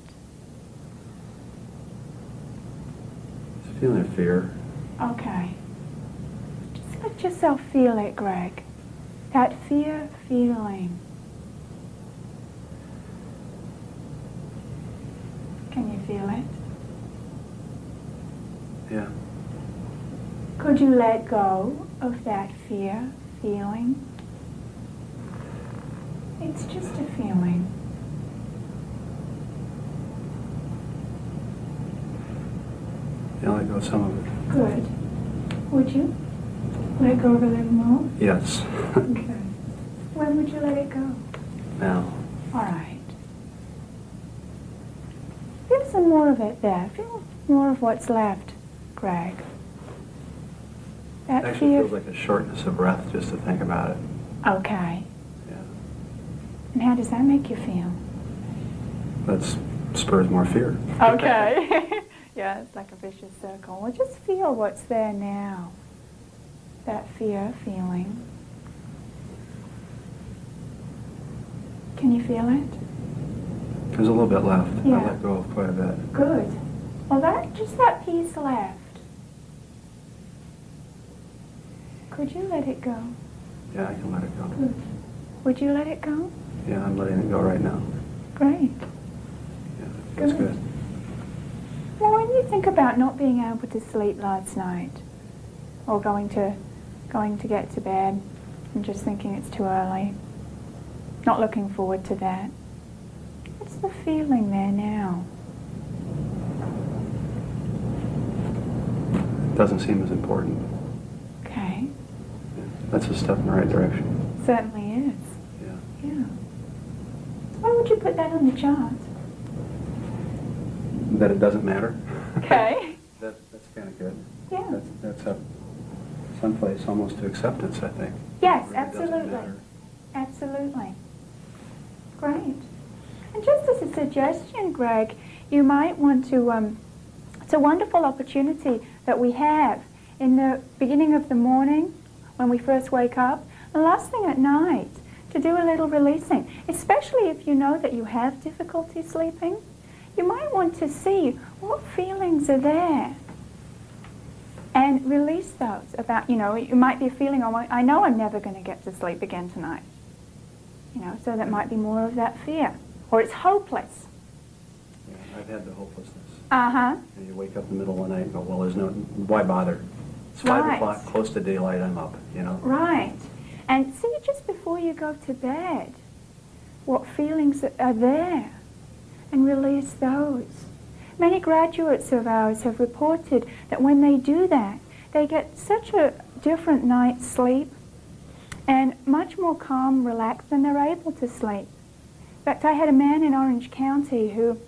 It's a feeling of fear. Okay. Just let yourself feel it, Greg. That fear feeling. Can you feel it? Yeah. Could you let go of that fear feeling? It's just a feeling. Yeah, let go of some of it. Good. Would you let go of a little more? Yes. Okay. When would you let it go? Now. All right. Feel some more of it there. Feel more of what's left, Greg. That It actually fear. feels like a shortness of breath just to think about it. Okay. Yeah. And how does that make you feel? That spurs more fear. Okay. Yeah, it's like a vicious circle. Well, just feel what's there now. That fear feeling. Can you feel it? There's a little bit left. Yeah. I let go of quite a bit. Good. Well, just that piece left. Could you let it go? Yeah, I can let it go. Good. Would you let it go? Yeah, I'm letting it go right now. Great. Yeah, that's good. Well, when you think about not being able to sleep last night, or going to get to bed and just thinking it's too early, not looking forward to that, what's the feeling there now? It doesn't seem as important. Okay. Yeah, that's a step in the right direction. Certainly is. Yeah. Yeah. Why would you put that on the chart? That it doesn't matter. Okay. That's kind of good. Yeah. That's up someplace almost to acceptance, I think. Yes, It really doesn't absolutely. matter. Absolutely. Great. And just as a suggestion, Greg, you might want to It's a wonderful opportunity that we have in the beginning of the morning when we first wake up, and last thing at night to do a little releasing, especially if you know that you have difficulty sleeping. You might want to see what feelings are there and release those about, it might be a feeling, oh, I know I'm never going to get to sleep again tonight. So that might be more of that fear. Or it's hopeless. Yeah, I've had the hopelessness. Uh-huh. And you wake up in the middle of the night and go, well, why bother? It's 5 o'clock, close to daylight, I'm up, Right. And see, just before you go to bed, what feelings are there, and release those. Many graduates of ours have reported that when they do that, they get such a different night's sleep and much more calm, relaxed, and they're able to sleep. In fact, I had a man in Orange County who,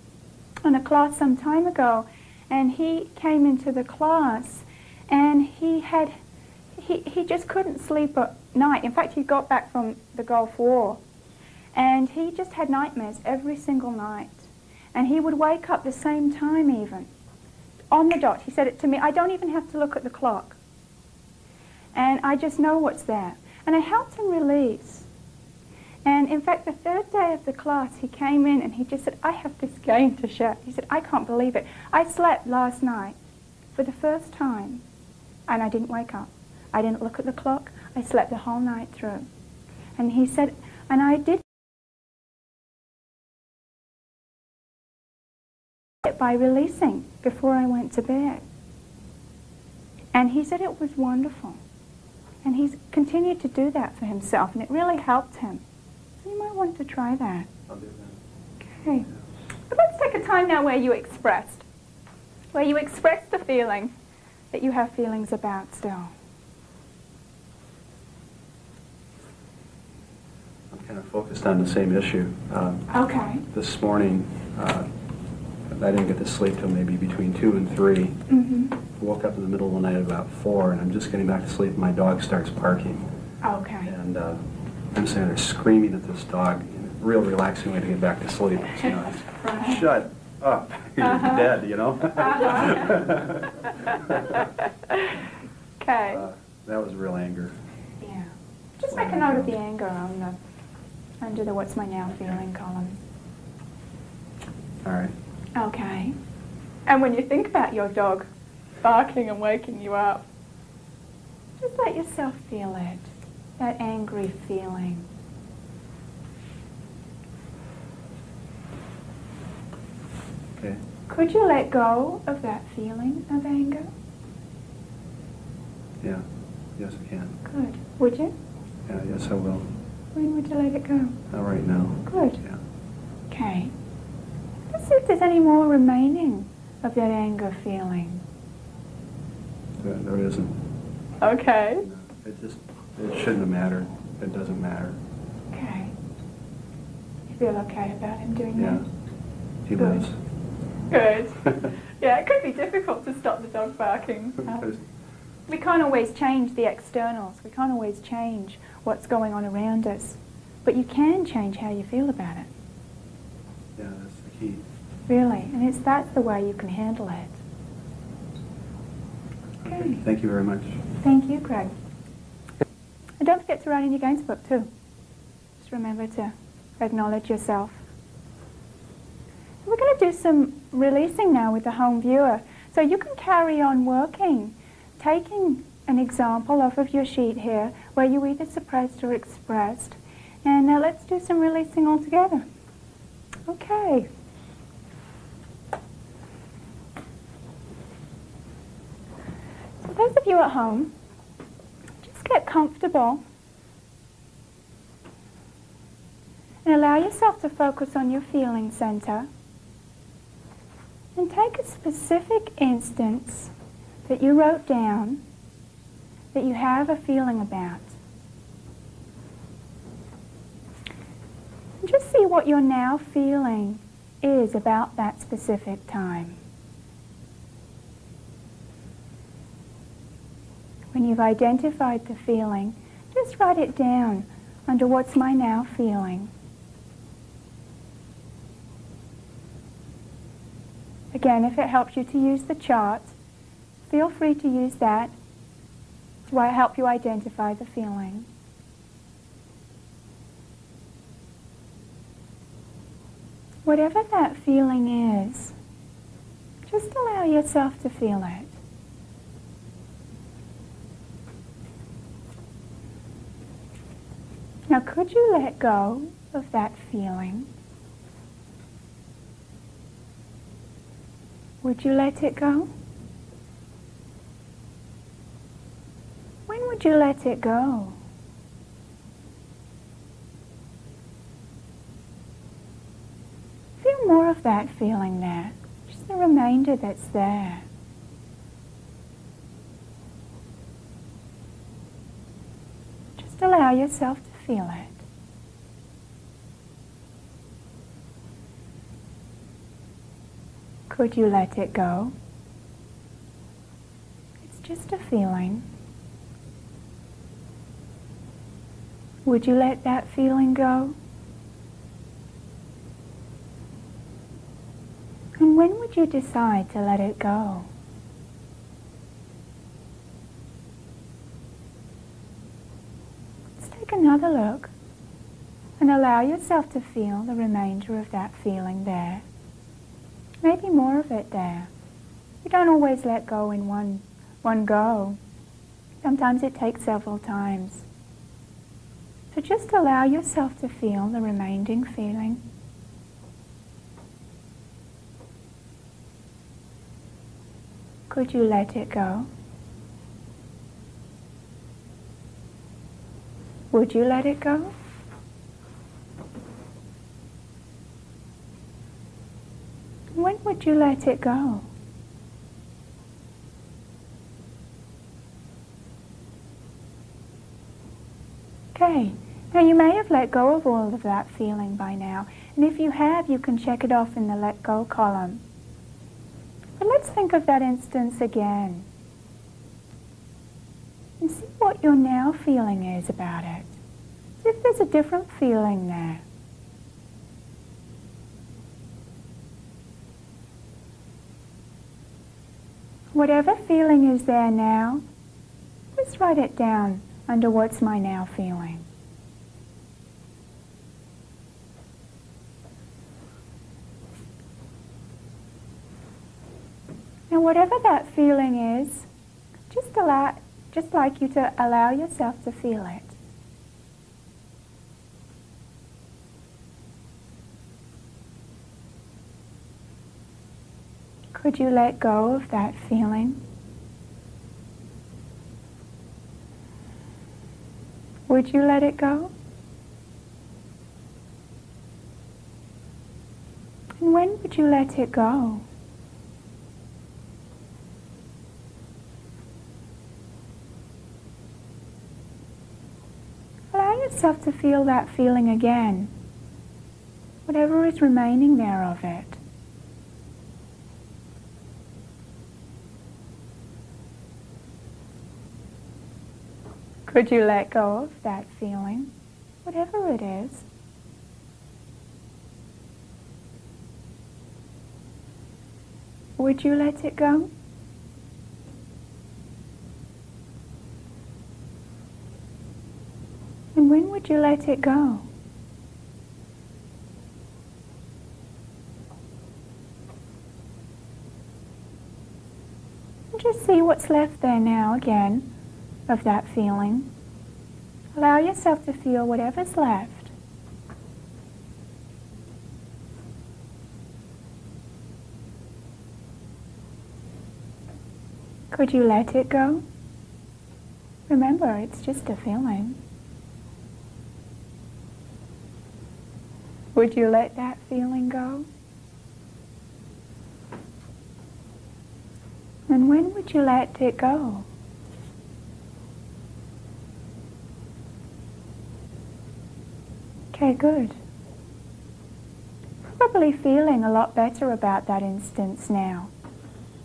on a class some time ago, and he came into the class and he just couldn't sleep at night. In fact, he got back from the Gulf War and he just had nightmares every single night. And he would wake up the same time even, on the dot. He said it to me, I don't even have to look at the clock. And I just know what's there. And I helped him release. And in fact, the third day of the class, he came in and he just said, I have this game to share. He said, I can't believe it. I slept last night for the first time and I didn't wake up. I didn't look at the clock. I slept the whole night through. And he said, and I did it by releasing before I went to bed. And he said it was wonderful. And he's continued to do that for himself, and it really helped him. So you might want to try that. I'll do that. Okay. But let's take a time now where you expressed the feeling that you have feelings about still. I'm kind of focused on the same issue. Okay. This morning, I didn't get to sleep till maybe between 2 and 3. Mm-hmm. Woke up in the middle of the night at about 4, and I'm just getting back to sleep, and my dog starts barking. Okay. And I'm sitting there screaming at this dog in a real relaxing way to get back to sleep. Right. Shut up. You're dead, Okay. That was real anger. Yeah. Just make a note of the anger under the what's my now feeling column. All right. Okay. And when you think about your dog barking and waking you up, just let yourself feel it, that angry feeling. Okay. Could you let go of that feeling of anger? Yeah. Yes, I can. Good. Would you? Yeah, yes, I will. When would you let it go? Not right now. Good. Yeah. Okay. Let's see if there's any more remaining of that anger feeling. There isn't. Okay. It shouldn't have mattered. It doesn't matter. Okay. You feel okay about him doing Yeah. that? He Good. does. Good. Yeah, it could be difficult to stop the dog barking. We can't always change the externals. We can't always change what's going on around us. But you can change how you feel about it. Yeah, that's the key. Really. And that's the way you can handle it. Okay. Thank you very much. Thank you, Craig. And don't forget to write in your games book, too. Just remember to acknowledge yourself. We're going to do some releasing now with the home viewer. So you can carry on working, taking an example off of your sheet here where you either suppressed or expressed. And now let's do some releasing all together. Okay. So those of you at home, just get comfortable and allow yourself to focus on your feeling center. And take a specific instance that you wrote down that you have a feeling about. And just see what your now feeling is about that specific time. When you've identified the feeling, just write it down under what's my now feeling. Again, if it helps you to use the chart, feel free to use that to help you identify the feeling. Whatever that feeling is, just allow yourself to feel it. Now, could you let go of that feeling? Would you let it go? When would you let it go? Feel more of that feeling there, just the remainder that's there. Just allow yourself to feel it. Could you let it go? It's just a feeling. Would you let that feeling go? And when would you decide to let it go? Let's take another look and allow yourself to feel the remainder of that feeling there. Maybe more of it there. You don't always let go in one go. Sometimes it takes several times. So just allow yourself to feel the remaining feeling. Could you let it go? Would you let it go? When would you let it go? Okay, now you may have let go of all of that feeling by now, and if you have, you can check it off in the let go column. But let's think of that instance again and see what your now feeling is about it. See if there's a different feeling there. Whatever feeling is there now, just write it down under what's my now feeling. Now whatever that feeling is, just like you to allow yourself to feel it. Could you let go of that feeling? Would you let it go? And when would you let it go? Allow yourself to feel that feeling again, whatever is remaining there of it. Could you let go of that feeling, whatever it is? Would you let it go? And when would you let it go? And just see what's left there now again of that feeling. Allow yourself to feel whatever's left. Could you let it go? Remember, it's just a feeling. Would you let that feeling go? And when would you let it go? Okay, good. Probably feeling a lot better about that instance now.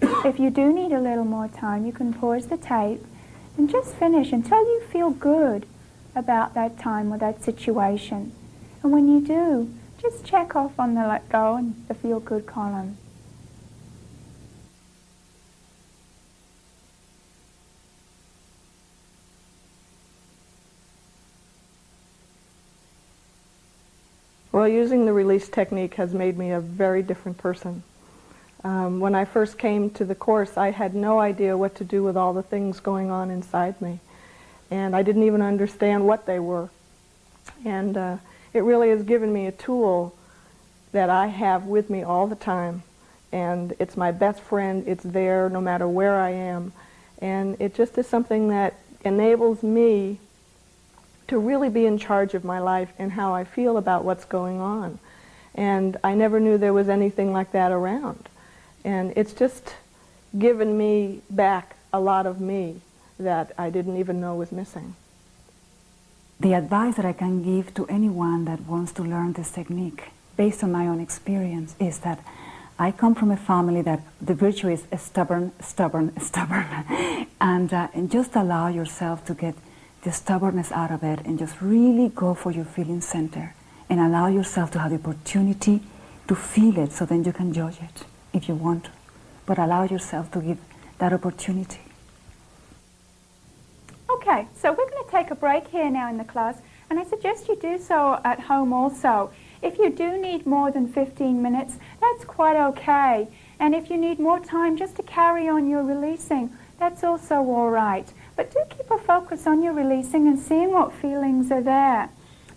If you do need a little more time, you can pause the tape and just finish until you feel good about that time or that situation. And when you do, just check off on the let go and the feel good column. Well, using the release technique has made me a very different person. When I first came to the course, I had no idea what to do with all the things going on inside me. And I didn't even understand what they were. And it really has given me a tool that I have with me all the time. And it's my best friend. It's there no matter where I am. And it just is something that enables me to really be in charge of my life and how I feel about what's going on. And I never knew there was anything like that around. And it's just given me back a lot of me that I didn't even know was missing. The advice that I can give to anyone that wants to learn this technique, based on my own experience, is that I come from a family that the virtue is stubborn, stubborn, stubborn. And just allow yourself to get the stubbornness out of it and just really go for your feeling center and allow yourself to have the opportunity to feel it, so then you can judge it if you want to. But allow yourself to give that opportunity. Okay, so we're going to take a break here now in the class, and I suggest you do so at home also. If you do need more than 15 minutes, that's quite okay. And if you need more time just to carry on your releasing, that's also all right. But do keep a focus on your releasing and seeing what feelings are there.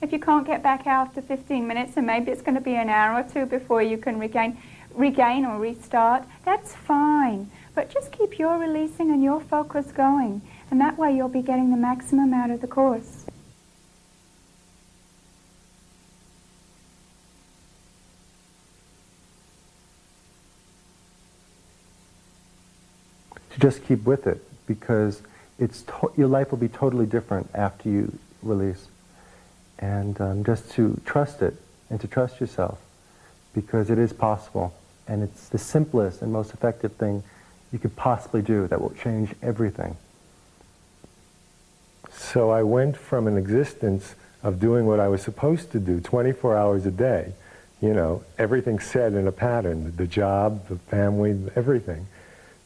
If you can't get back after 15 minutes, and maybe it's going to be an hour or two before you can regain or restart, that's fine. But just keep your releasing and your focus going, and that way you'll be getting the maximum out of the course. To just keep with it, because your life will be totally different after you release. And just to trust it and to trust yourself, because it is possible. And it's the simplest and most effective thing you could possibly do that will change everything. So I went from an existence of doing what I was supposed to do 24 hours a day, you know, everything set in a pattern, the job, the family, everything,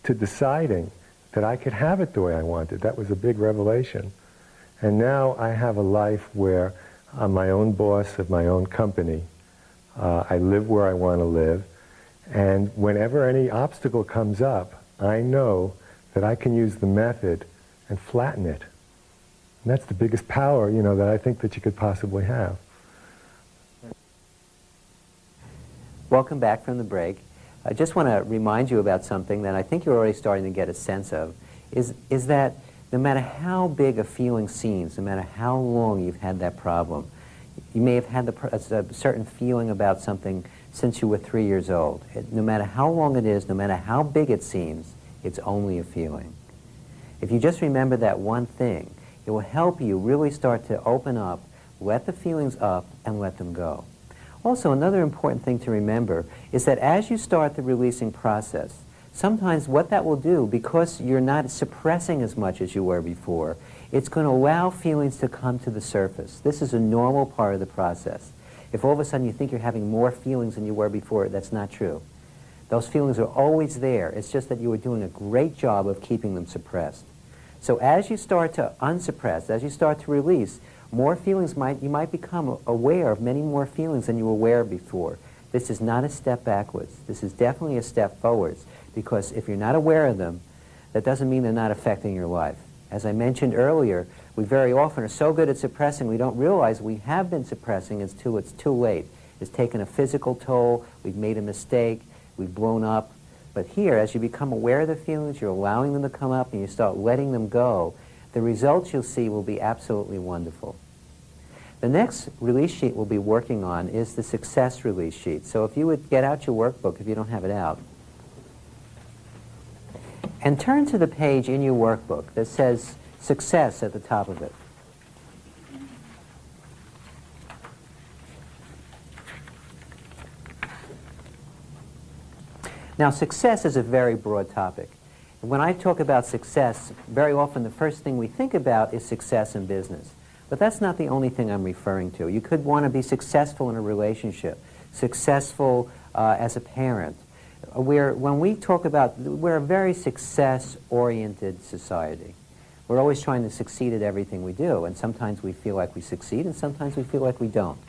to deciding that I could have it the way I wanted. That was a big revelation. And now I have a life where I'm my own boss of my own company. I live where I want to live. And whenever any obstacle comes up, I know that I can use the method and flatten it. And that's the biggest power, you know, that I think that you could possibly have. Welcome back from the break. I just want to remind you about something that I think you're already starting to get a sense of, is that no matter how big a feeling seems, no matter how long you've had that problem, you may have had a certain feeling about something since you were 3 years old. No matter how long it is, no matter how big it seems, it's only a feeling. If you just remember that one thing, it will help you really start to open up, let the feelings up, and let them go. Also, another important thing to remember is that as you start the releasing process, sometimes what that will do, because you're not suppressing as much as you were before, it's going to allow feelings to come to the surface. This is a normal part of the process. If all of a sudden you think you're having more feelings than you were before, that's not true. Those feelings are always there. It's just that you were doing a great job of keeping them suppressed. So as you start to unsuppress, as you start to release, more feelings you might become aware of many more feelings than you were aware of before. This is not a step backwards. This is definitely a step forwards, because if you're not aware of them, that doesn't mean they're not affecting your life. As I mentioned earlier, we very often are so good at suppressing, we don't realize we have been suppressing until it's too late. It's taken a physical toll, we've made a mistake, we've blown up. But here, as you become aware of the feelings, you're allowing them to come up and you start letting them go, the results you'll see will be absolutely wonderful. The next release sheet we'll be working on is the success release sheet. So if you would get out your workbook, if you don't have it out, and turn to the page in your workbook that says success at the top of it. Now, success is a very broad topic. And when I talk about success, very often the first thing we think about is success in business. But that's not the only thing I'm referring to. You could want to be successful in a relationship, successful as a parent. When we talk about, we're a very success-oriented society. We're always trying to succeed at everything we do, and sometimes we feel like we succeed, and sometimes we feel like we don't.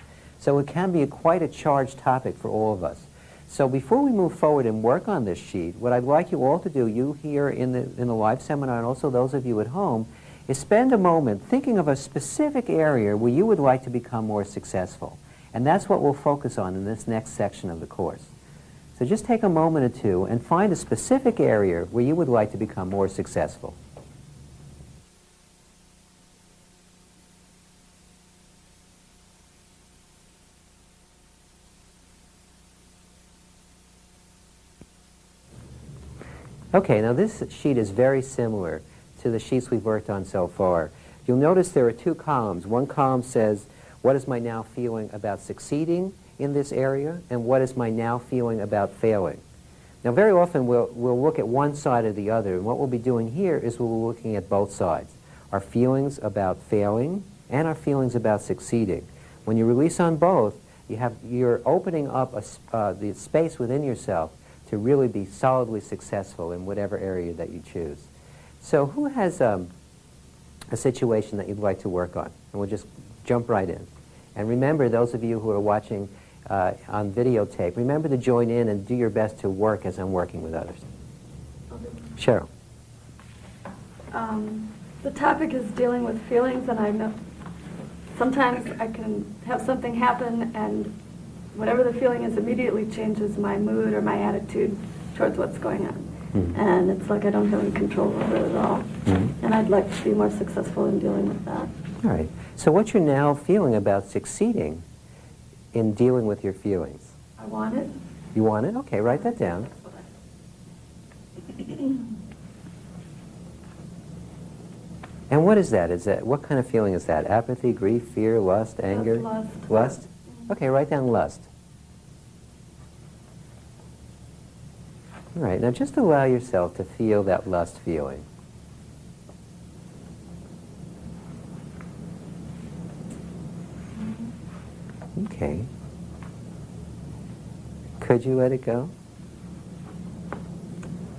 So it can be quite a charged topic for all of us. So before we move forward and work on this sheet, what I'd like you all to do, you here in the live seminar and also those of you at home, is spend a moment thinking of a specific area where you would like to become more successful. And that's what we'll focus on in this next section of the course. So just take a moment or two and find a specific area where you would like to become more successful. Okay, now this sheet is very similar to the sheets we've worked on so far. You'll notice there are two columns. One column says, what is my now feeling about succeeding in this area, and what is my now feeling about failing? Now very often we'll look at one side or the other, and what we'll be doing here is we'll be looking at both sides. Our feelings about failing and our feelings about succeeding. When you release on both, you're opening up the space within yourself to really be solidly successful in whatever area that you choose. So who has a situation that you'd like to work on? And we'll just jump right in. And remember, those of you who are watching on videotape, remember to join in and do your best to work as I'm working with others. Cheryl. The topic is dealing with feelings, and I know sometimes I can have something happen, and whatever the feeling is immediately changes my mood or my attitude towards what's going on. Mm-hmm. And it's like I don't have any control over it at all. Mm-hmm. And I'd like to be more successful in dealing with that. All right. So what you're now feeling about succeeding in dealing with your feelings? I want it. You want it? Okay, write that down. And what is that? What kind of feeling is that? Apathy, grief, fear, lust, anger? Lust. Lust? Okay, write down lust. All right, now just allow yourself to feel that lust feeling. Okay. Could you let it go?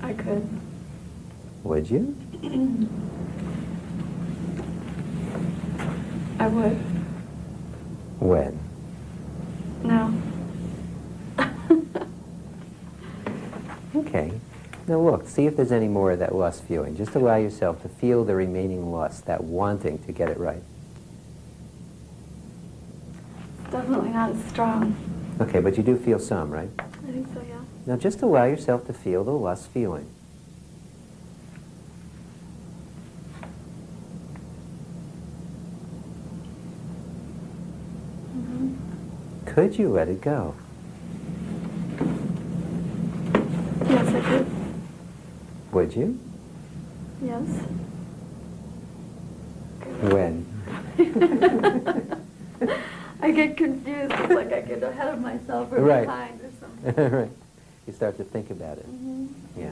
I could. Would you? I would. When? No. Okay. Now look, see if there's any more of that lust feeling. Just allow yourself to feel the remaining lust, that wanting to get it right. It's definitely not as strong. Okay, but you do feel some, right? I think so, yeah. Now just allow yourself to feel the lust feeling. Mm-hmm. Could you let it go? Yes, I could. Would you? Yes. When? I get confused. It's like I get ahead of myself or Right. behind or something. Right. You start to think about it. Mm-hmm. Yeah.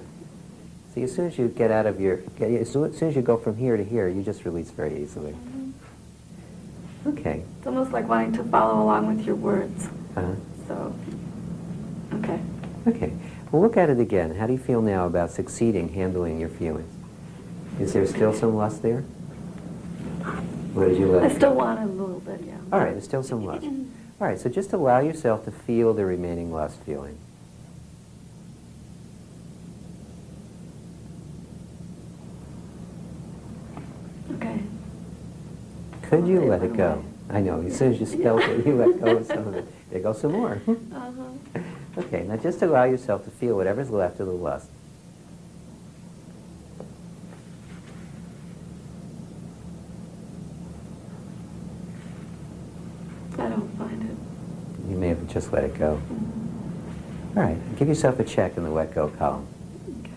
See, as soon as you get out of as soon as you go from here to here, you just release very easily. Mm-hmm. Okay. It's almost like wanting to follow along with your words. Uh-huh. So, okay. Okay. Well, look at it again. How do you feel now about succeeding handling your feelings? Is there still some lust there? Or did you let I still want it a little bit, yeah. All right, there's still some lust. All right, so just allow yourself to feel the remaining lust feeling. Okay. Could you let it go? I know, as soon as you spelled it, you let go of some of it. There goes some more. Uh-huh. Okay, now just allow yourself to feel whatever's left of the lust. I don't find it. You may have just let it go. Mm-hmm. All right, give yourself a check in the let go column. Okay.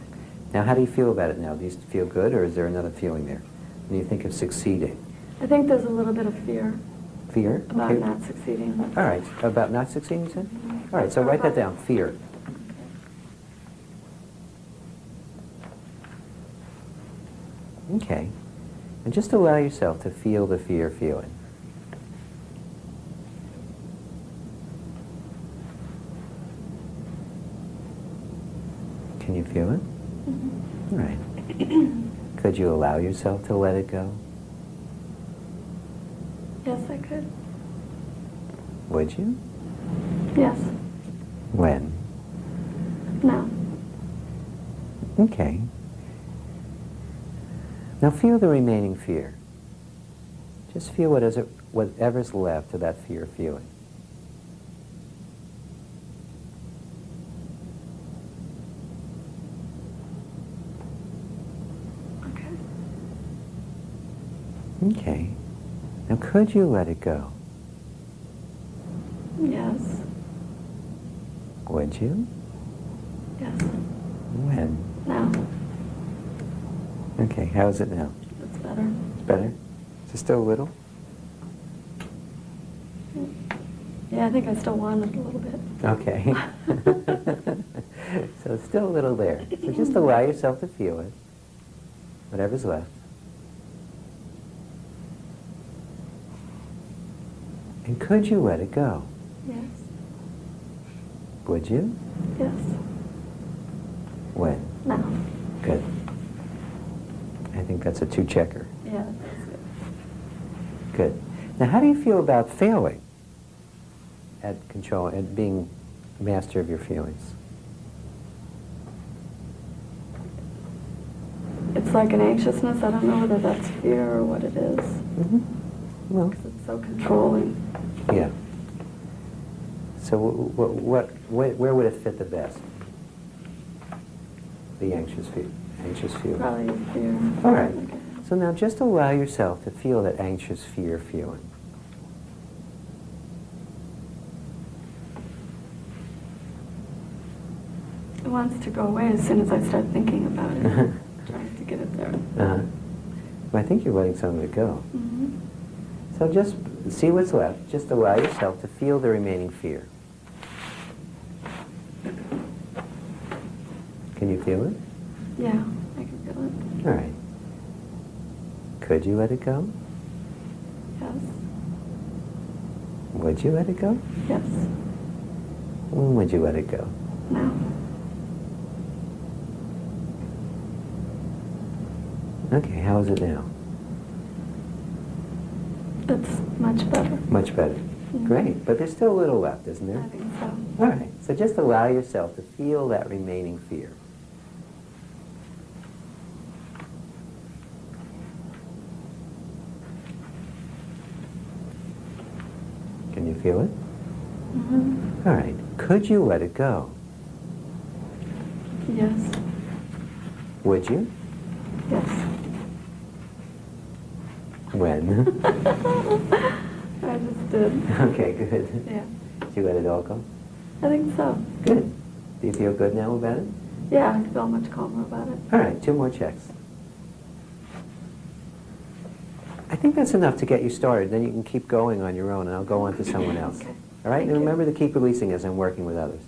Now, how do you feel about it now? Do you feel good, or is there another feeling there? When you think of succeeding? I think there's a little bit of fear Fear? about Okay. not succeeding. All right, about not succeeding, you said? All right, so write that down, fear. Okay, and just allow yourself to feel the fear feeling. Can you feel it? Mm-hmm. All right. Could you allow yourself to let it go? Yes, I could. Would you? Yes. When? No. Okay. Now feel the remaining fear. Just feel whatever's left of that fear feeling. Okay. Now could you let it go? Yes. Would you? Yes. When? Now. Okay, how is it now? It's better. It's better? Is it still a little? Yeah, I think I still want it a little bit. Okay. So it's still a little there. So just allow yourself to feel it, whatever's left. And could you let it go? Yes. Would you? Yes. When? Now. Good. I think that's a two-checker. Yeah, that's good. Good. Now, how do you feel about failing at control, at being master of your feelings? It's like an anxiousness. I don't know whether that's fear or what it is. Mm-hmm. Well, 'Cause it's so controlling. yeah. So where would it fit the best? The anxious feeling. Probably fear. All right. So now just allow yourself to feel that anxious fear feeling. It wants to go away as soon as I start thinking about it. Trying to get it there. Uh-huh. Well, I think you're letting some of it go. Mm-hmm. So just see what's left. Just allow yourself to feel the remaining fear. Can you feel it? Yeah, I can feel it. All right. Could you let it go? Yes. Would you let it go? Yes. When would you let it go? Now. Okay, how is it now? It's much better. Much better. Mhm. Great, but there's still a little left, isn't there? I think so. All right, so just allow yourself to feel that remaining fear. Can you feel it? Mm-hmm. All right, could you let it go? Yes. Would you? Yes. When? I just did. Okay, good. Yeah. Did you let it all go? I think so. Good. Do you feel good now about it? Yeah, I feel much calmer about it. All right, 2 more checks. I think that's enough to get you started. Then you can keep going on your own, and I'll go on to someone else. Okay. All right? Thank And you. remember to keep releasing as I'm working with others.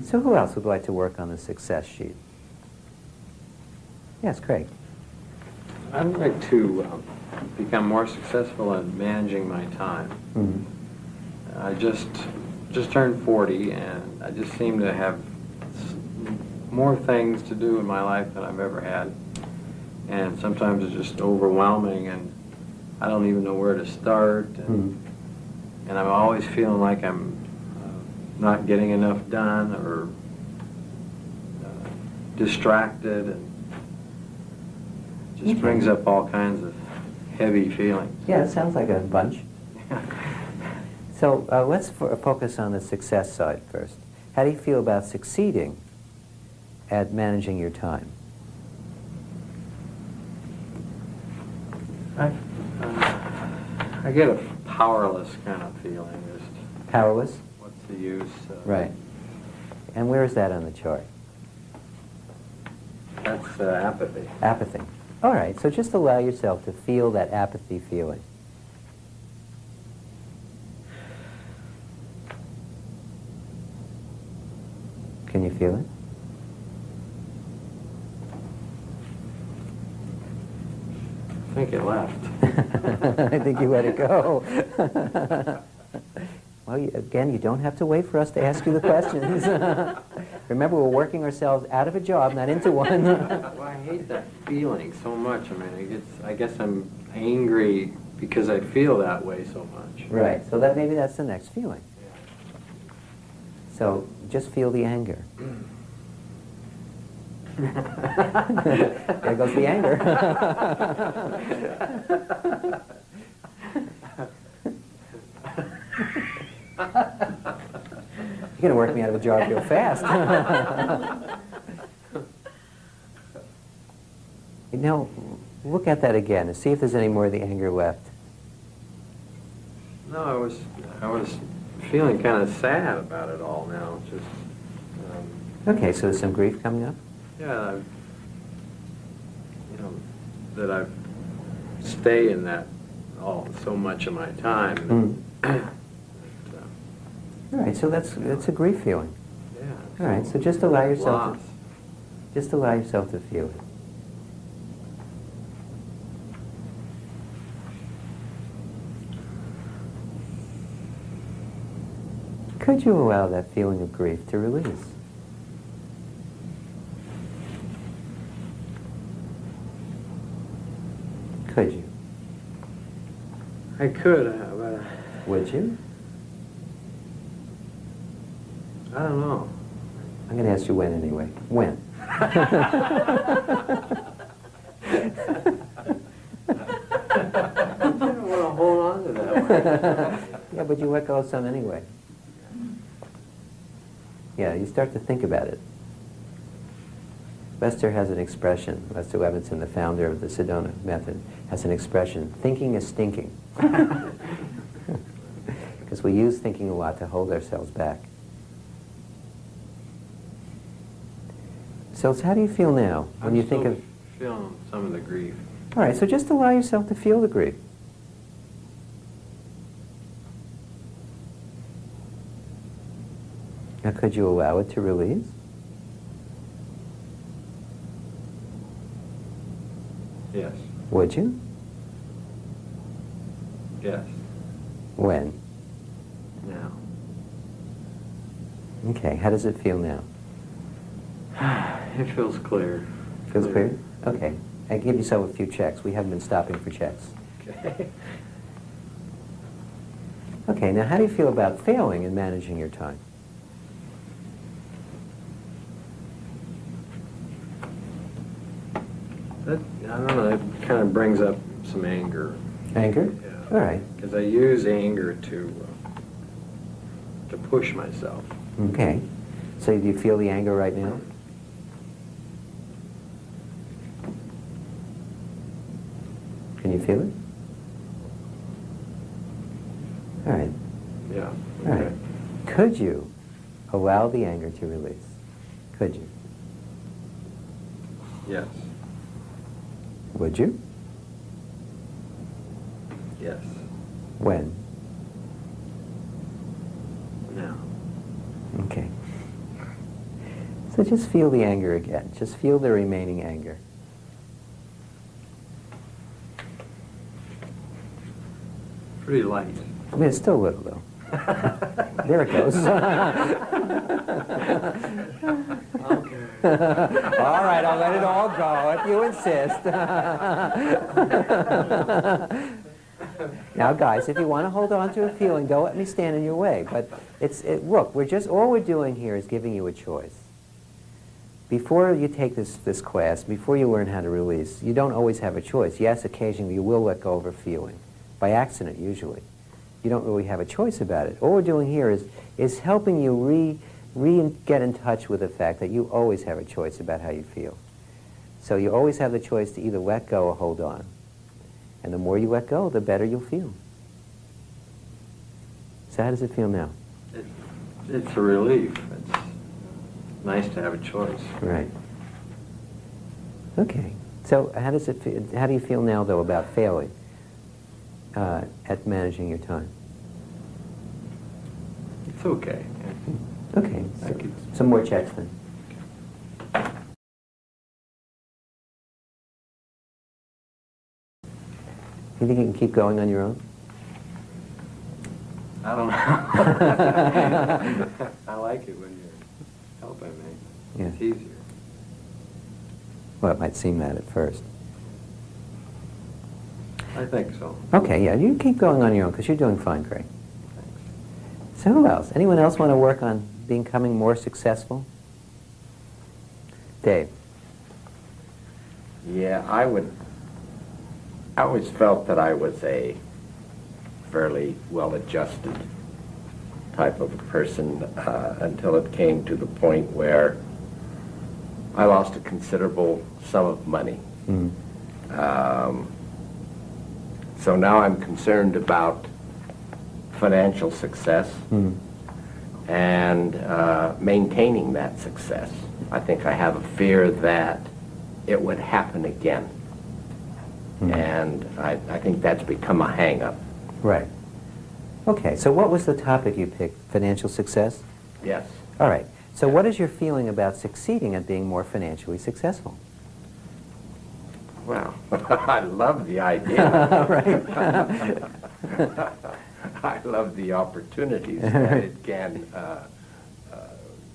So who else would like to work on the success sheet? Yes, Craig. I'd like to become more successful in managing my time. Mm-hmm. I just turned 40, and I just seem to have more things to do in my life than I've ever had. And sometimes it's just overwhelming, and I don't even know where to start. And I'm always feeling like I'm not getting enough done or distracted, and just brings up all kinds of heavy feelings. Yeah, it sounds like a bunch. So let's focus on the success side first. How do you feel about succeeding at managing your time? I get a powerless kind of feeling. Just Powerless? what's the use? Right. And where is that on the chart? That's apathy. Apathy. All right, so just allow yourself to feel that apathy feeling. Can you feel it? I think it left. I think you let it go. Well, again, you don't have to wait for us to ask you the questions. Remember, we're working ourselves out of a job, not into one. Well, I hate that feeling so much. I mean, I guess I'm angry because I feel that way so much. Right, so that maybe that's the next feeling. So just feel the anger. There goes the anger. You're going to work me out of a job real fast. Now, look at that again and see if there's any more of the anger left. No, I was feeling kind of sad about it all now. Just Okay, so there's some grief coming up? yeah, that I stay in that so much of my time. All right, so that's a grief feeling. Yeah. All right, so just allow yourself Loss. just allow yourself to feel it. Could you allow that feeling of grief to release? Could you? I could, but Would you? I don't know. I'm going to ask you when anyway. When? I didn't want to hold on to that one. Yeah, but you let go of some anyway. Yeah, you start to think about it. Lester has an expression, Lester Levinson, the founder of the Sedona Method, has an expression, thinking is stinking. Because we use thinking a lot to hold ourselves back. So how do you feel now when you think of... feeling some of the grief. All right, so just allow yourself to feel the grief. Now, could you allow it to release? Yes. Would you? Yes. When? Now. Okay, how does it feel now? It feels clear. Feels clear? Okay. I give yourself a few checks. We haven't been stopping for checks. Okay. Okay, now how do you feel about failing in managing your time? That, I don't know, that kind of brings up some anger. Anger? Yeah. All right. Because I use anger to push myself. Okay. So do you feel the anger right now? Can you feel it? All right. Yeah. All right. Could you allow the anger to release? Could you? Yes. Would you? Yes. When? Now. Okay. So just feel the anger again. Just feel the remaining anger. Pretty light. I mean, it's still a little, though. There it goes. All right, I'll let it all go if you insist. Now, guys, if you want to hold on to a feeling, don't let me stand in your way. But look, all we're doing here is giving you a choice. Before you take this class, before you learn how to release, you don't always have a choice. Yes, occasionally you will let go of a feeling, by accident usually. You don't really have a choice about it. All we're doing here is helping you get in touch with the fact that you always have a choice about how you feel. So you always have the choice to either let go or hold on. And the more you let go, the better you'll feel. So how does it feel now? It's a relief. It's nice to have a choice. Right. Okay. So how does it feel? How do you feel now, though, about failing at managing your time? It's okay. Okay. So, some more checks then. You think you can keep going on your own? I don't know. I like it when you're helping me. Yeah. It's easier. Well, it might seem that at first. I think so. Okay, yeah, you keep going on your own because you're doing fine, Craig. So who else? Anyone else want to work on becoming more successful? Dave. Yeah, I always felt that I was a fairly well-adjusted type of a person until it came to the point where I lost a considerable sum of money. So now I'm concerned about financial success and maintaining that success. I think I have a fear that it would happen again. And I think that's become a hang-up. Right. Okay, so what was the topic you picked? Financial success? Yes. All right. So what is your feeling about succeeding at being more financially successful? Well, I love the idea. Right. I love the opportunities that it can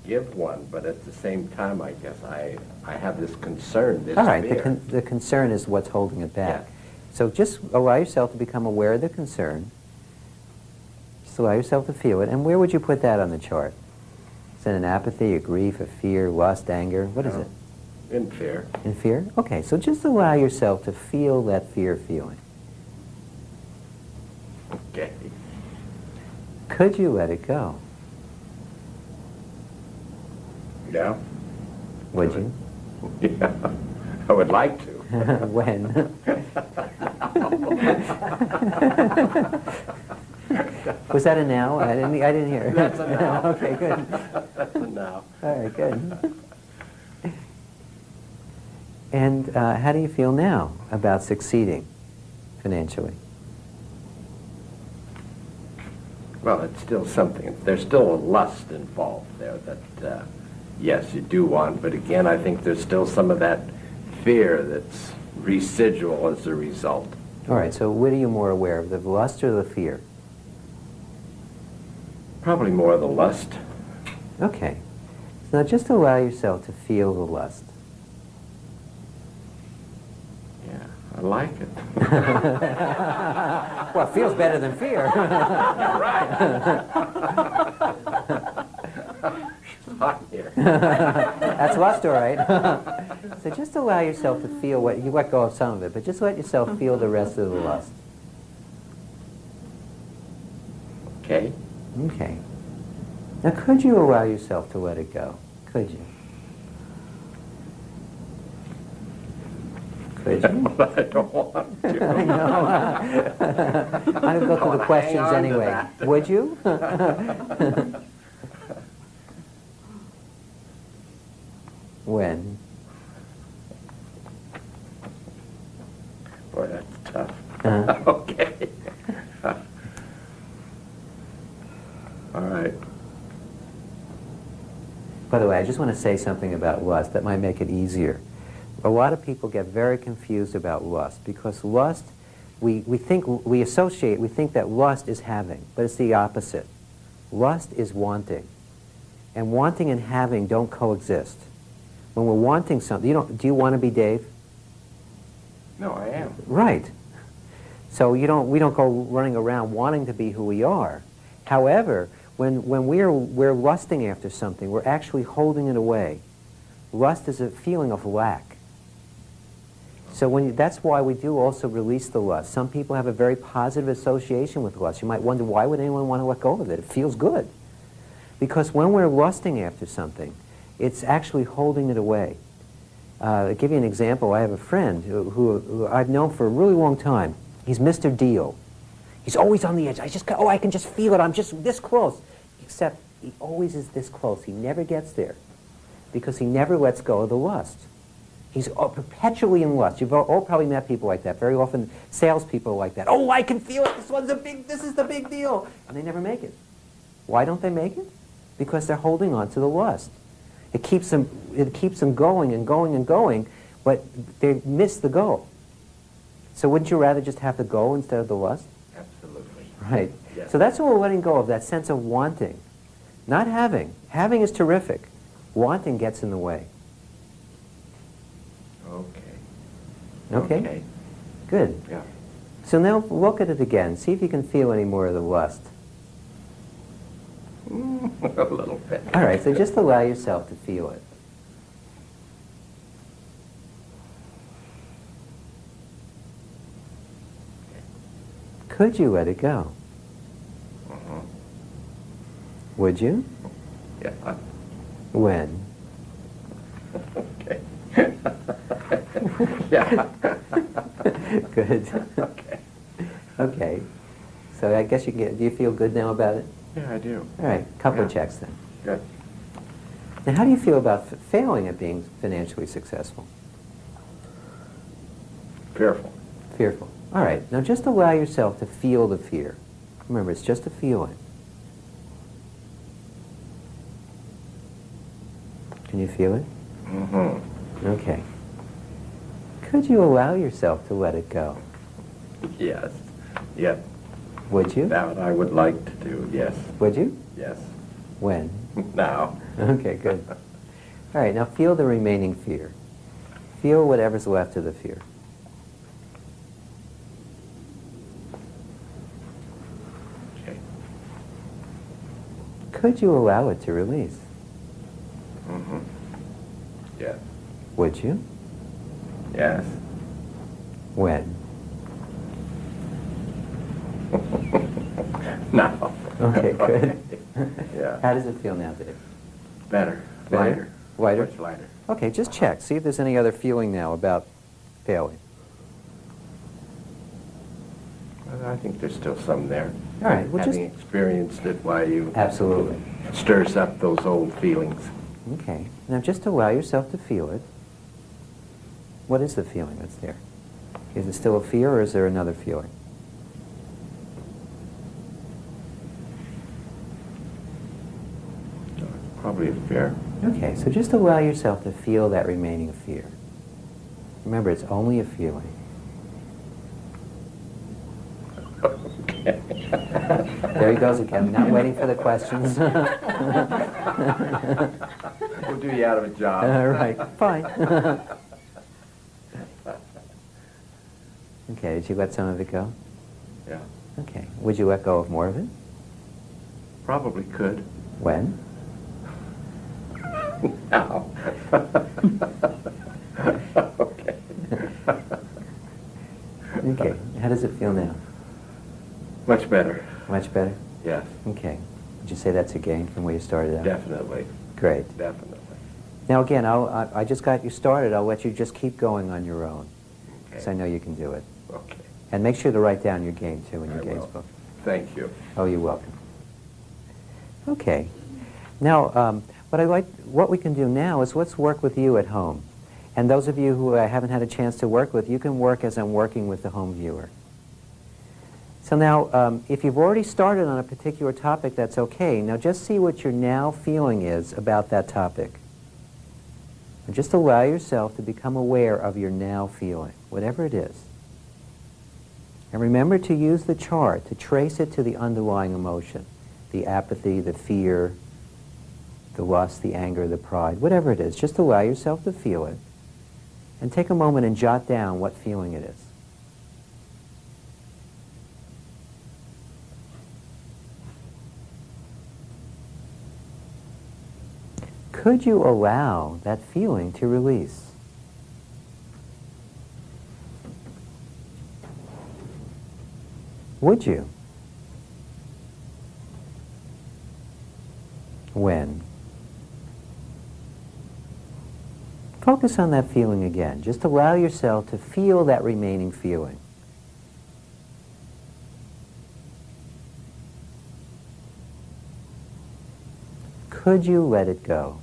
give one, but at the same time, I guess I have this concern, this All right, fear. the concern is what's holding it back. Yeah. So just allow yourself to become aware of the concern. Just allow yourself to feel it. And where would you put that on the chart? Is it an apathy, a grief, a fear, lust, anger? What is it? In fear. In fear? Okay, so just allow yourself to feel that fear feeling. Okay. Could you let it go? Yeah. Would you? Yeah. I would like to. When? Was that a now? I didn't hear. That's a now. Okay, good. That's a now. All right, good. And how do you feel now about succeeding financially? Well, it's still something. There's still a lust involved there that, yes, you do want, but again, I think there's still some of that fear that's residual as a result. All right, so what are you more aware of, the lust or the fear? Probably more of the lust. Okay. So now just allow yourself to feel the lust. Yeah, I like it. Well, it feels better than fear. That's lust, all right. So just allow yourself to feel what, you let go of some of it, but just let yourself feel the rest of the lust. Okay. Okay. Now, could you allow yourself to let it go? Could you? Could you? I don't want to. I know. I'm going to go through the questions anyway. Would you? When? Boy, that's tough. Uh-huh. Okay. All right. By the way, I just want to say something about lust that might make it easier. A lot of people get very confused about lust because lust, we think that lust is having, but it's the opposite. Lust is wanting. And wanting and having don't coexist. When we're wanting something, do you want to be Dave? No, I am. Right. So we don't go running around wanting to be who we are. However, when we're lusting after something, we're actually holding it away. Lust is a feeling of lack. So that's why we do also release the lust. Some people have a very positive association with lust. You might wonder, why would anyone want to let go of it? It feels good. Because when we're lusting after something, it's actually holding it away. I'll give you an example. I have a friend who I've known for a really long time. He's Mr. Deal. He's always on the edge. I can just feel it. I'm just this close. Except he always is this close. He never gets there because he never lets go of the lust. He's perpetually in lust. You've all probably met people like that. Very often, salespeople are like that. Oh, I can feel it. This is the big deal. And they never make it. Why don't they make it? Because they're holding on to the lust. It keeps them going and going and going, but they miss the goal. So wouldn't you rather just have the goal instead of the lust? Absolutely. Right. Yes. So that's what we're letting go of, that sense of wanting. Not having. Having is terrific. Wanting gets in the way. Okay. Okay? Okay. Good. Yeah. So now look at it again. See if you can feel any more of the lust. A little bit. All right, so just allow yourself to feel it. Could you let it go? Would you? Yeah. When? Okay. Yeah. Good. Okay. Okay. So I guess you can get, do you feel good now about it? Yeah, I do. All right, couple Yeah. of checks then. Good. Now how do you feel about failing at being financially successful? Fearful. Fearful. All right, now just allow yourself to feel the fear. Remember, it's just a feeling. Can you feel it? Mm-hmm. Okay. Could you allow yourself to let it go? Yes. Yep. Would you? That I would like to do, yes. Would you? Yes. When? Now. Okay, good. All right, now feel the remaining fear. Feel whatever's left of the fear. Okay. Could you allow it to release? Mm-hmm. Yes. Would you? Yes. When? Now. Okay, good. Yeah. How does it feel now, Dave? Better. Better? Lighter. Lighter? Much lighter. Okay, just check. See if there's any other feeling now about failing. I think there's still some there. All right, well, Having experienced it, why you Absolutely. stirs up those old feelings. Okay. Now just allow yourself to feel it. What is the feeling that's there? Is it still a fear or is there another feeling? Probably a fear. Okay, so just allow yourself to feel that remaining fear. Remember, it's only a feeling. Okay. There he goes again, not waiting for the questions. We'll do you out of a job. All right, fine. Okay, did you let some of it go? Yeah. Okay. Would you let go of more of it? Probably could. When? Now. Okay. Okay. How does it feel now? Much better. Much better? Yes. Okay. Would you say that's a gain from where you started out? Definitely. Great. Definitely. Now again, I just got you started. I'll let you just keep going on your own. Because I know you can do it. Okay. And make sure to write down your game too in your I games will. book. Thank you. Oh, you're welcome. Okay. Now, what we can do now is let's work with you at home. And those of you who I haven't had a chance to work with, you can work as I'm working with the home viewer. So now, if you've already started on a particular topic, that's okay. Now just see what your now feeling is about that topic. And just allow yourself to become aware of your now feeling, whatever it is. And remember to use the chart to trace it to the underlying emotion, the apathy, the fear, the lust, the anger, the pride, whatever it is. Just allow yourself to feel it. And take a moment and jot down what feeling it is. Could you allow that feeling to release? Would you? When? Focus on that feeling again. Just allow yourself to feel that remaining feeling. Could you let it go?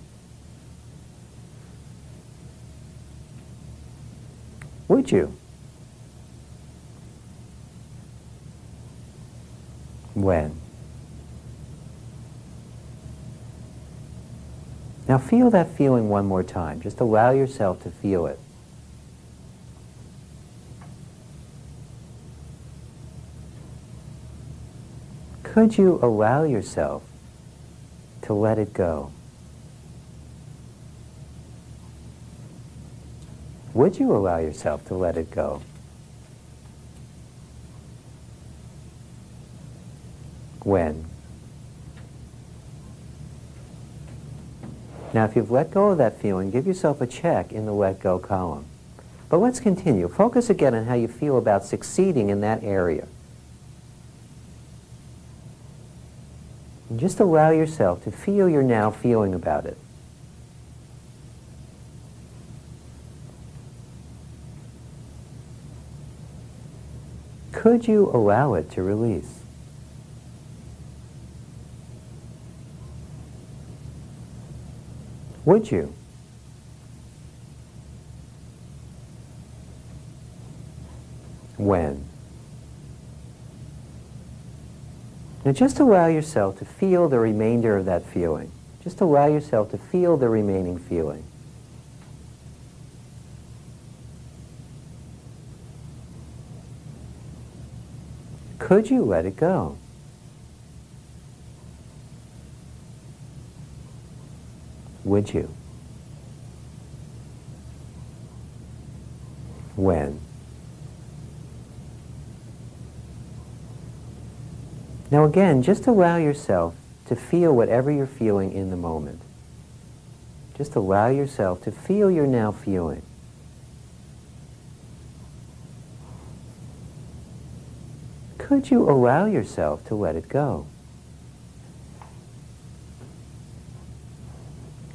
Would you? When? Now feel that feeling one more time. Just allow yourself to feel it. Could you allow yourself to let it go? Would you allow yourself to let it go? When? Now, if you've let go of that feeling, give yourself a check in the let go column. But let's continue. Focus again on how you feel about succeeding in that area. And just allow yourself to feel your now feeling about it. Could you allow it to release? Would you? When? Now just allow yourself to feel the remainder of that feeling. Just allow yourself to feel the remaining feeling. Could you let it go? Would you? When? Now again, just allow yourself to feel whatever you're feeling in the moment. Just allow yourself to feel your now feeling. Could you allow yourself to let it go?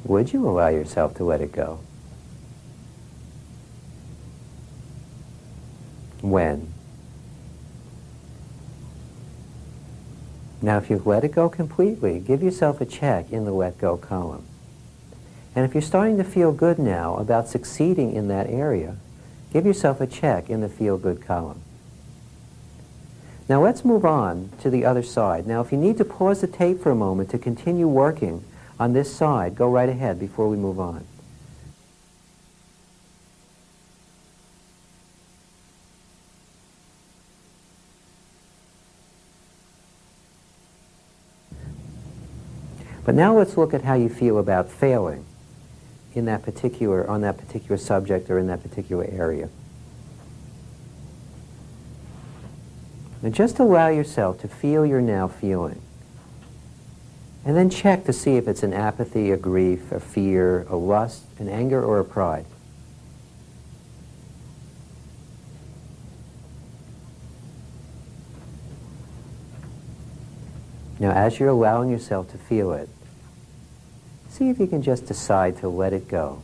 Would you allow yourself to let it go? When? Now, if you've let it go completely, give yourself a check in the let go column. And if you're starting to feel good now about succeeding in that area, give yourself a check in the feel good column. Now let's move on to the other side. Now if you need to pause the tape for a moment to continue working on this side, go right ahead before we move on. But now let's look at how you feel about failing in that particular, on that particular subject or in that particular area. Now just allow yourself to feel your now feeling. And then check to see if it's an apathy, a grief, a fear, a lust, an anger, or a pride. Now as you're allowing yourself to feel it, see if you can just decide to let it go.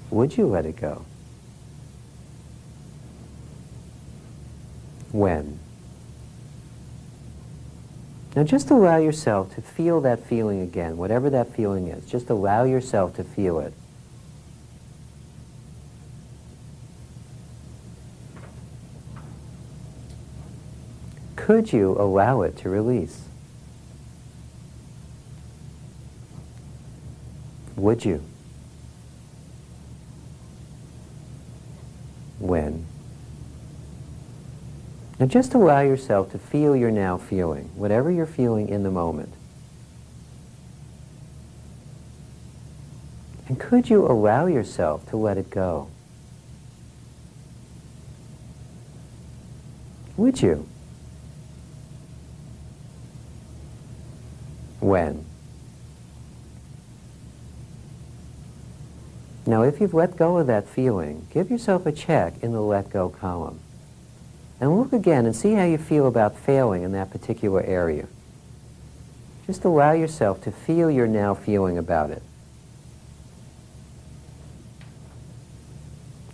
Would you let it go? When? Now just allow yourself to feel that feeling again, whatever that feeling is. Just allow yourself to feel it. Could you allow it to release? Would you? When? Now just allow yourself to feel your now feeling, whatever you're feeling in the moment. And could you allow yourself to let it go? Would you? When? Now if you've let go of that feeling, give yourself a check in the let go column. And look again and see how you feel about failing in that particular area. Just allow yourself to feel your now feeling about it.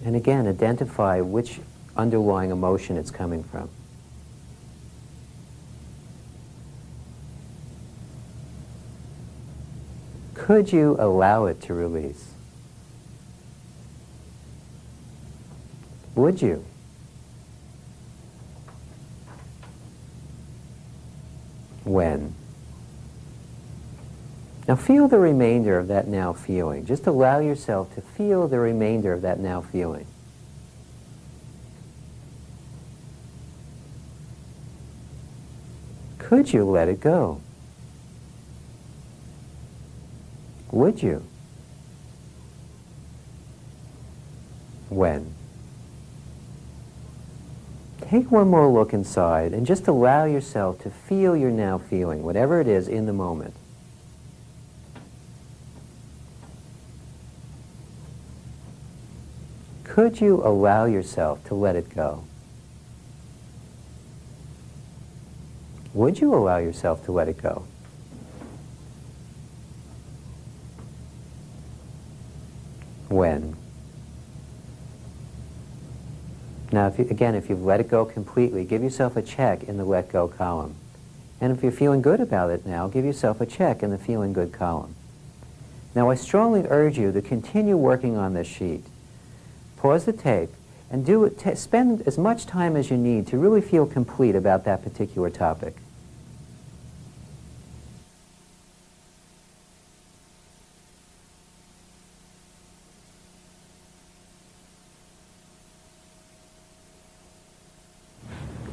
And again, identify which underlying emotion it's coming from. Could you allow it to release? Would you? When? Now feel the remainder of that now feeling. Just allow yourself to feel the remainder of that now feeling. Could you let it go? Would you? When? take one more look inside and just allow yourself to feel you're now feeling, whatever it is in the moment. Could you allow yourself to let it go? Would you allow yourself to let it go? When? Now, if you've let it go completely, give yourself a check in the let go column. And if you're feeling good about it now, give yourself a check in the feeling good column. Now, I strongly urge you to continue working on this sheet. Pause the tape and spend as much time as you need to really feel complete about that particular topic.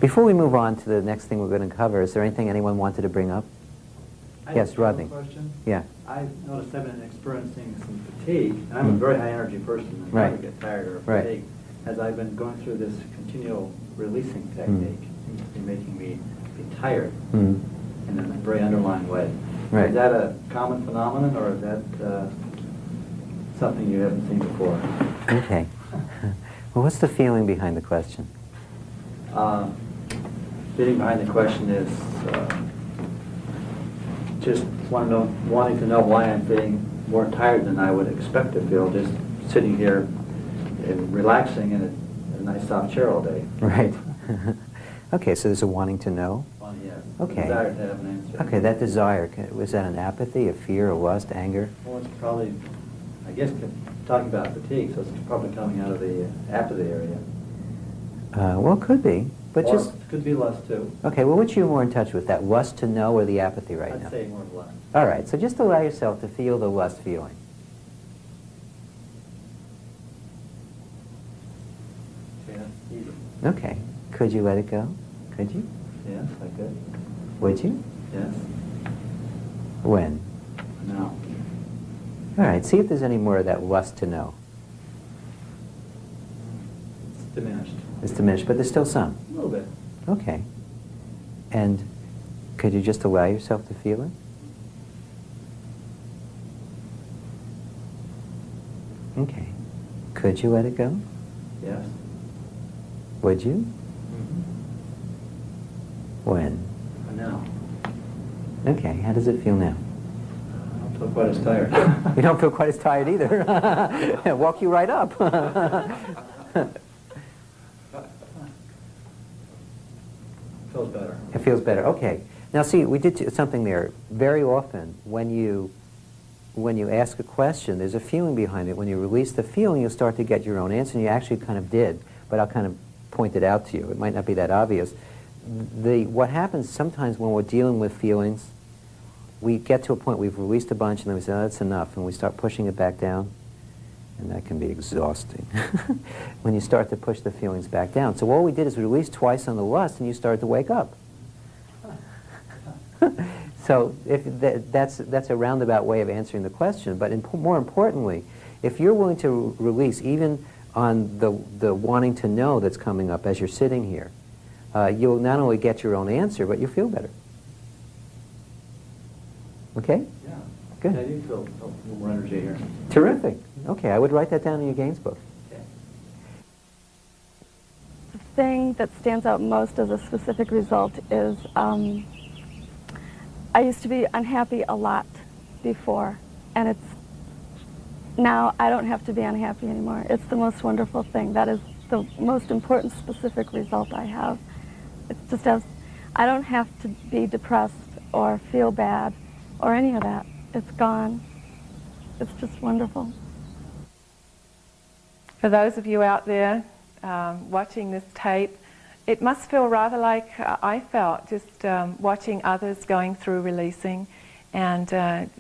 Before we move on to the next thing we're going to cover, is there anything anyone wanted to bring up? Yes, Rodney. Question. Yeah. I've noticed I've been experiencing some fatigue, and I'm a very high energy person. I never get tired or fatigued. As I've been going through this continual releasing technique, it seems to be making me be tired in a very underlying way. Is that a common phenomenon, or is that something you haven't seen before? Okay. Well, what's the feeling behind the question? Feeling behind the question is just wanting to know why I'm feeling more tired than I would expect to feel, just sitting here and relaxing in a nice soft chair all day. Right. Okay, so there's a wanting to know? Yes. Okay. A desire to have an answer. Okay, that desire, was that an apathy, a fear, a lust, anger? Well, it's probably, I guess, talking about fatigue, so it's probably coming out of the apathy area. Well, it could be, but or just... It could be lust, too. Okay, well, which are you more in touch with, that lust to know or the apathy right now? I'd say more lust. All right, so just allow yourself to feel the lust feeling. Yeah, easy. Okay. Could you let it go? Could you? Yes, I could. Would you? Yes. When? No. All right, see if there's any more of that lust to know. It's diminished. It's diminished, but there's still some. A little bit. Okay. And could you just allow yourself to feel it? Okay. Could you let it go? Yes. Would you? When? No. Okay, how does it feel now? I don't feel quite as tired. You don't feel quite as tired either. Walk you right up. Feels better. It feels better. Okay. Now see, we did something there. Very often, when you ask a question, there's a feeling behind it. When you release the feeling, you'll start to get your own answer, and you actually kind of did. But I'll kind of point it out to you. It might not be that obvious. What happens sometimes when we're dealing with feelings, we get to a point, we've released a bunch, and then we say, oh, that's enough, and we start pushing it back down. And that can be exhausting when you start to push the feelings back down. So all we did is we released twice on the lust, and you started to wake up. So that's a roundabout way of answering the question. But more importantly, if you're willing to release even on the wanting to know that's coming up as you're sitting here, you'll not only get your own answer, but you'll feel better. Okay? Yeah. Good. Yeah, you feel a little more energy here. Terrific. Okay, I would write that down in your gains book. Okay. The thing that stands out most as a specific result is I used to be unhappy a lot before, and now I don't have to be unhappy anymore. It's the most wonderful thing. That is the most important specific result I have. It's just as I don't have to be depressed or feel bad or any of that. It's gone. It's just wonderful. For those of you out there watching this tape, it must feel rather like I felt, just watching others going through releasing and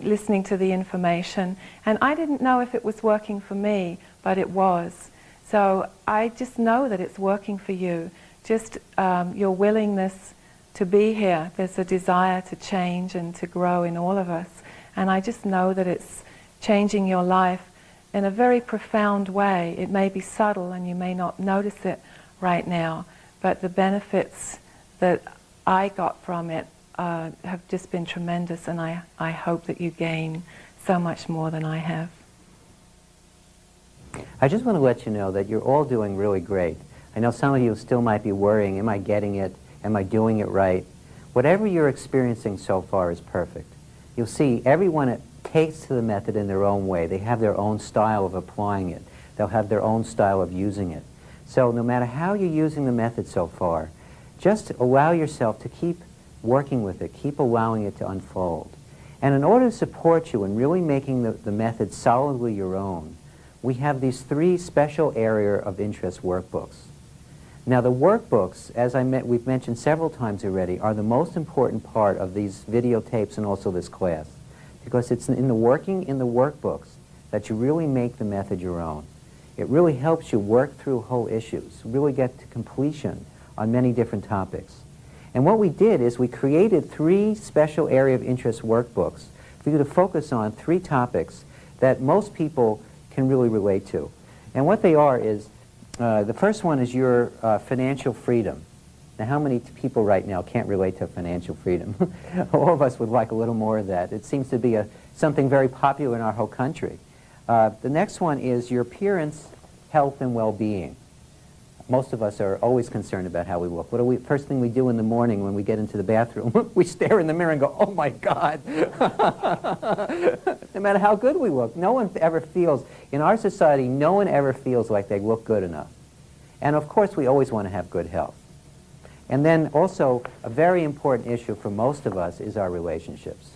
listening to the information. And I didn't know if it was working for me, but it was. So I just know that it's working for you. Just your willingness to be here. There's a desire to change and to grow in all of us. And I just know that it's changing your life in a very profound way. It may be subtle and you may not notice it right now, but the benefits that I got from it have just been tremendous, and I hope that you gain so much more than I have. I just want to let you know that you're all doing really great. I know some of you still might be worrying, am I getting it? Am I doing it right? Whatever you're experiencing so far is perfect. You'll see everyone takes to the method in their own way. They have their own style of applying it. They'll have their own style of using it. So no matter how you're using the method so far, just allow yourself to keep working with it, keep allowing it to unfold. And in order to support you in really making the method solidly your own, we have these 3 special area of interest workbooks. Now the workbooks, as we've mentioned several times already, are the most important part of these videotapes and also this class, because it's in the workbooks that you really make the method your own. It really helps you work through whole issues, really get to completion on many different topics. And what we did is we created 3 special area of interest workbooks for you to focus on 3 topics that most people can really relate to. And what they are is, the first one is your financial freedom. Now, how many people right now can't relate to financial freedom? All of us would like a little more of that. It seems to be something very popular in our whole country. The next one is your appearance, health, and well-being. Most of us are always concerned about how we look. What do first thing we do in the morning when we get into the bathroom? We stare in the mirror and go, oh my God. No matter how good we look, no one ever feels, in our society, no one ever feels like they look good enough. And of course, we always want to have good health. And then also, a very important issue for most of us is our relationships.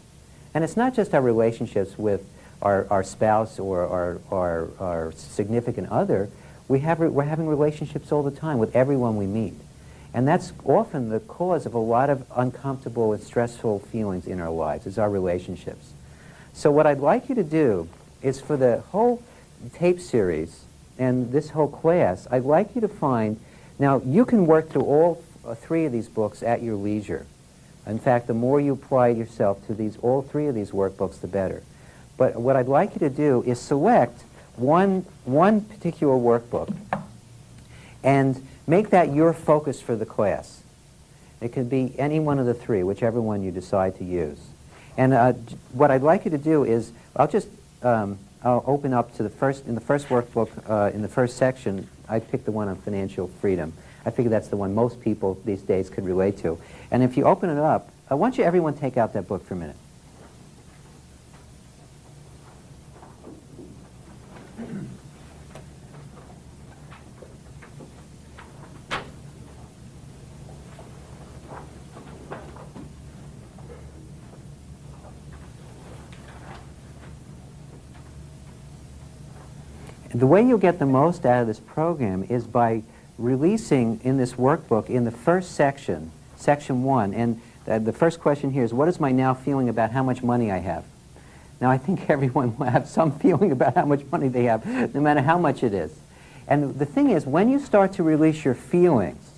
And it's not just our relationships with our spouse or our significant other. We're having relationships all the time with everyone we meet. And that's often the cause of a lot of uncomfortable and stressful feelings in our lives, is our relationships. So what I'd like you to do is, for the whole tape series and this whole class, I'd like you to find, now you can work through all 3 of these books at your leisure. In fact, the more you apply yourself to all 3 of these workbooks, the better. But what I'd like you to do is select one particular workbook and make that your focus for the class. It could be any one of the 3, whichever one you decide to use. And what I'd like you to do is, I'll open up to in the first workbook, in the first section, I picked the one on financial freedom. I figure that's the one most people these days could relate to. And if you open it up, I want you everyone take out that book for a minute. The way you'll get the most out of this program is by releasing in this workbook, in the first section, section 1, and the first question here is, what is my now feeling about how much money I have? Now, I think everyone will have some feeling about how much money they have, no matter how much it is. And the thing is, when you start to release your feelings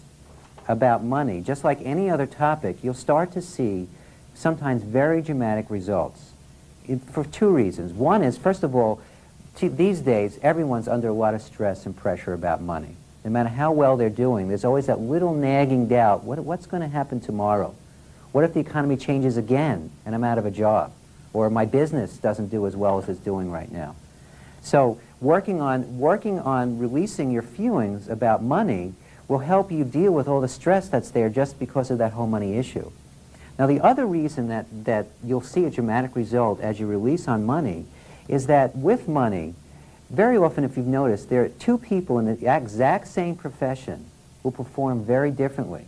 about money, just like any other topic, you'll start to see sometimes very dramatic results for 2 reasons. One is, first of all, these days, everyone's under a lot of stress and pressure about money. No matter how well they're doing, there's always that little nagging doubt. What's going to happen tomorrow? What if the economy changes again and I'm out of a job? Or my business doesn't do as well as it's doing right now? So working on releasing your feelings about money will help you deal with all the stress that's there just because of that whole money issue. Now, the other reason that you'll see a dramatic result as you release on money is that with money, very often, if you've noticed, there are 2 people in the exact same profession who perform very differently.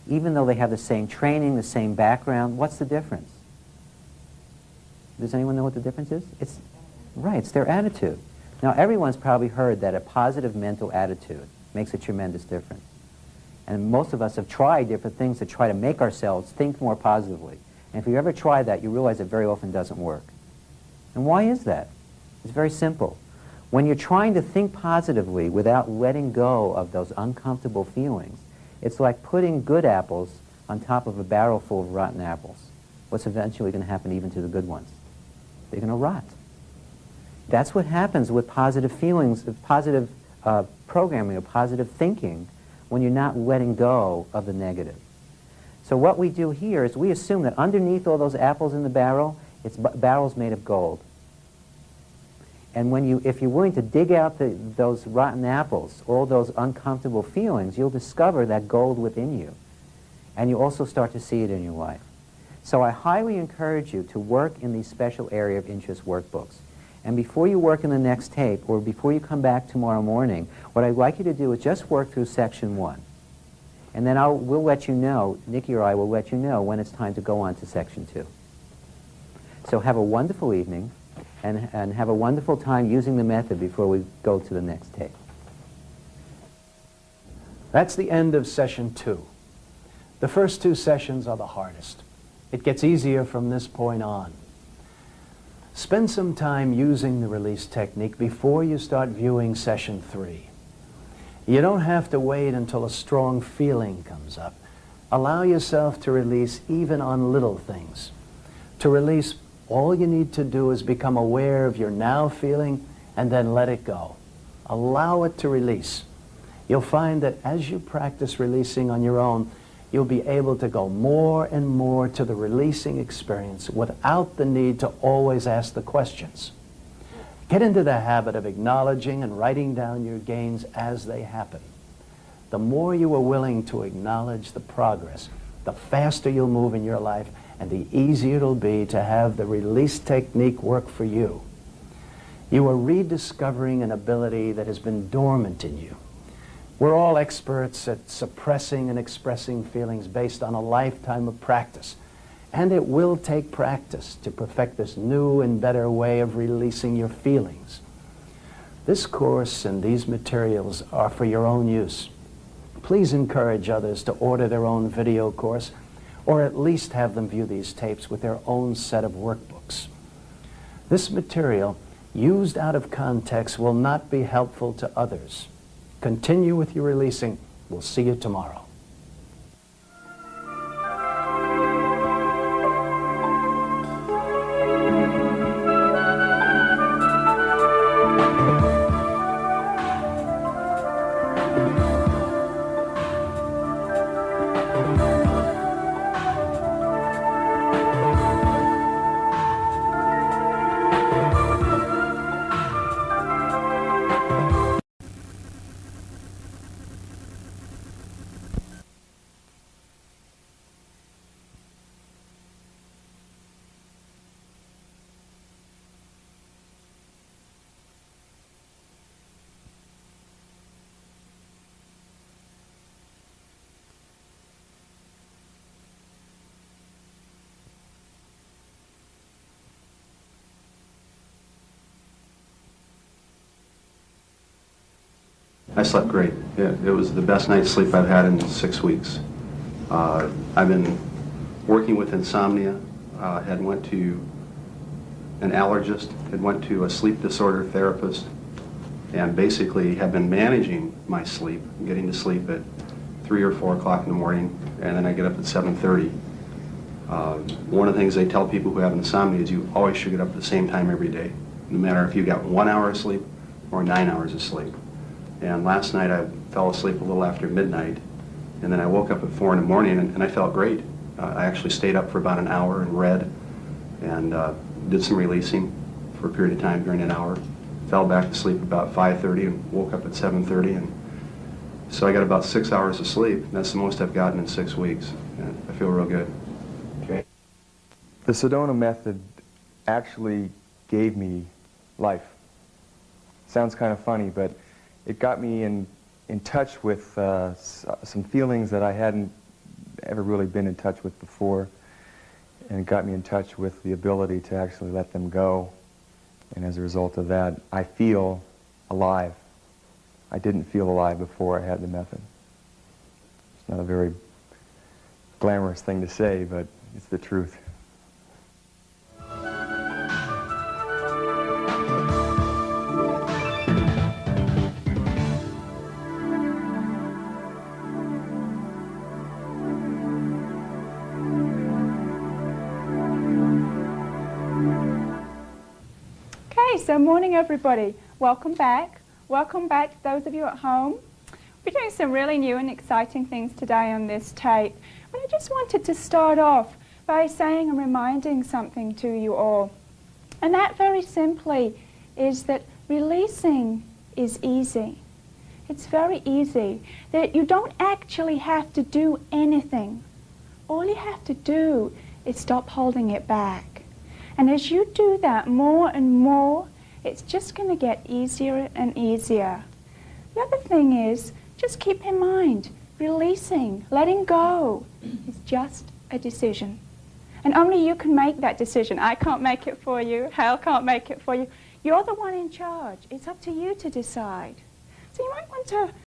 Even though they have the same training, the same background, what's the difference? Does anyone know what the difference is? It's their attitude. Now, everyone's probably heard that a positive mental attitude makes a tremendous difference. And most of us have tried different things to try to make ourselves think more positively. And if you ever try that, you realize it very often doesn't work. And why is that? It's very simple. When you're trying to think positively without letting go of those uncomfortable feelings, it's like putting good apples on top of a barrel full of rotten apples. What's eventually going to happen even to the good ones? They're going to rot. That's what happens with positive feelings, positive programming, or positive thinking when you're not letting go of the negative. So what we do here is we assume that underneath all those apples in the barrel, barrel's made of gold. And if you're willing to dig out those rotten apples, all those uncomfortable feelings, you'll discover that gold within you. And you also start to see it in your life. So I highly encourage you to work in these special area of interest workbooks. And before you work in the next tape, or before you come back tomorrow morning, what I'd like you to do is just work through section 1. And then we'll let you know, Nikki or I will let you know when it's time to go on to section 2. So have a wonderful evening, and have a wonderful time using the method before we go to the next tape. That's the end of session 2. The first 2 sessions are the hardest. It gets easier from this point on. Spend some time using the release technique before you start viewing session 3. You don't have to wait until a strong feeling comes up. Allow yourself to release even on little things. To release, all you need to do is become aware of your now feeling and then let it go. Allow it to release. You'll find that as you practice releasing on your own, you'll be able to go more and more to the releasing experience without the need to always ask the questions. Get into the habit of acknowledging and writing down your gains as they happen. The more you are willing to acknowledge the progress, the faster you'll move in your life, and the easier it'll be to have the release technique work for you. You are rediscovering an ability that has been dormant in you. We're all experts at suppressing and expressing feelings based on a lifetime of practice. And it will take practice to perfect this new and better way of releasing your feelings. This course and these materials are for your own use. Please encourage others to order their own video course, or at least have them view these tapes with their own set of workbooks. This material, used out of context, will not be helpful to others. Continue with your releasing. We'll see you tomorrow. I slept great. It was the best night's sleep I've had in 6 weeks. I've been working with insomnia, had went to an allergist, had went to a sleep disorder therapist, and basically have been managing my sleep, getting to sleep at 3 or 4 o'clock in the morning, and then I get up at 7:30. One of the things they tell people who have insomnia is you always should get up at the same time every day, no matter if you got 1 hour of sleep or 9 hours of sleep. And last night I fell asleep a little after midnight, and then I woke up at 4 in the morning, and I felt great. I actually stayed up for about an hour and read, and did some releasing for a period of time during an hour. Fell back to sleep about 5:30 and woke up at 7:30, and so I got about 6 hours of sleep. That's the most I've gotten in 6 weeks, and I feel real good. Okay. The Sedona Method actually gave me life. Sounds kind of funny, but it got me in touch with some feelings that I hadn't ever really been in touch with before, and it got me in touch with the ability to actually let them go. And as a result of that, I feel alive. I didn't feel alive before I had the method. It's not a very glamorous thing to say, but it's the truth. So morning everybody, welcome back. Welcome back those of you at home. We're doing some really new and exciting things today on this tape, but I just wanted to start off by saying and reminding something to you all. And that very simply is that releasing is easy. It's very easy. That you don't actually have to do anything. All you have to do is stop holding it back. And as you do that more and more, it's just going to get easier and easier. The other thing is, just keep in mind, releasing, letting go is just a decision. And only you can make that decision. I can't make it for you. Hal can't make it for you. You're the one in charge. It's up to you to decide. So you might want to